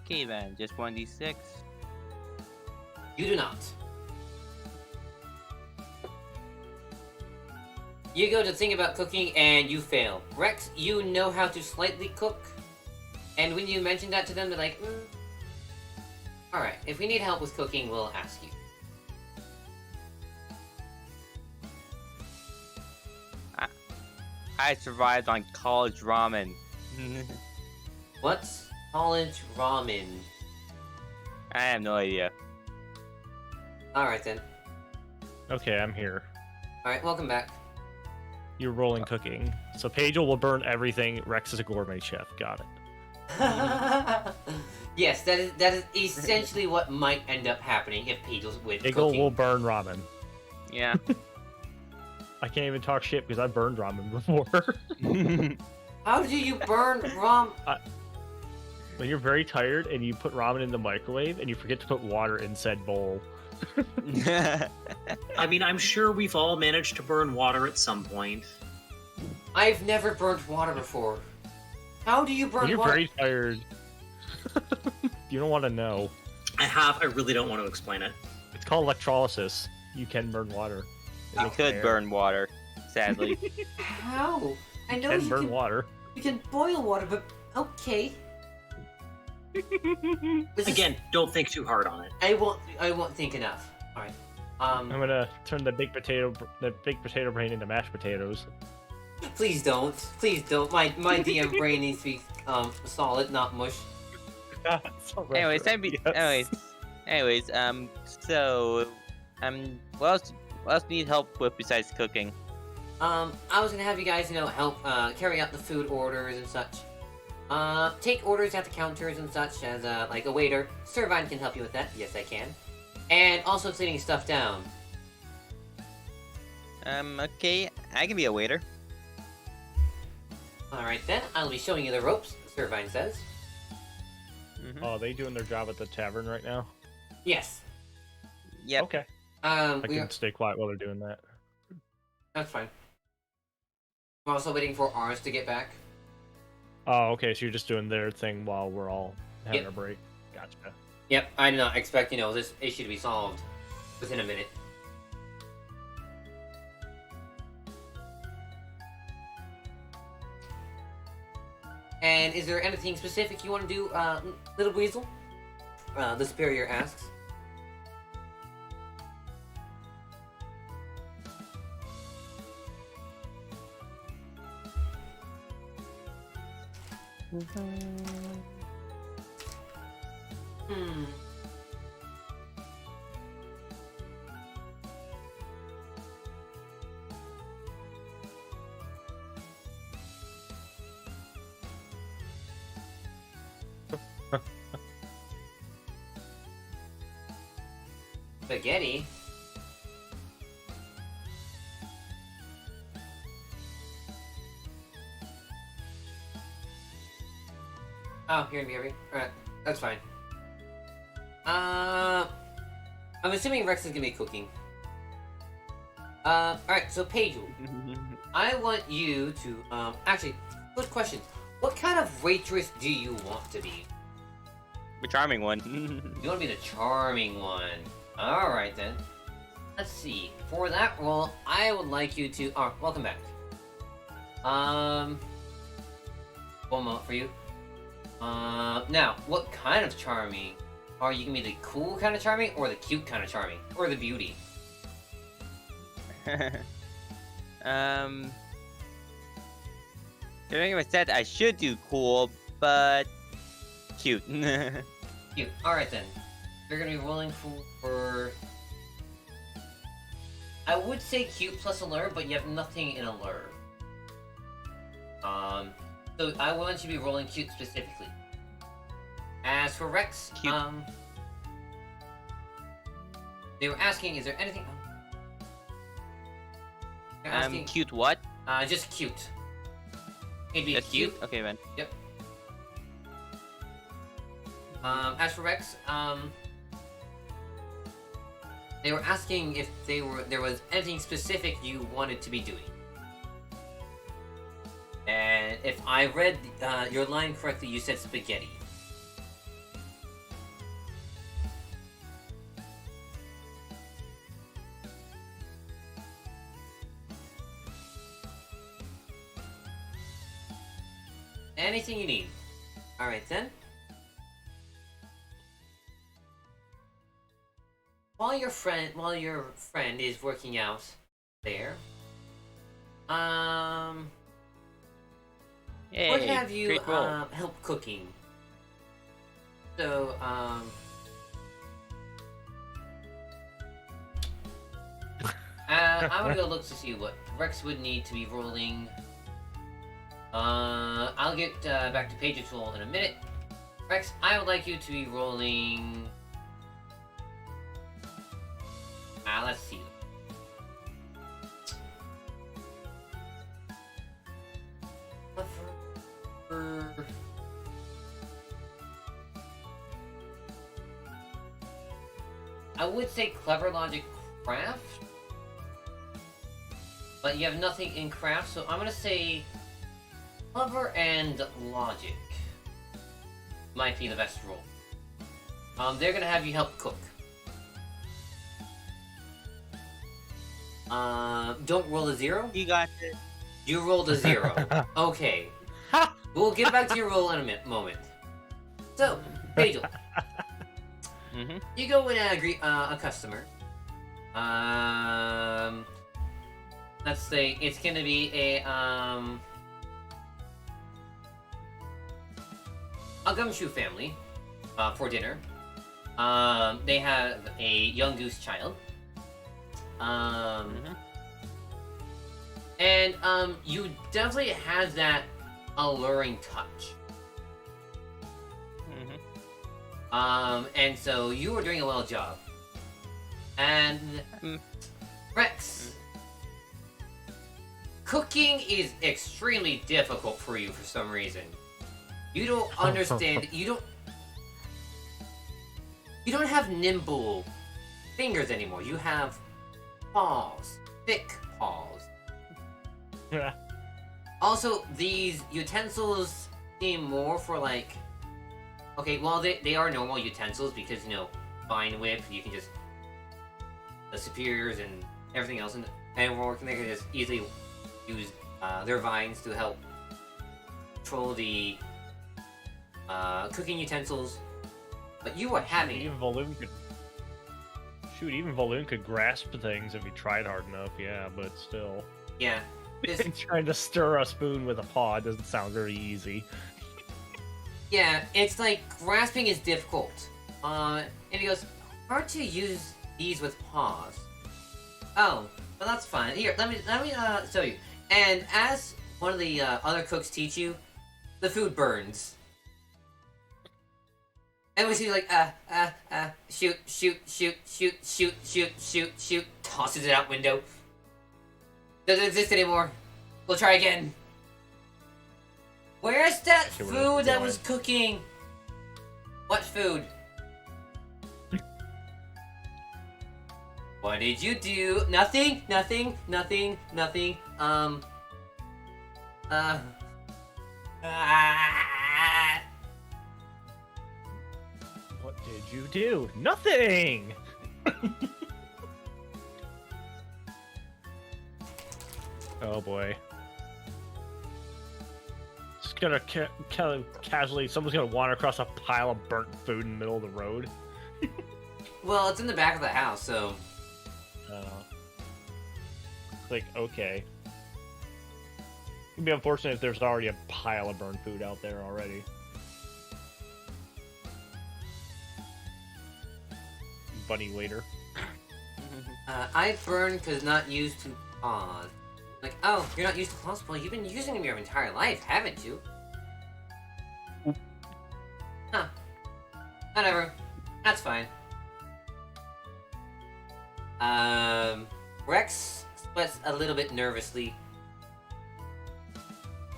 Okay then, just 1d6. You do not. You go to think about cooking and you fail. Rex, you know how to slightly cook. And when you mention that to them, they're like, Alright, if we need help with cooking, we'll ask you. I survived on college ramen. What's college ramen? I have no idea. Alright then. Okay, I'm here. Alright, welcome back. You're rolling cooking. So Pagel will burn everything. Rex is a gourmet chef. Got it. Yes, that is essentially what might end up happening if Pagel's with Eagle cooking. will burn ramen. Yeah. I can't even talk shit because I've burned ramen before. How do you burn When you're very tired and you put ramen in the microwave and you forget to put water in said bowl. I mean, I'm sure we've all managed to burn water at some point. I've never burnt water before. How do you burn When you're water? very tired. You don't want to know. I really don't want to explain it. It's called electrolysis. You can burn water. It I makes could air. burn water, sadly. How? I know You can you burn can, water. you can boil water, but okay. This is- Again, don't think too hard on it. I won't think enough. All right. I'm gonna turn the baked potato brain into mashed potatoes. Please don't. Please don't. My DM brain needs to be solid, not mush. Anyways, so, what else do you need help with besides cooking? I was gonna have you guys, help carry out the food orders and such. Take orders at the counters and such as like a waiter. Servine can help you with that. Yes, I can. And also cleaning stuff down. Okay, I can be a waiter. All right then. I'll be showing you the ropes. Servine says. Mm-hmm. Oh, are they doing their job at the tavern right now? Yes. Yep. Okay. I I can stay quiet while they're doing that. That's fine. I'm also waiting for ours to get back. Oh, okay, so you're just doing their thing while we're all having Yep. a break. Gotcha. Yep, I did not expect, this issue to be solved within a minute. And is there anything specific you want to do, Little Weasel? The Superior asks. Hmm. Spaghetti? Oh, you're gonna be every. Alright, that's fine. I'm assuming Rex is gonna be cooking. Alright, so Pagel, I want you to, actually, good question. What kind of waitress do you want to be? The charming one. You want to be the charming one. Alright then. Let's see. For that role, I would like you to... Oh, welcome back. One moment for you. Now, what kind of charming? Are you gonna be the cool kind of charming, or the cute kind of charming? Or the beauty? Considering I said I should do cool, but cute. Cute. Alright then. You're gonna be rolling for... I would say cute plus allure, but you have nothing in allure. So I want you to be rolling cute specifically. As for Rex, Cute. they were asking, is there anything... They're asking, Cute what? just cute. It'd be That's cute? Okay then. Yep. As for Rex, they were asking if there was anything specific you wanted to be doing. And if I read your line correctly, you said spaghetti. Anything you need. Alright then. While your friend is working out there, Yay, what have you great roll. help cooking? So I'm gonna go look to see what Rex would need to be rolling. I'll get back to Paige's roll in a minute. Rex, I would like you to be rolling. Let's see. I would say clever logic craft, but you have nothing in craft, so I'm gonna say clever and logic might be the best roll. They're gonna have you help cook. Don't roll a 0. You got it. You rolled a 0. Okay. We'll get back to your roll in a moment. So, Pagel, you go and greet a customer. Let's say it's gonna be a gumshoe family for dinner. They have a young goose child. And you definitely have that alluring touch. And so you are doing a well job. And Rex, cooking is extremely difficult for you for some reason. You don't understand. You don't have nimble fingers anymore. You have paws, thick paws. Yeah. Also, these utensils seem more for like. Okay, well they are normal utensils because, you know, vine whip, you can just the superiors and everything else, and anyone working there can just easily use their vines to help control the cooking utensils. But you are having Even Valoon could. Shoot, even Valoon could grasp things if he tried hard enough. Yeah, but still. yeah. This, Trying to stir a spoon with a paw doesn't sound very easy. yeah, it's like grasping is difficult. And he goes, hard to use these with paws. Oh, well that's fine. Here, let me show you. And as one of the other cooks teach you, the food burns. And we see like shoot, tosses it out window. Doesn't exist anymore. We'll try again. Where's that Okay, we're food that was going. cooking? What food? What did you do? Nothing. What did you do? Nothing! Oh boy. Just gonna casually, someone's gonna wander across a pile of burnt food in the middle of the road. Well, it's in the back of the house, so. Like, okay. It'd be unfortunate if there's already a pile of burnt food out there already. Bunny waiter. I burn because not used to paws. Like, oh, you're not used to claws? Well, you've been using them your entire life, haven't you? Huh. Whatever. That's fine. Rex splits a little bit nervously.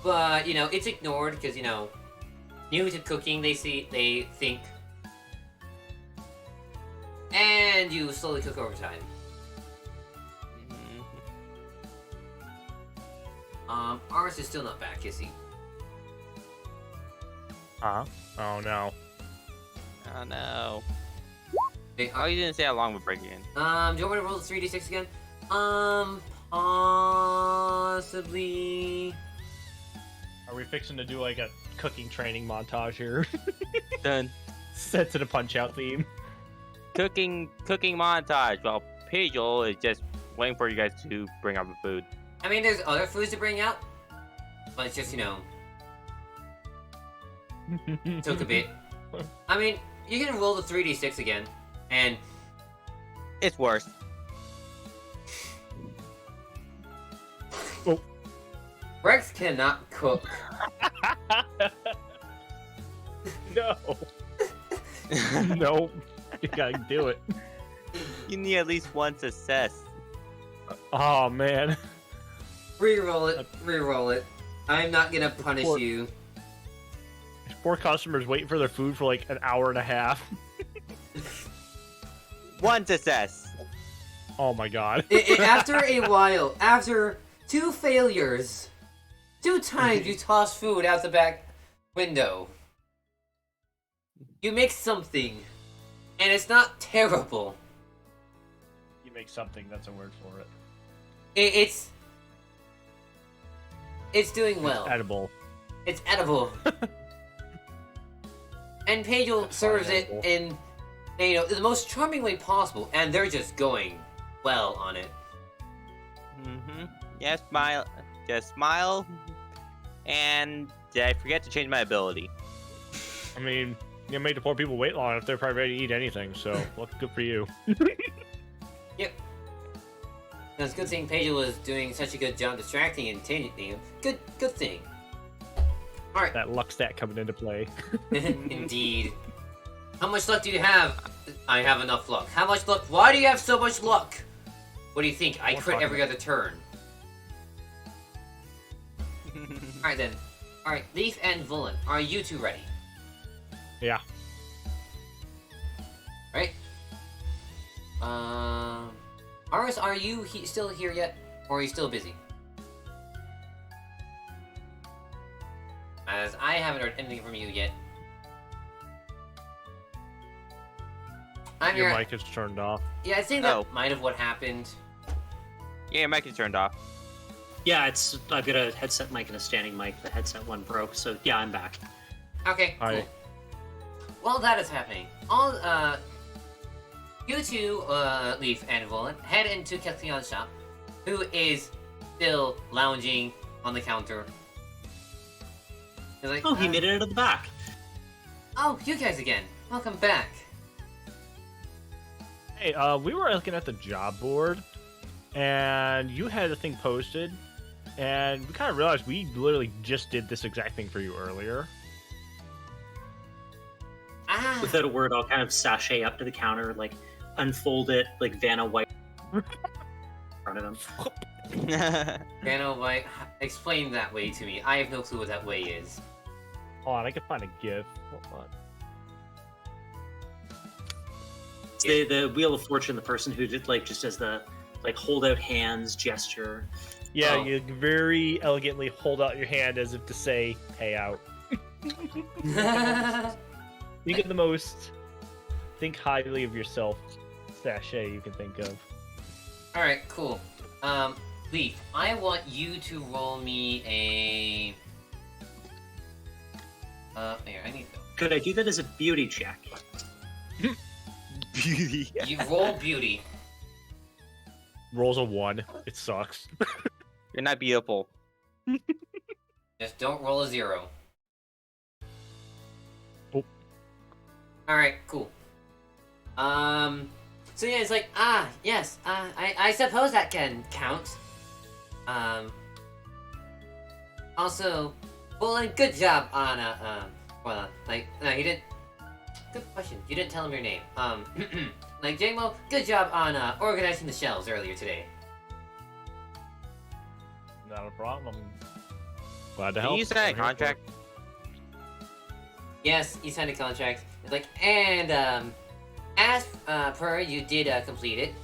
But, you know, it's ignored because, you know, new to cooking, they think. And you slowly cook over time. Ours is still not back, is he? Huh? Oh no. Oh no. Okay, Oh, you didn't say how long we're breaking in. do you want me to roll the 3d6 again? Possibly. Are we fixing to do like a cooking training montage here? Done. Set to the Punch-Out theme. Cooking montage. Well, Pagel is just waiting for you guys to bring up the food. I mean, there's other foods to bring out, but it's just, you know, took a bit. I mean, you can roll the 3d6 again, and It's worse. Oh. Rex cannot cook. No. Nope. You gotta do it. You need at least one success. Oh man. Reroll it. Reroll it. I'm not gonna punish Poor- you. Poor customers waiting for their food for like an hour and a half. One success. Oh my god. After a while, after 2 failures, 2 times you toss food out the back window, you make something, and it's not terrible. You make something, that's a word for it. It's doing well. It's edible. It's edible. And Pagel serves it edible. in, you know, the most charming way possible, and they're just going well on it. Mm-hmm. Yeah, smile. Just smile. And did I forget to change my ability? I mean, you made the poor people wait long enough, they're probably ready to eat anything, so well, good for you. Yep. Now, it's a good thing Pagel was doing such a good job distracting and changing you. Good thing. Alright. That luck stat coming into play. Indeed. How much luck do you have? I have enough luck. How much luck? Why do you have so much luck? What do you think? I We're crit talking every other turn. Alright then. Alright, Leaf and Vullen, are you two ready? Yeah. Right? Aris, are you still here yet? Or are you still busy? As I haven't heard anything from you yet. I'm Your here. mic is turned off. Yeah, I think that Oh. might have what happened. Yeah, your mic is turned off. Yeah, I've got a headset mic and a standing mic. The headset one broke, so yeah, I'm back. Okay, cool. Hi. While that is happening, all you two, Leaf and Vullen, head into Kethlion's shop, who is still lounging on the counter. He's like, Oh, he made it out of the back. Oh, you guys again. Welcome back. Hey, we were looking at the job board, and you had a thing posted, and we kind of realized we literally just did this exact thing for you earlier. Ah, Without a word, I'll kind of sashay up to the counter, like unfold it, like Vanna White in front of him. Vanna White, explain that way to me. I have no clue what that way is. Hold on, I can find a GIF. Hold on. It's the Wheel of Fortune, the person who did just as the hold out hands gesture. Yeah, Oh. you very elegantly hold out your hand as if to say, "Pay out." Think of the most. Think highly of yourself, sachet you can think of. Alright, cool. Leaf, I want you to roll me a... here, I need to... Could I do that as a beauty check? Beauty. You roll beauty. Rolls a 1. It sucks. You're not beautiful. Just don't roll a 0. Oh. Alright, cool. So yeah, it's like, yes, I suppose that can count. Also, well, good job on, you didn't, good question, you didn't tell him your name. Like, Jamo, good job on, organizing the shelves earlier today. Not a problem. Glad to Can help. you sign a I'm here for contract? Yes, he signed a contract. It's like, and, as per you did complete it.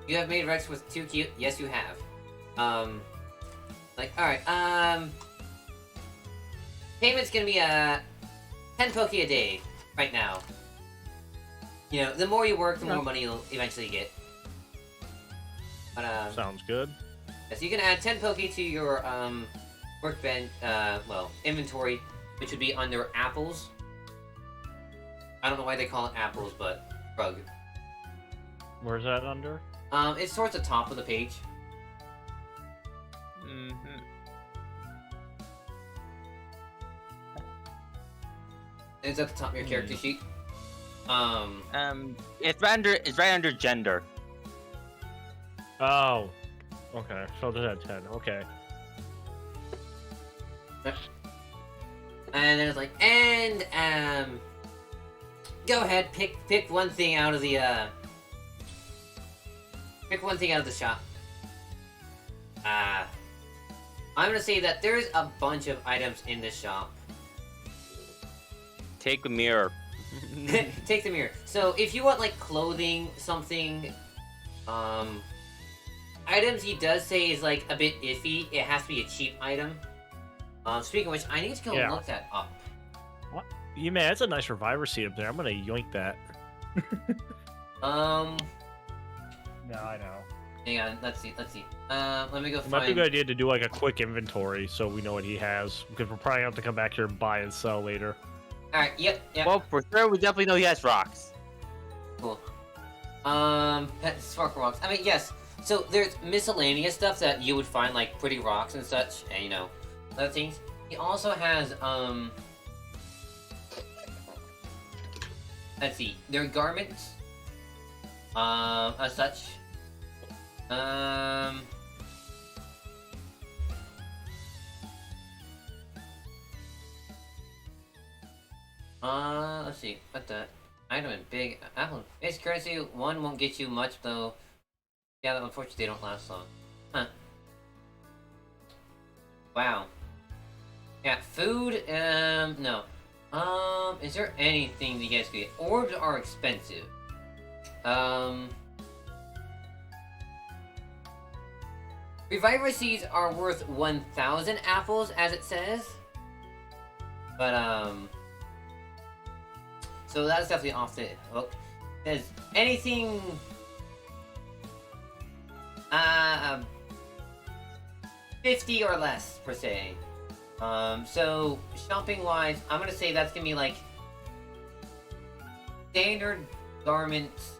You have made Rex with 2 cute. Yes, you have. Like, alright, payment's gonna be 10 Poke a day right now. You know, the more you work, the more money you'll eventually get. But, Sounds good. yes, you can add 10 Poke to your, workbench, inventory, which would be under apples. I don't know why they call it apples, but rug. Where's that under? It's towards the top of the page. Mm-hmm. It's at the top of your character sheet. It's right under gender. Oh. Okay, so there's that 10. Okay. And then it's like, go ahead, pick one thing out of the, pick one thing out of the shop. I'm gonna say that there's a bunch of items in this shop. Take a mirror. Take the mirror. So if you want like clothing, something, items he does say is like a bit iffy. It has to be a cheap item. Speaking of which, I need to go look that up. What? You man, that's a nice reviver seat up there. I'm gonna yoink that. No, I know. hang on, let's see. Let me go It might be a find. good idea to do like a quick inventory so we know what he has, because we'll probably have to come back here and buy and sell later. Alright, yep. Well, for sure, we definitely know he has rocks. Cool. Pet sparkle rocks. I mean, yes. So there's miscellaneous stuff that you would find, like pretty rocks and such, and you know, other things. He also has, let's see, their garments, as such. Let's see, what the item in big apple. Base currency 1 won't get you much though. Yeah, unfortunately they don't last long. Huh. Wow. Yeah, food, no. Is there anything that you guys could get? Orbs are expensive. Reviver seeds are worth 1,000 apples, as it says. But, so that's definitely off the hook. Says anything, 50 or less, per se. So, shopping-wise, I'm gonna say that's gonna be, like, standard garments,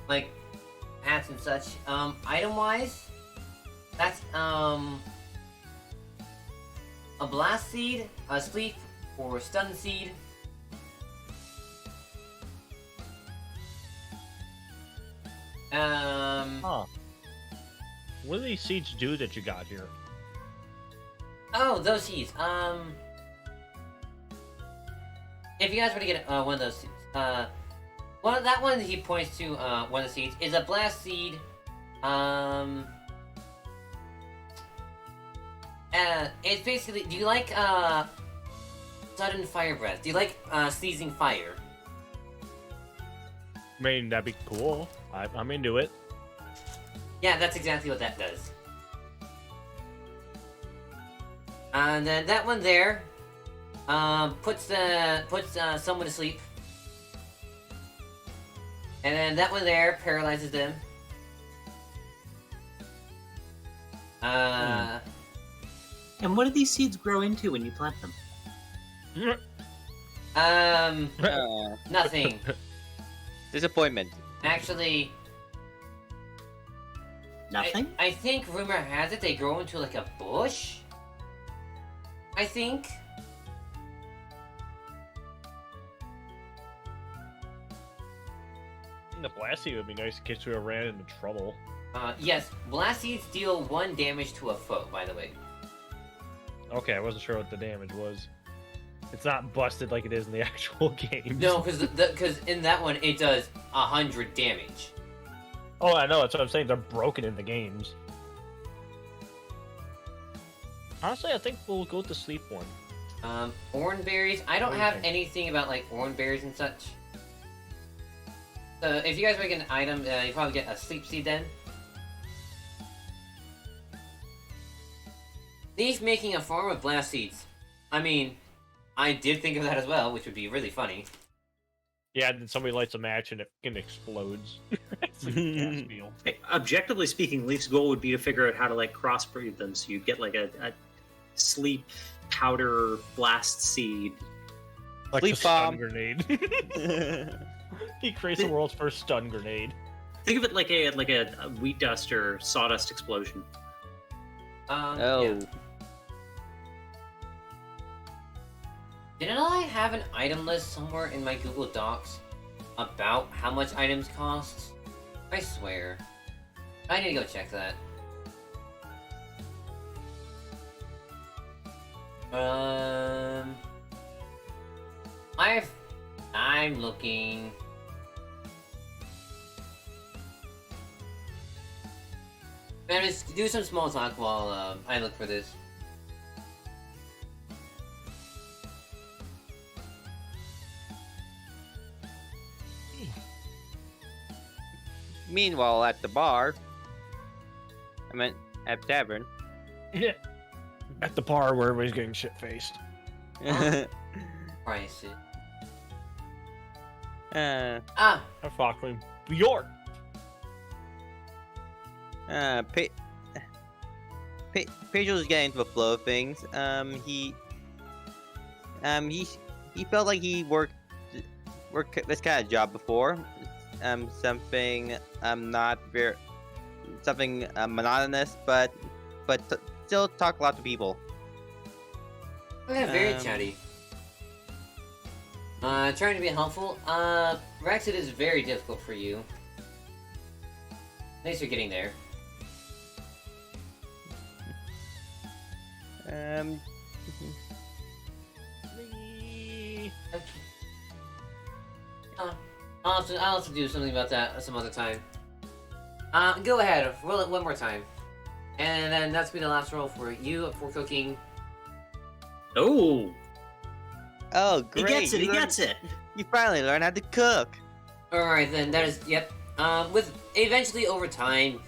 like, hats and such. Item-wise, that's, a blast seed, a sleep, or stun seed. Huh. What do these seeds do that you got here? Oh, those seeds. If you guys were to get one of those seeds, that one he points to, one of the seeds is a blast seed. It's basically, do you like, sudden fire breath? Do you like, sneezing fire? I mean, that'd be cool. I'm into it. Yeah, that's exactly what that does. And then that one there, puts someone to sleep. And then that one there paralyzes them. And what do these seeds grow into when you plant them? Nothing. Disappointment. Actually, Nothing? I think rumor has it they grow into like a bush. I think. The blast seed would be nice in case we ran into trouble. Yes, blast seeds deal 1 damage to a foe, by the way. Okay, I wasn't sure what the damage was. It's not busted like it is in the actual game. No, because in that one it does 100 damage. Oh, I know. That's what I'm saying. They're broken in the games. Honestly, I think we'll go with the sleep one. Orange berries. I don't What do you have think? anything about like orange berries and such. So if you guys make an item, you probably get a sleep seed then. Leaf making a farm of blast seeds. I mean, I did think of that as well, which would be really funny. Yeah, and then somebody lights a match and it fucking explodes. It's like a gas field. Hey, objectively speaking, Leaf's goal would be to figure out how to like crossbreed them, so you get like a sleep powder blast seed. Like Sleep a stun bomb. grenade. He creates the world's first stun grenade. Think of it like a wheat dust or sawdust explosion. Oh. Yeah. Didn't I have an item list somewhere in my Google Docs about how much items cost? I swear. I need to go check that. I'm looking. Man, just do some small talk while I look for this. Meanwhile, at the bar, I meant at tavern. Yeah. At the bar where everybody's getting shit faced. Price it. Ah, Fucking York. Pedro's getting into the flow of things. He felt like he worked this kind of job before. Something not very something monotonous, but still talk a lot to people. Okay, very chatty. Trying to be helpful. Rex, it is very difficult for you. At least you're getting there. I'll also do something about that some other time. Go ahead, roll it one more time. And then that's be the last roll for you for cooking. Oh, Oh, great! he gets it. He You learned- gets it. You finally learned how to cook. Alright then, that is, yep. With eventually over time,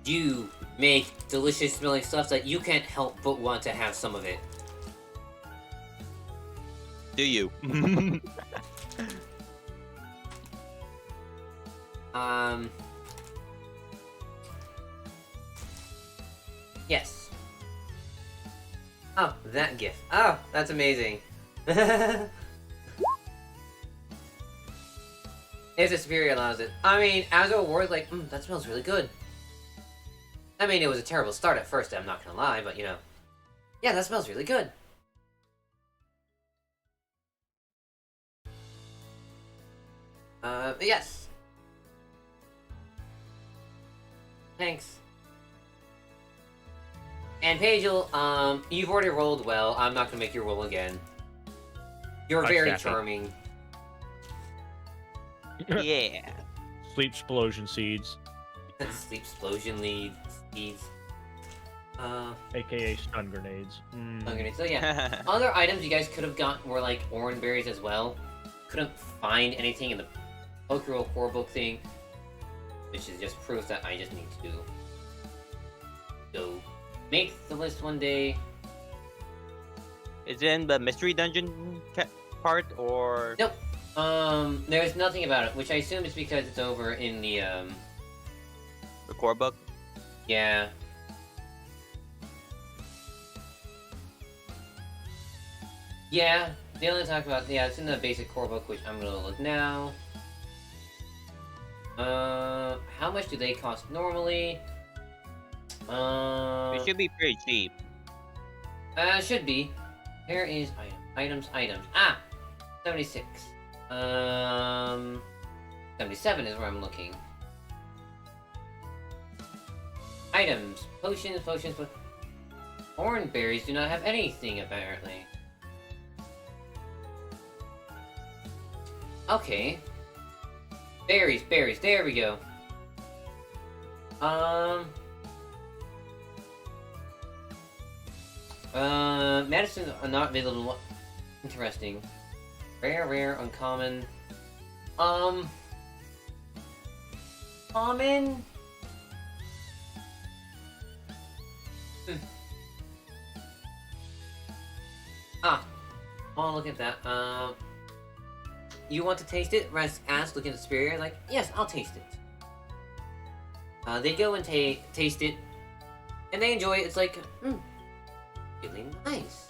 you make delicious smelling stuff that you can't help but want to have some of it. Do you? Yes. Oh, that gift. Oh, that's amazing. If the superior allows it. I mean, as a reward, like, that smells really good. I mean, it was a terrible start at first, I'm not gonna lie, but you know. Yeah, that smells really good. Yes. Thanks. And Pagel, you've already rolled well. I'm not gonna make you roll again. You're Hi, very Kathy. charming. Yeah. Sleep explosion seeds, Sleep explosion seeds. aka stun grenades. Okay, so yeah. Other items you guys could have gotten were like orange berries as well. Couldn't find anything in the Pokerole core book thing, which is just proof that I just need to go make the list one day. Is it in the mystery dungeon part or? Nope. There's nothing about it, which I assume is because it's over in the The core book? yeah. Yeah, they only talk about, yeah, it's in the basic core book, which I'm gonna look now. How much do they cost normally? It should be pretty cheap. Should be. Here is items. Ah! 76. 77 is where I'm looking. Items. Potions. Orange berries do not have anything, apparently. Okay. Berries, there we go. Medicine are not available. Interesting. Rare, uncommon. common? Oh, look at that. You want to taste it? Raz asks, looking at the superior, like, yes, I'll taste it. They go and taste it, and they enjoy it. It's like, really nice.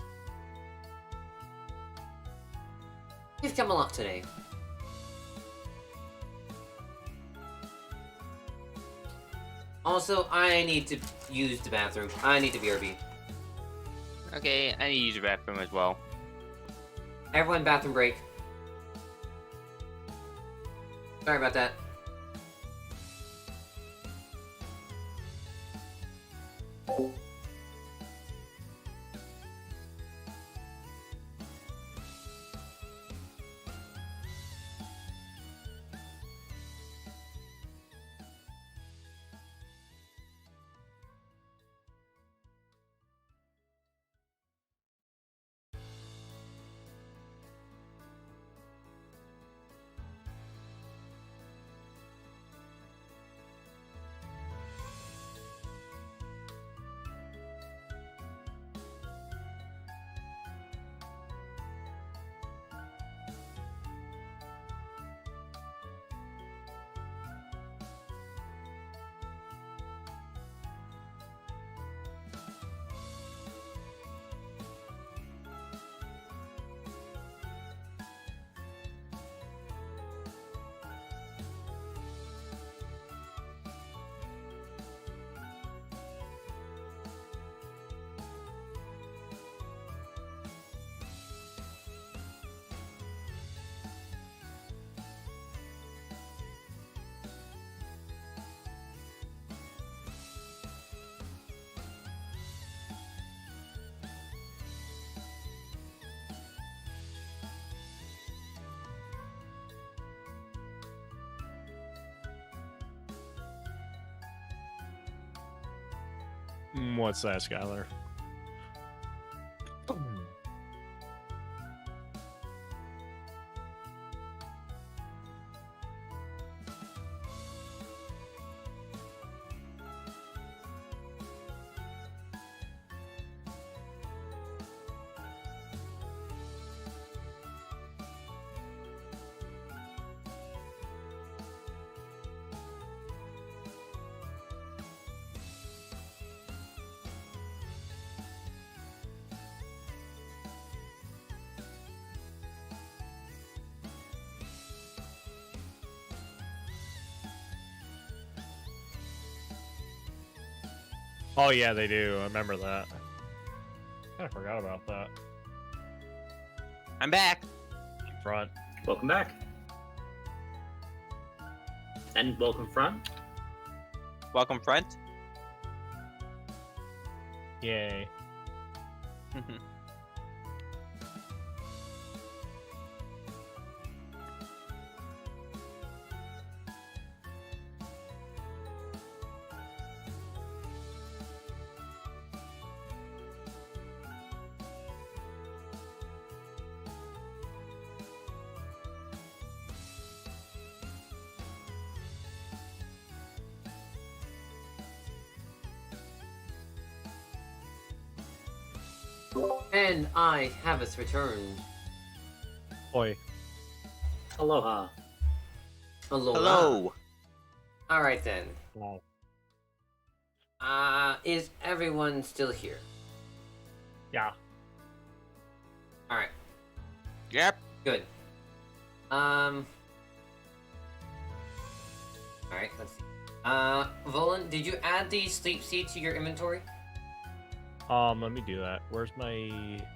You've come a lot today. Also, I need to use the bathroom. I need to BRB. Okay, I need to use the bathroom as well. Everyone, bathroom break. Sorry about that. What's that, Skylar? Oh yeah, they do. I remember that. I forgot about that. I'm back. Front. Welcome back. And welcome front. Welcome, front. Yay. And I have us returned. Oi. Aloha. Aloha. Hello. Alright then. Wow. Is everyone still here? Yeah. Alright, Yep. good. Alright, let's see. Volan, did you add the sleep seed to your inventory? Let me do that. Where's my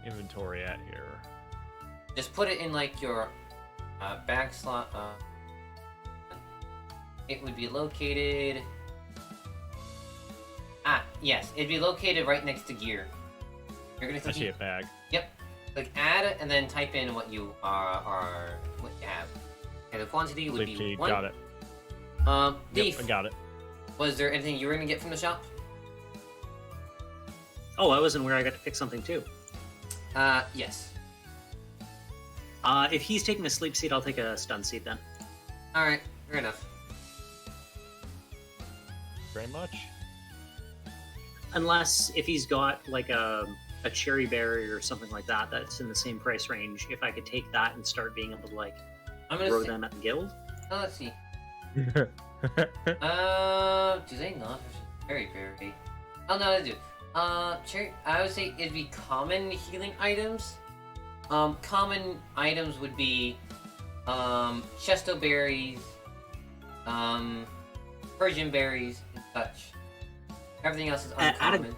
inventory at here? Just put it in like your back slot. It would be located. Yes, it'd be located right next to gear. You're gonna I see a bag. Yep. Click add and then type in what you are what you have. And the quantity would Sleep be seed. 1. Got it. Beef. Yep, I got it. Was there anything you were gonna get from the shop? Oh, I wasn't aware I got to pick something too. Yes. If he's taking a sleep seed, I'll take a stun seed then. Alright, fair enough. very much. Unless if he's got like a cherry berry or something like that that's in the same price range, if I could take that and start being able to like I'm gonna grow say, them at the guild. let's see. Do they not have cherry berry? Oh no, they do. Cherry. I would say it'd be common healing items. Common items would be chesto berries, Persian berries, and such. Everything else is uncommon.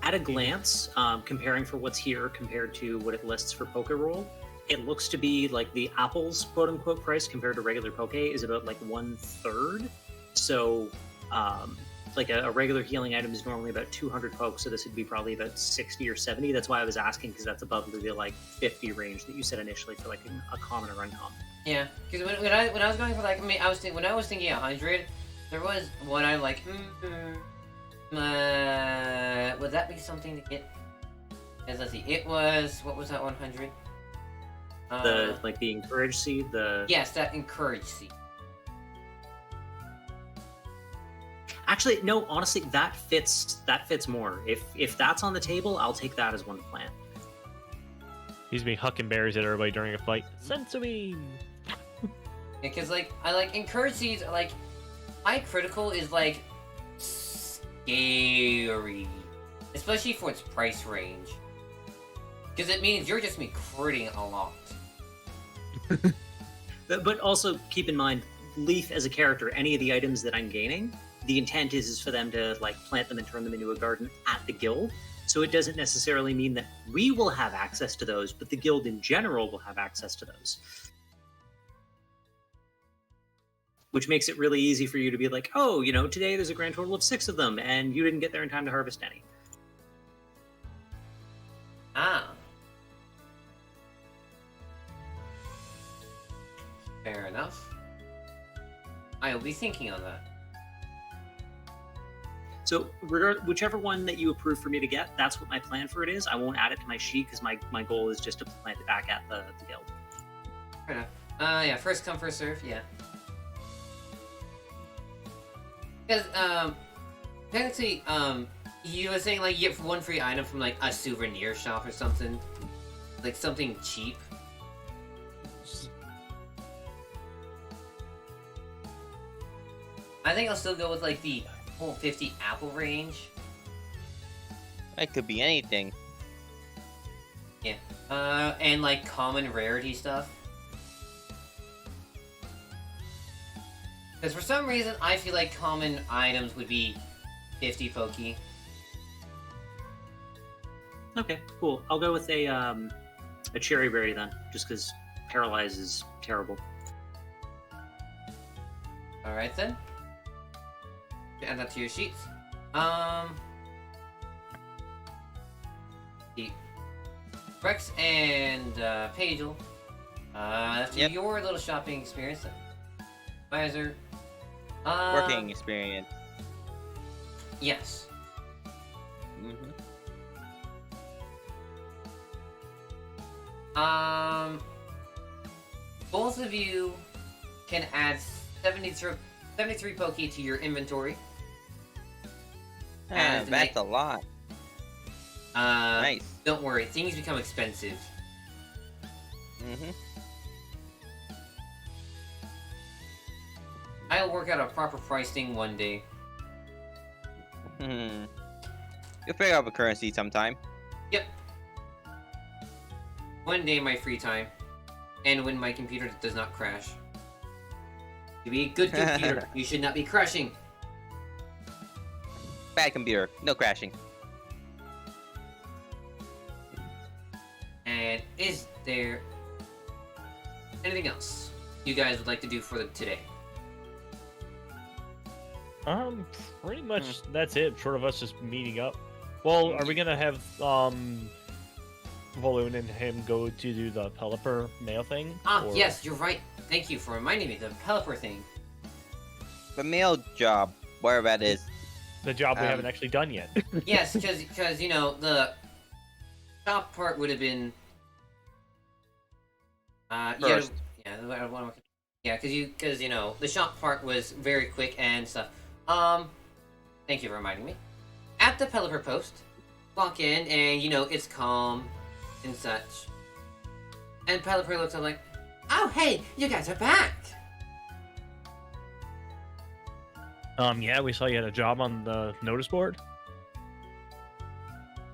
At a glance, comparing for what's here compared to what it lists for Pokerole, it looks to be like the apples quote-unquote price compared to regular Poke is about like 1/3. So, like a regular healing item is normally about 200 pokes, so this would be probably about 60 or 70. That's why I was asking, because that's above the like 50 range that you said initially for like a common or uncommon. Yeah, because when I was going for like, I mean, when I was thinking 100, there was one I'm like, would that be something to get? Because let's see, it was, what was that 100? The encourage seed, yes, that encourage seed. Actually, no, honestly, that fits more. If that's on the table, I'll take that as one to plant. He's been hucking berries at everybody during a fight. Sensoine! Because I like encourage seeds. Like high critical is like scary, especially for its price range. Because it means you're just critting a lot. But also keep in mind, Leaf as a character, any of the items that I'm gaining, the intent is for them to like plant them and turn them into a garden at the guild. So it doesn't necessarily mean that we will have access to those, but the guild in general will have access to those. Which makes it really easy for you to be like, oh, today there's a grand total of 6 of them, and you didn't get there in time to harvest any. Ah. Fair enough. I will be thinking on that. So whichever one that you approve for me to get, that's what my plan for it is. I won't add it to my sheet because my goal is just to plant it back at the guild. Fair enough. Yeah, first come, first serve, yeah. Because, technically, you were saying, like, you get one free item from, like, a souvenir shop or something. Like, something cheap. I think I'll still go with, like, the whole 50 apple range. That could be anything. Yeah. And, like, common rarity stuff. Because for some reason, I feel like common items would be 50 Poke. Okay, cool. I'll go with a cherry berry then, just because paralyze is terrible. Alright then. Add that to your sheets. Rex and Pagel. After your little shopping experience, advisor. Working experience. Yes. Both of you can add 73 Poke to your inventory. That's a lot. Nice. Don't worry, things become expensive. I'll work out a proper pricing one day. You'll figure out a currency sometime. Yep. One day in my free time. And when my computer does not crash. To be a good computer, you should not be crashing. Bad computer, no crashing. And is there anything else you guys would like to do for today? Pretty much that's it. Short of us just meeting up. Well, are we gonna have Valoon and him go to do the Pelipper mail thing? Or... Yes, you're right. Thank you for reminding me, the Pelipper thing. The mail job, wherever that is. The job we haven't actually done yet. Yes, because the shop part would have been first. because the shop part was very quick and stuff. Thank you for reminding me. At the Pelipper post, walk in and, you know, it's calm and such. And Pelipper looks up like, oh, hey, you guys are back! Yeah, we saw you had a job on the notice board.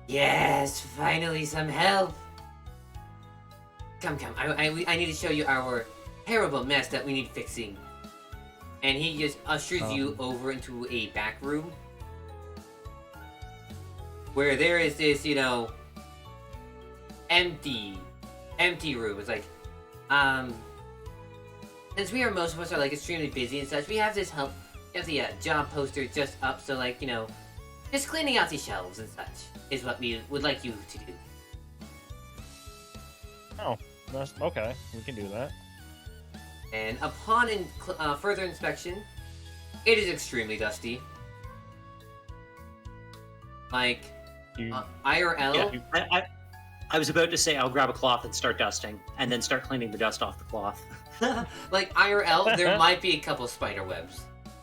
Yes, finally some help! Come, I need to show you our terrible mess that we need fixing. And he just ushers you over into a back room. Where there is this, you know, empty room. It's like, since most of us are like extremely busy and such, we have this help. We have the job poster just up, so like, you know, just cleaning out these shelves and such is what we would like you to do. Oh, that's okay. We can do that. And upon further inspection, it is extremely dusty. Like, IRL. Yeah, I was about to say I'll grab a cloth and start dusting, and then start cleaning the dust off the cloth. Like, IRL, there might be a couple spider webs,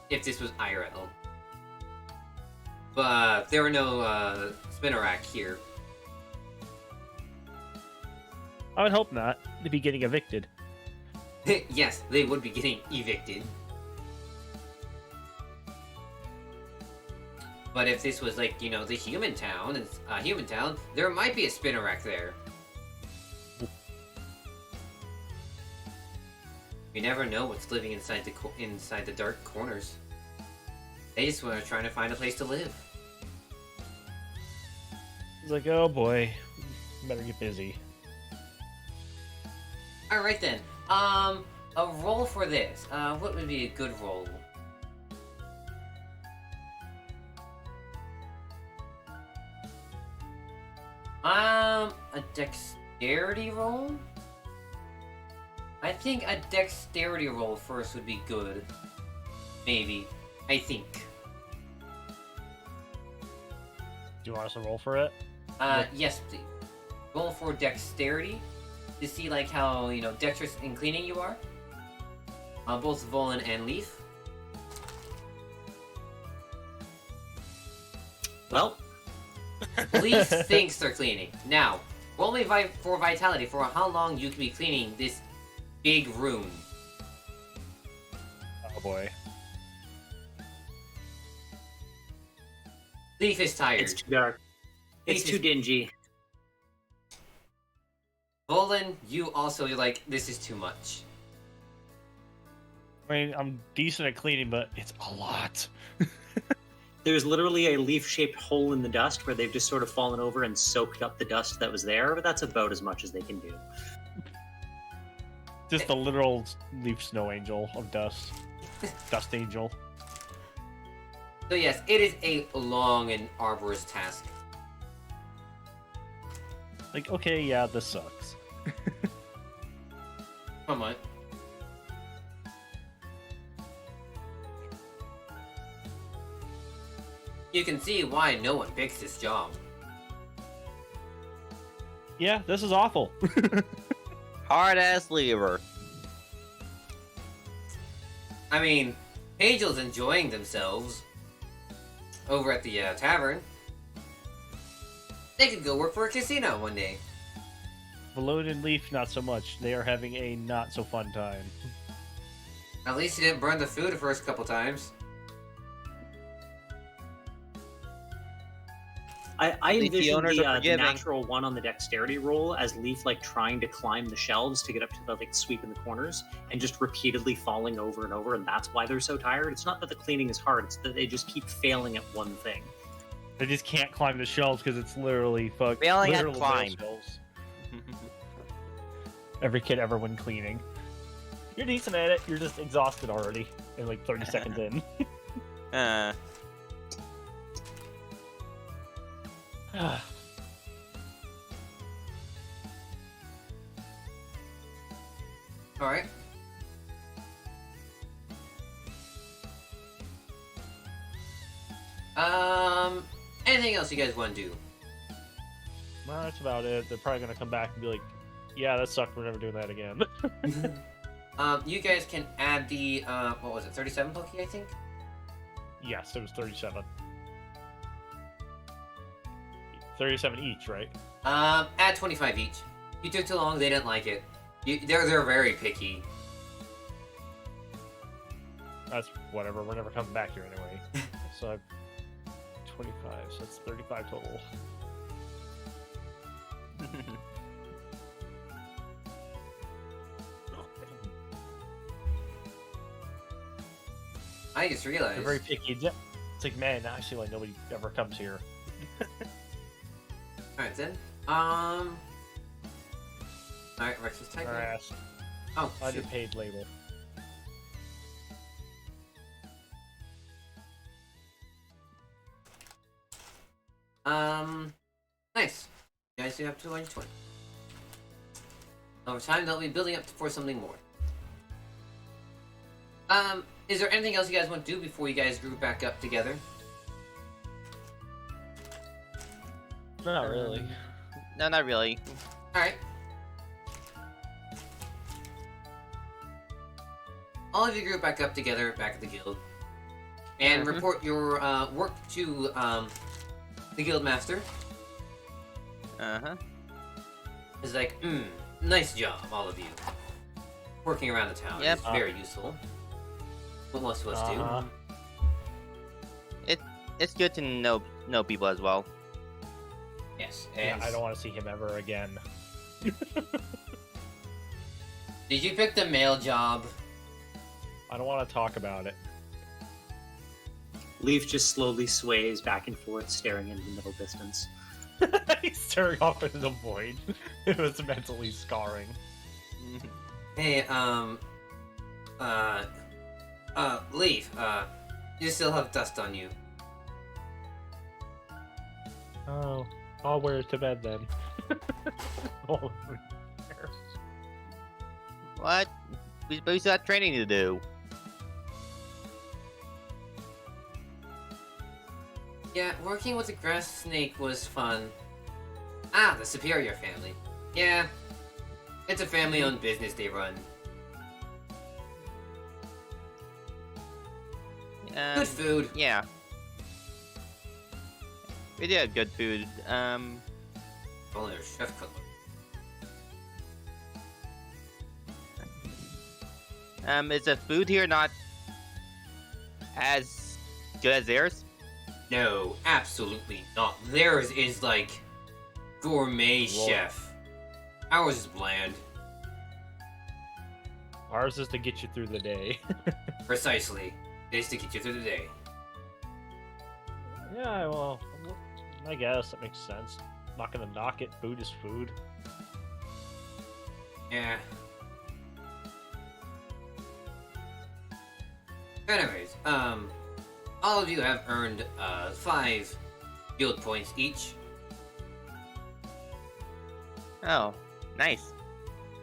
if this was IRL. But there are no spinnerack here. I would hope not. They'd be getting evicted. Yes, they would be getting evicted. But if this was like, you know, the human town, there might be a spinnerack there. You never know what's living inside the dark corners. They just were trying to find a place to live. It's like, oh boy, better get busy. All right then. A roll for this. What would be a good roll? A dexterity roll? I think a dexterity roll first would be good. Maybe. I think. Do you want us to roll for it? Yes, please. Roll for dexterity to see like how, you know, dexterous in cleaning you are. Both Volan and Leaf. Well, Leaf thinks they're cleaning. Now, roll me for vitality for how long you can be cleaning this big room. Oh boy. Leaf is tired. it's too dark. It's Leaf too is- dingy. Volan, you're like, this is too much. I mean, I'm decent at cleaning, but it's a lot. There's literally a leaf-shaped hole in the dust where they've just sort of fallen over and soaked up the dust that was there, but that's about as much as they can do. Just a literal leaf snow angel of dust. Dust angel. So yes, it is a long and arduous task. Like, okay, yeah, this sucks. Come on. You can see why no one picks this job. Yeah, this is awful. Hard ass lever. I mean, Angel's enjoying themselves over at the tavern. They could go work for a casino one day. Balloon and Leaf, not so much. They are having a not so fun time. At least you didn't burn the food the first couple times. I Leaf, the envision owners are the forgiving. natural one on the dexterity roll as Leaf like trying to climb the shelves to get up to the like sweep in the corners and just repeatedly falling over and over, and that's why they're so tired. It's not that the cleaning is hard; it's that they just keep failing at one thing. They just can't climb the shelves because it's literally Failing at literal climb. shelves. Every kid ever when cleaning. You're decent at it. You're just exhausted already in like 30 seconds in. Alright. Anything else you guys want to do? Well, that's about it. They're probably gonna come back and be like, "Yeah, that sucked. We're never doing that again." You guys can add the, what was it, 37 Poke, I think? Yes, it was 37. 37 each, right? Add 25 each. You took too long, they didn't like it. They're very picky. That's whatever. We're never coming back here anyway. So I've 25, so that's 35 total. I just realized. They're very picky. It's like, man, I feel like nobody ever comes here. Alright then. Alright, Rex is typing. Harass. Oh, shoot. Underpaid label. Nice. You guys do have 220. Over time, they'll be building up for something more. Is there anything else you guys want to do before you guys group back up together? Not really. No, not really. Alright. All of you group back up together, back at the guild. And Mhm. report your work to the guild master. Uh-huh. It's like, nice job, all of you. Working around the town Yep. is very useful. What most of us Uh-huh. do. It's good to know people as well. Yes. Yeah, And I don't want to see him ever again. did you pick the male job? I don't want to talk about it. Leaf just slowly sways back and forth, staring into the middle distance. He's staring off into the void. It was mentally scarring. Hey, Leaf, you still have dust on you. Oh, I'll wear it to bed then. Oh, What? We still got training to do. Yeah, working with the grass snake was fun. Ah, the Superior family. Yeah, it's a family-owned business they run. Good food. Yeah. We did have good food. Only their chef cooked. Is the food here not as good as theirs? No, absolutely not. Theirs is like gourmet Whoa. chef. Ours is bland. ours is to get you through the day. Precisely. It is to get you through the day. Yeah, well, I guess that makes sense. Not gonna knock it. Food is food. Yeah. Anyways, all of you have earned 5 guild points each. Oh, nice.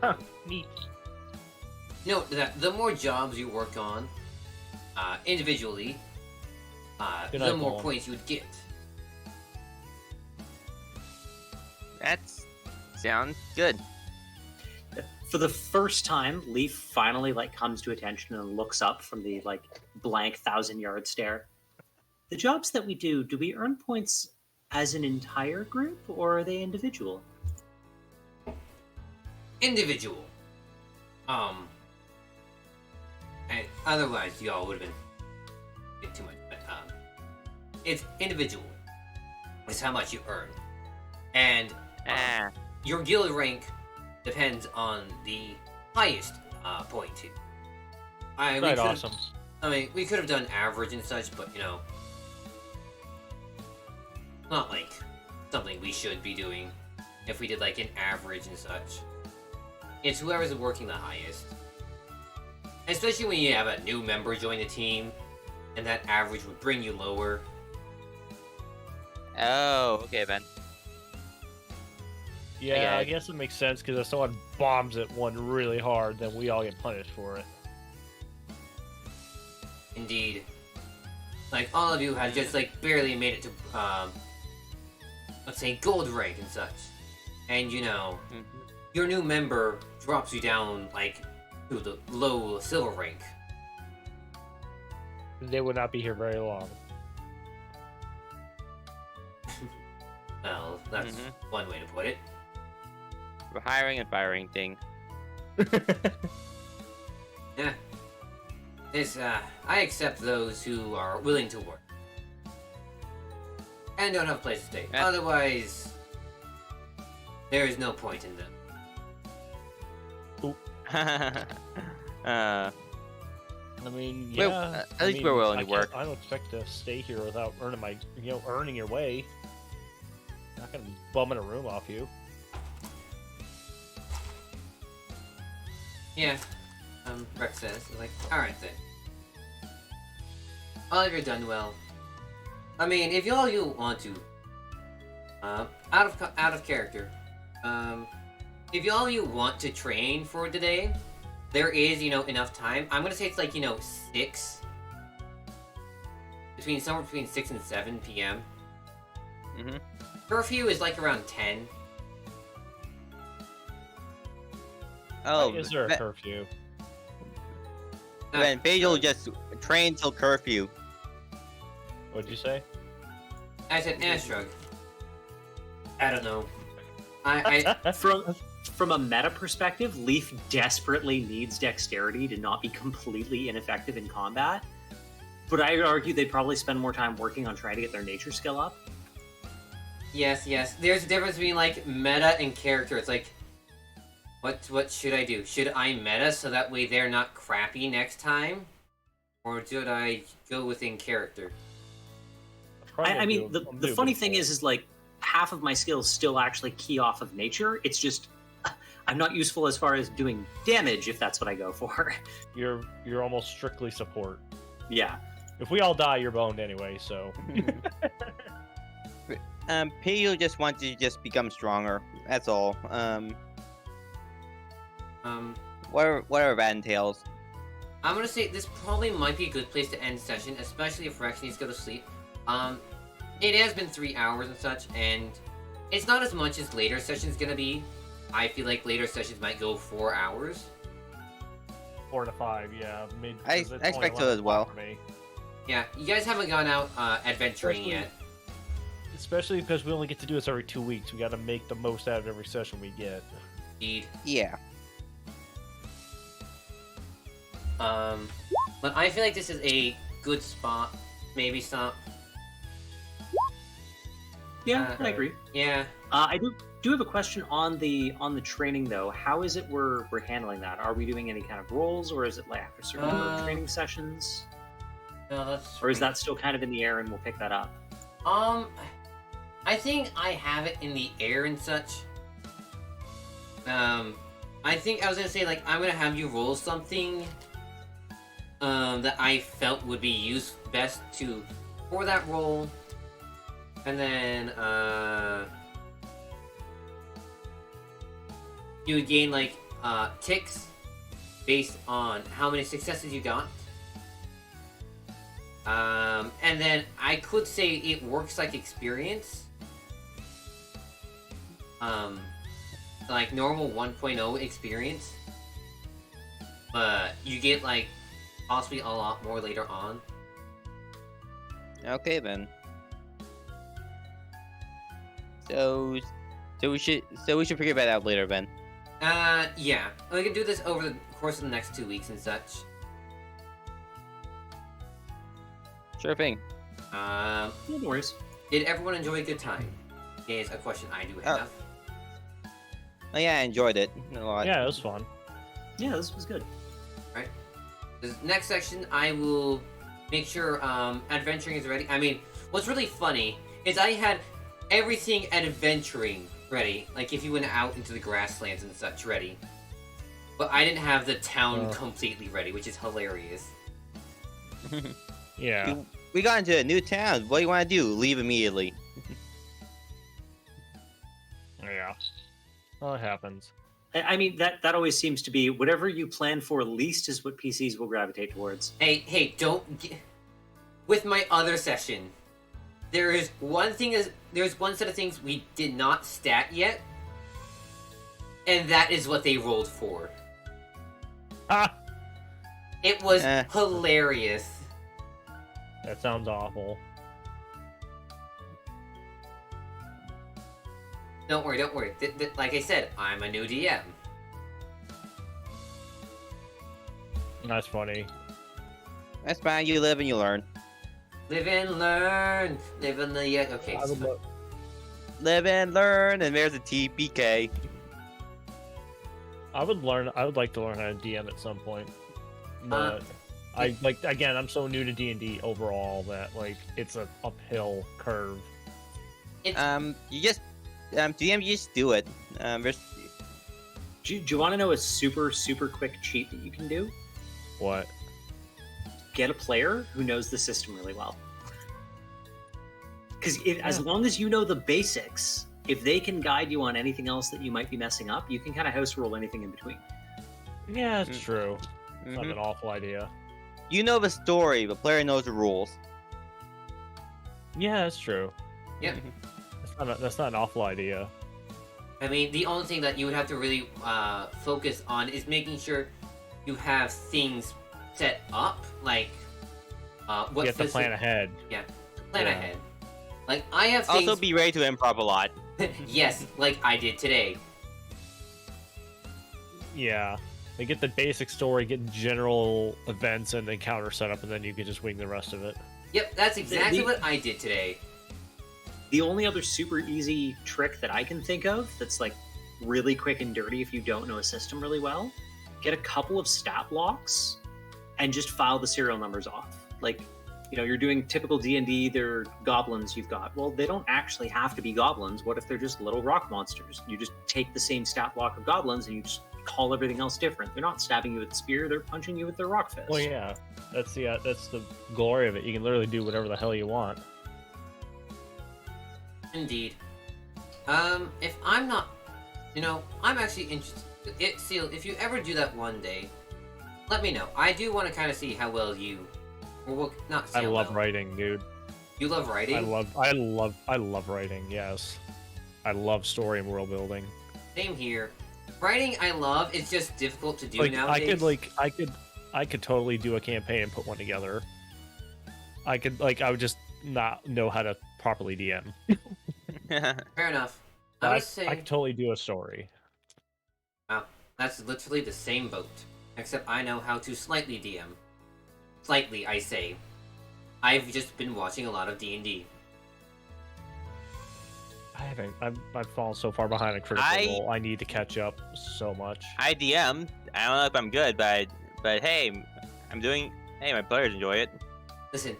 Huh, neat. Note that the more jobs you work on individually, Good the night, more Paul. points you would get. That's sounds good. For the first time, Leaf finally comes to attention and looks up from the blank 1,000-yard stare. The jobs that we do we earn points as an entire group or are they individual? Individual. And otherwise y'all would have been too much. But, it's individual. It's how much you earn, and your guild rank depends on the highest point too. Right, could've- awesome. I mean, we could have done average and such, but not like something we should be doing if we did like an average and such. It's whoever's working the highest. Especially when you have a new member join the team, and that average would bring you lower. Oh, okay then. Yeah, I I guess it makes sense because if someone bombs at one really hard, then we all get punished for it. Indeed. Like, all of you have just, barely made it to, let's say, gold rank and such. And, your new member drops you down, to the low silver rank. they would not be here very long. Well, that's one way to put it. The hiring and firing thing. Yeah. I accept those who are willing to work. And don't have a place to stay. Yeah. Otherwise, there is no point in them. uh, I mean, Well, yeah. at least we're willing to I work. I don't expect to stay here without earning your way. Not gonna be bumming a room off you. Yeah. Rex says, like, alright then. All of you done well. I mean, if all you want to, out of character, if all you want to train for today, there is, enough time. I'm gonna say it's like, 6, somewhere between 6 and 7 p.m. Mhm. Curfew is like around 10. Oh, Why is there a Ve- curfew? When Basil just train till curfew. What'd you say? I said, shrug. I don't know. I From a meta perspective, Leaf desperately needs dexterity to not be completely ineffective in combat. But I would argue they'd probably spend more time working on trying to get their nature skill up. Yes. There's a difference between like meta and character. It's like, what should I do? Should I meta so that way they're not crappy next time, or should I go within character? I mean, the funny thing is like half of my skills still actually key off of nature. It's just I'm not useful as far as doing damage if that's what I go for. You're almost strictly support. Yeah. If we all die, you're boned anyway. So Basil just wants to just become stronger. That's all. Whatever that entails. I'm gonna say this probably might be a good place to end session, especially if Rex needs to go to sleep. It has been 3 hours and such, and it's not as much as later sessions gonna be. I feel like later sessions might go 4 hours. 4 to 5, yeah. I 'cause it's only expect so 11 as well. o'clock for me. Yeah, you guys haven't gone out adventuring Especially- yet. Especially because we only get to do this every 2 weeks. We got to make the most out of every session we get. Indeed. Yeah. But I feel like this is a good spot. Maybe stop. Yeah, I agree. Yeah. I do have a question on the training though. How is it we're handling that? Are we doing any kind of roles, or is it like after certain number of training sessions, No, that's. or is that still kind of in the air and we'll pick that up? I think I have it in the air and such. I think I was gonna say, like, I'm gonna have you roll something that I felt would be best for that roll. And then, you would gain, like, ticks based on how many successes you got. And then I could say it works like experience. Like normal 1.0 experience. But you get, like, possibly a lot more later on. Okay then. So we should figure that out later, Ben. Yeah. We can do this over the course of the next 2 weeks and such. Sure thing. No worries. Did everyone enjoy a good time? Is a question I do have. Oh yeah, I enjoyed it a lot. Yeah, it was fun. Yeah, this was good. This next section, I will make sure adventuring is ready. I mean, what's really funny is I had everything adventuring ready. Like if you went out into the grasslands and such ready. But I didn't have the town completely ready, which is hilarious. Yeah. We got into a new town. What do you want to do? Leave immediately. Yeah. Well, it happens. I mean, that always seems to be whatever you plan for least is what PCs will gravitate towards. Hey, with my other session, there's one set of things we did not stat yet, and that is what they rolled for. Ah! It was hilarious. That sounds awful. Don't worry, don't worry. Like I said, I'm a new DM. That's funny. That's fine. You live and you learn. Live and learn. Live in the okay. I would So, Live and learn, and there's a TPK. I would like to learn how to DM at some point. But I'm so new to D&D overall that like it's an uphill curve. it's You just DM, you just do it. There's Do you want to know a super quick cheat that you can do? What? Get a player who knows the system really well. Because as long as you know the basics, if they can guide you on anything else that you might be messing up, you can kind of house roll anything in between. Yeah, it's true. It's not Mhm. an awful idea. You know the story, but player knows the rules. Yeah, that's true. Yep. That's not an awful idea. I mean, the only thing that you would have to really focus on is making sure you have things set up, like what You have to plan faci- ahead. plan Yeah. ahead. Like I have things. Also, be ready to improv a lot. Yes, like I did today. Yeah. They get the basic story, get general events and encounter set up, and then you can just wing the rest of it. Yep, that's exactly what I did today. The only other super easy trick that I can think of that's like really quick and dirty if you don't know a system really well, get a couple of stat blocks and just file the serial numbers off. Like, you know, you're doing typical D&D, they're goblins you've got. Well, they don't actually have to be goblins. What if they're just little rock monsters? You just take the same stat block of goblins and you just call everything else different. They're not stabbing you with a spear, they're punching you with their rock fist. Well, yeah. That's the glory of it. You can literally do whatever the hell you want. Indeed. If I'm not, I'm actually interested. Seal, if you ever do that one day, let me know. I do want to kind of see how well you, or well, not. I Seal, love well. writing, dude. You love writing. I love writing. Yes, I love story and world building. Same here. Writing, I love. It's just difficult to do Like nowadays. I could totally do a campaign and put one together. I would just not know how to properly DM. Fair enough. I I would say could totally do a story. that's literally the same boat, except I know how to slightly DM. Slightly, I say. I've just been watching a lot of D&D. I haven't. I've fallen so far behind a critical role. I need to catch up so much. I DM. I don't know if I'm good, but hey, Hey, my players enjoy it. Listen,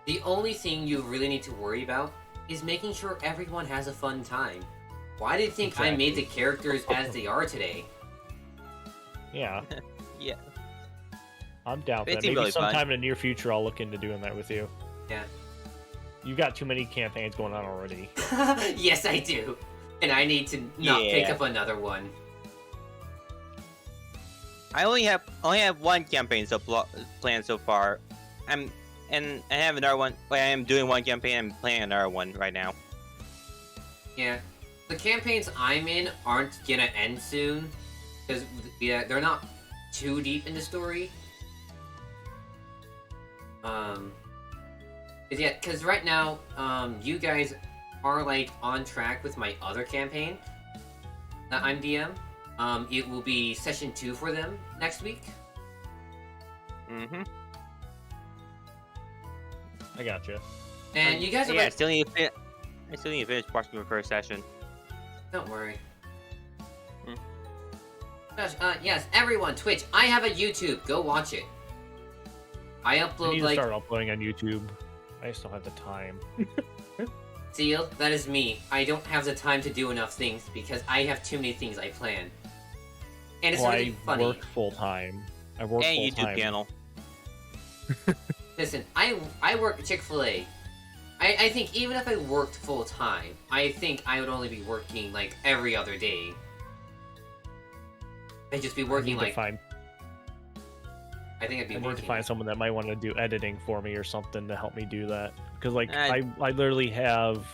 the only thing you really need to worry about is making sure everyone has a fun time. Why do you think I made the characters as they are today? Yeah. Yeah. I'm down for It that. seemed Maybe really fun. sometime in the near future I'll look into doing that with you. Yeah. You've got too many campaigns going on already. Yes, I do. And I need to not pick Yeah. up another one. I only have one campaign planned so far. And I have another one. I am doing one campaign. I'm planning another one right now. Yeah. The campaigns I'm in aren't gonna end soon. Because they're not too deep in the story. Because right now, you guys are like on track with my other campaign that I'm DM. It will be session 2 for them next week. Mm-hmm. I gotcha. And you guys are Yeah, I like, still need to finish watching the first session. don't worry. Hmm. Gosh, yes, everyone, Twitch. I have a YouTube. Go watch it. I I upload need to like start uploading on YouTube. I just don't have the time. Seal. That is me. I don't have the time to do enough things because I have too many things I plan. And it's Well, really I funny. work full time. I work And full YouTube time. channel. Listen, I work at Chick-fil-A. I think even if I worked full time, I think I would only be working like every other day. I'd just be working like I think I'd be I need to working. find someone that might want to do editing for me or something to help me do that. Because like I- I literally have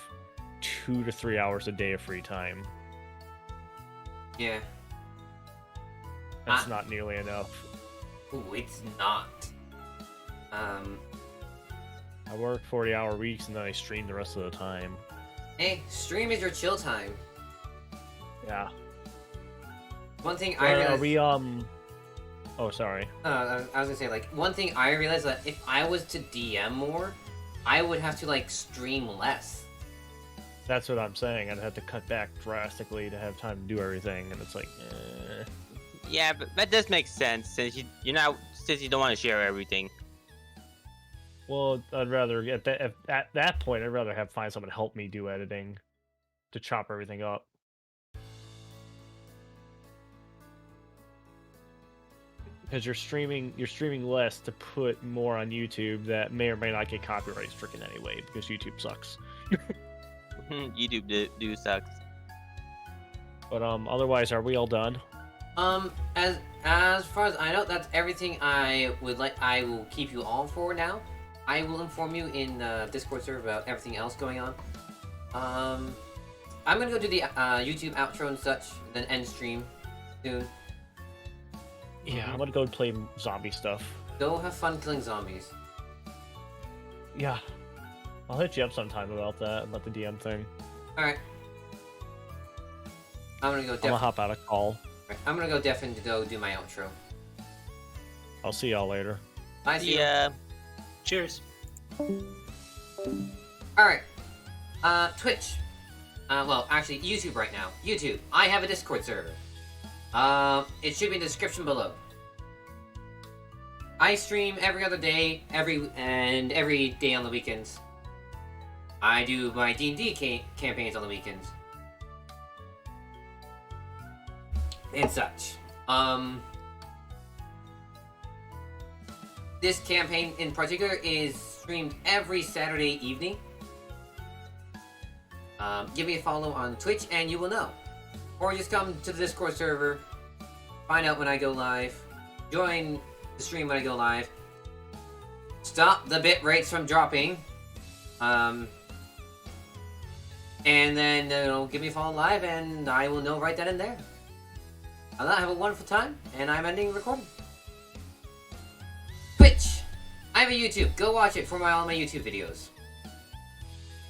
2 to 3 hours a day of free time. Yeah. That's not nearly enough. Ooh, it's not. I work 40-hour weeks and then I stream the rest of the time. Hey, stream is your chill time. Yeah. One thing I Are realized. we Oh, sorry. I was gonna say, like, one thing I realized that if I was to DM more, I would have to, like, stream less. That's what I'm saying. I'd have to cut back drastically to have time to do everything, and it's like, Yeah, but that does make sense since you don't want to share everything. Well, I'd rather at that point, I'd rather find someone to help me do editing, to chop everything up. Because you're streaming less to put more on YouTube that may or may not get copyright stricken anyway, because YouTube sucks. YouTube do sucks. But otherwise, are we all done? As far as I know, that's everything I would like. I will keep you all for now. I will inform you in Discord server about everything else going on. I'm gonna go do the YouTube outro and such, then end stream soon. Yeah, I'm gonna go play zombie stuff. Go have fun killing zombies. Yeah. I'll hit you up sometime about the DM thing. Alright. I'm gonna go I'm gonna hop out of call. I'm gonna go deaf and go do my outro. I'll see y'all later. Bye, see ya. Yeah. Cheers. Alright. Twitch. Well, actually, YouTube right now. YouTube. I have a Discord server. It should be in the description below. I stream every other day, every day on the weekends. I do my D&D campaigns on the weekends. And such. This campaign in particular is streamed every Saturday evening. Give me a follow on Twitch and you will know. Or just come to the Discord server, find out when I go live, join the stream when I go live, stop the bit rates from dropping, and then give me a follow live and I will know right then and there. I'll have a wonderful time, and I'm ending recording. Twitch! I have a YouTube. Go watch it for all my YouTube videos.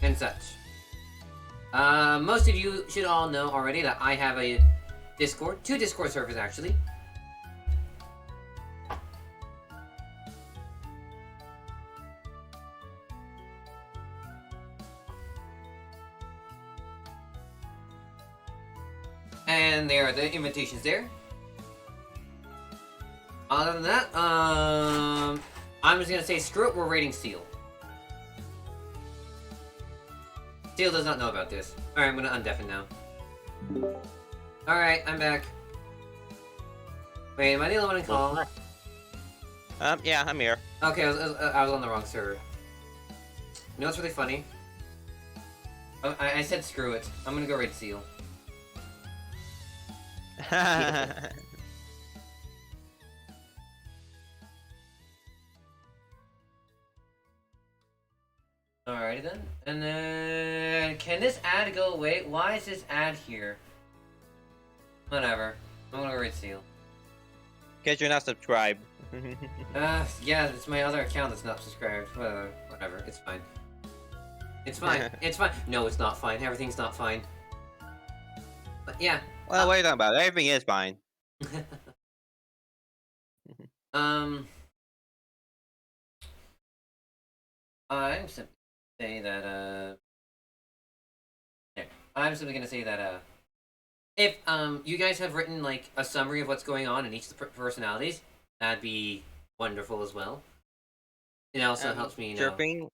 And such. Most of you should all know already that I have a Discord. 2 Discord servers, actually. And there are the invitations there. Other than that, I'm just gonna say screw it, we're raiding Steel. Steel does not know about this. Alright, I'm gonna undeafen now. Alright, I'm back. Wait, am I the only one in call? Yeah, I'm here. Okay, I was on the wrong server. You know what's really funny? I said screw it. I'm gonna go raid Steel. Alrighty then. And then... Can this ad go away? Why is this ad here? Whatever. I'm gonna go raid Steel. Because you're not subscribed. Yeah, it's my other account that's not subscribed. Whatever. It's fine. It's fine. It's fine. No, it's not fine. Everything's not fine. But yeah. Well, what are you talking about? Everything is fine. I'm simply say that I'm simply gonna say that if you guys have written like a summary of what's going on in each of the personalities, that'd be wonderful as well. It also helps me, Chirping.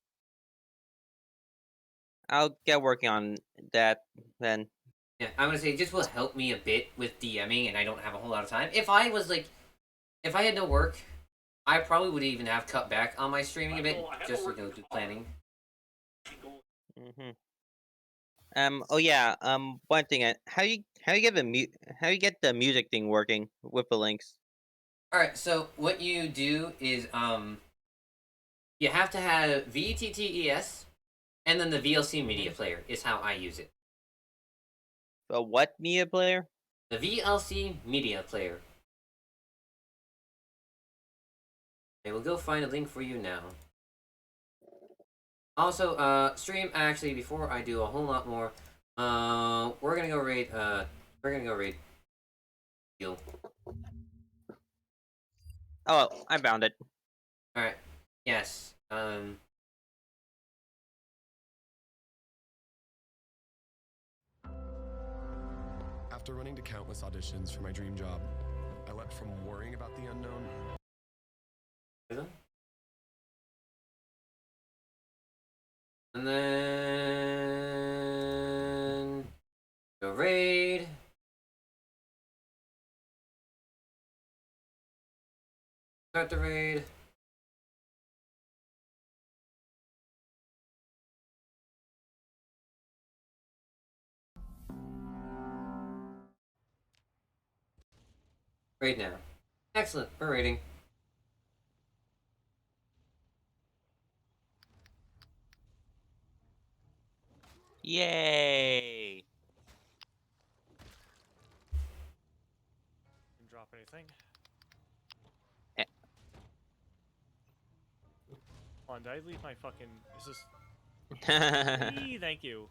I'll get working on that then. Yeah, I'm gonna say it just will help me a bit with DMing, and I don't have a whole lot of time. If I had no work, I probably would even have cut back on my streaming a bit, just do planning. Oh yeah. One thing. How you get the music thing working with the links? All right. So what you do is you have to have VTTES, and then the VLC media player is how I use it. The what media player? The VLC media player. I will go find a link for you now. Also, stream, actually, before I do a whole lot more, we're gonna go raid, heal. Oh, I found it. Alright. Yes. After running to countless auditions for my dream job, I leapt from worrying about the unknown. And then go raid. Start the raid. Raid now. Excellent. We're raiding. Yay! Didn't drop anything. Eh. Hold on, did I leave my fucking... Is this... Yeah. Eee, thank you.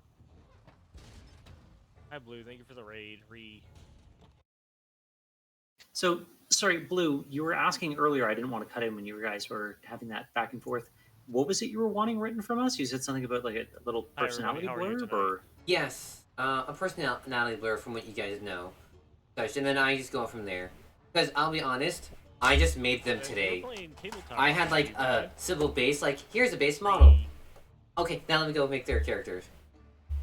Hi, Blue. Thank you for the raid. So, sorry, Blue, you were asking earlier, I didn't want to cut in when you guys were having that back and forth. What was it you were wanting written from us? You said something about like a little Hi, personality everybody. How are you blurb, or Yes. A personality blur from what you guys know. Gosh, and then I just go from there. Because I'll be honest, I just made them today. I had like a simple base, like, here's a base model. Okay, now let me go make their characters.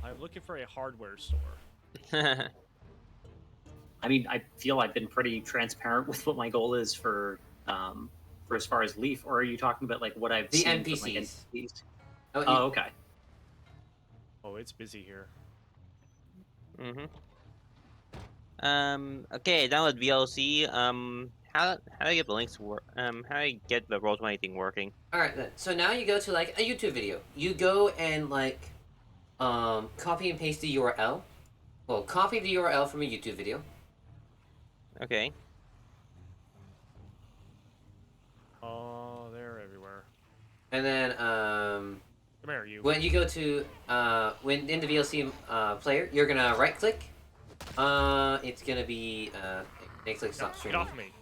I'm looking for a hardware store. I mean, I feel I've been pretty transparent with what my goal is for as far as Leaf. Or are you talking about like what I've The seen NPCs. from, like, NPCs? Oh, Oh, okay. Oh, it's busy here. Okay, download VLC. How do I get the links to work? How do I get the Roll20 thing working? Alright then. So now you go to like a YouTube video. You go and like copy and paste the URL. Well, copy the URL from a YouTube video. Okay. Oh, they're everywhere. And then Come here, you. when you go to when in the VLC player, you're gonna right click. It's gonna be click stop Get streaming. off of me.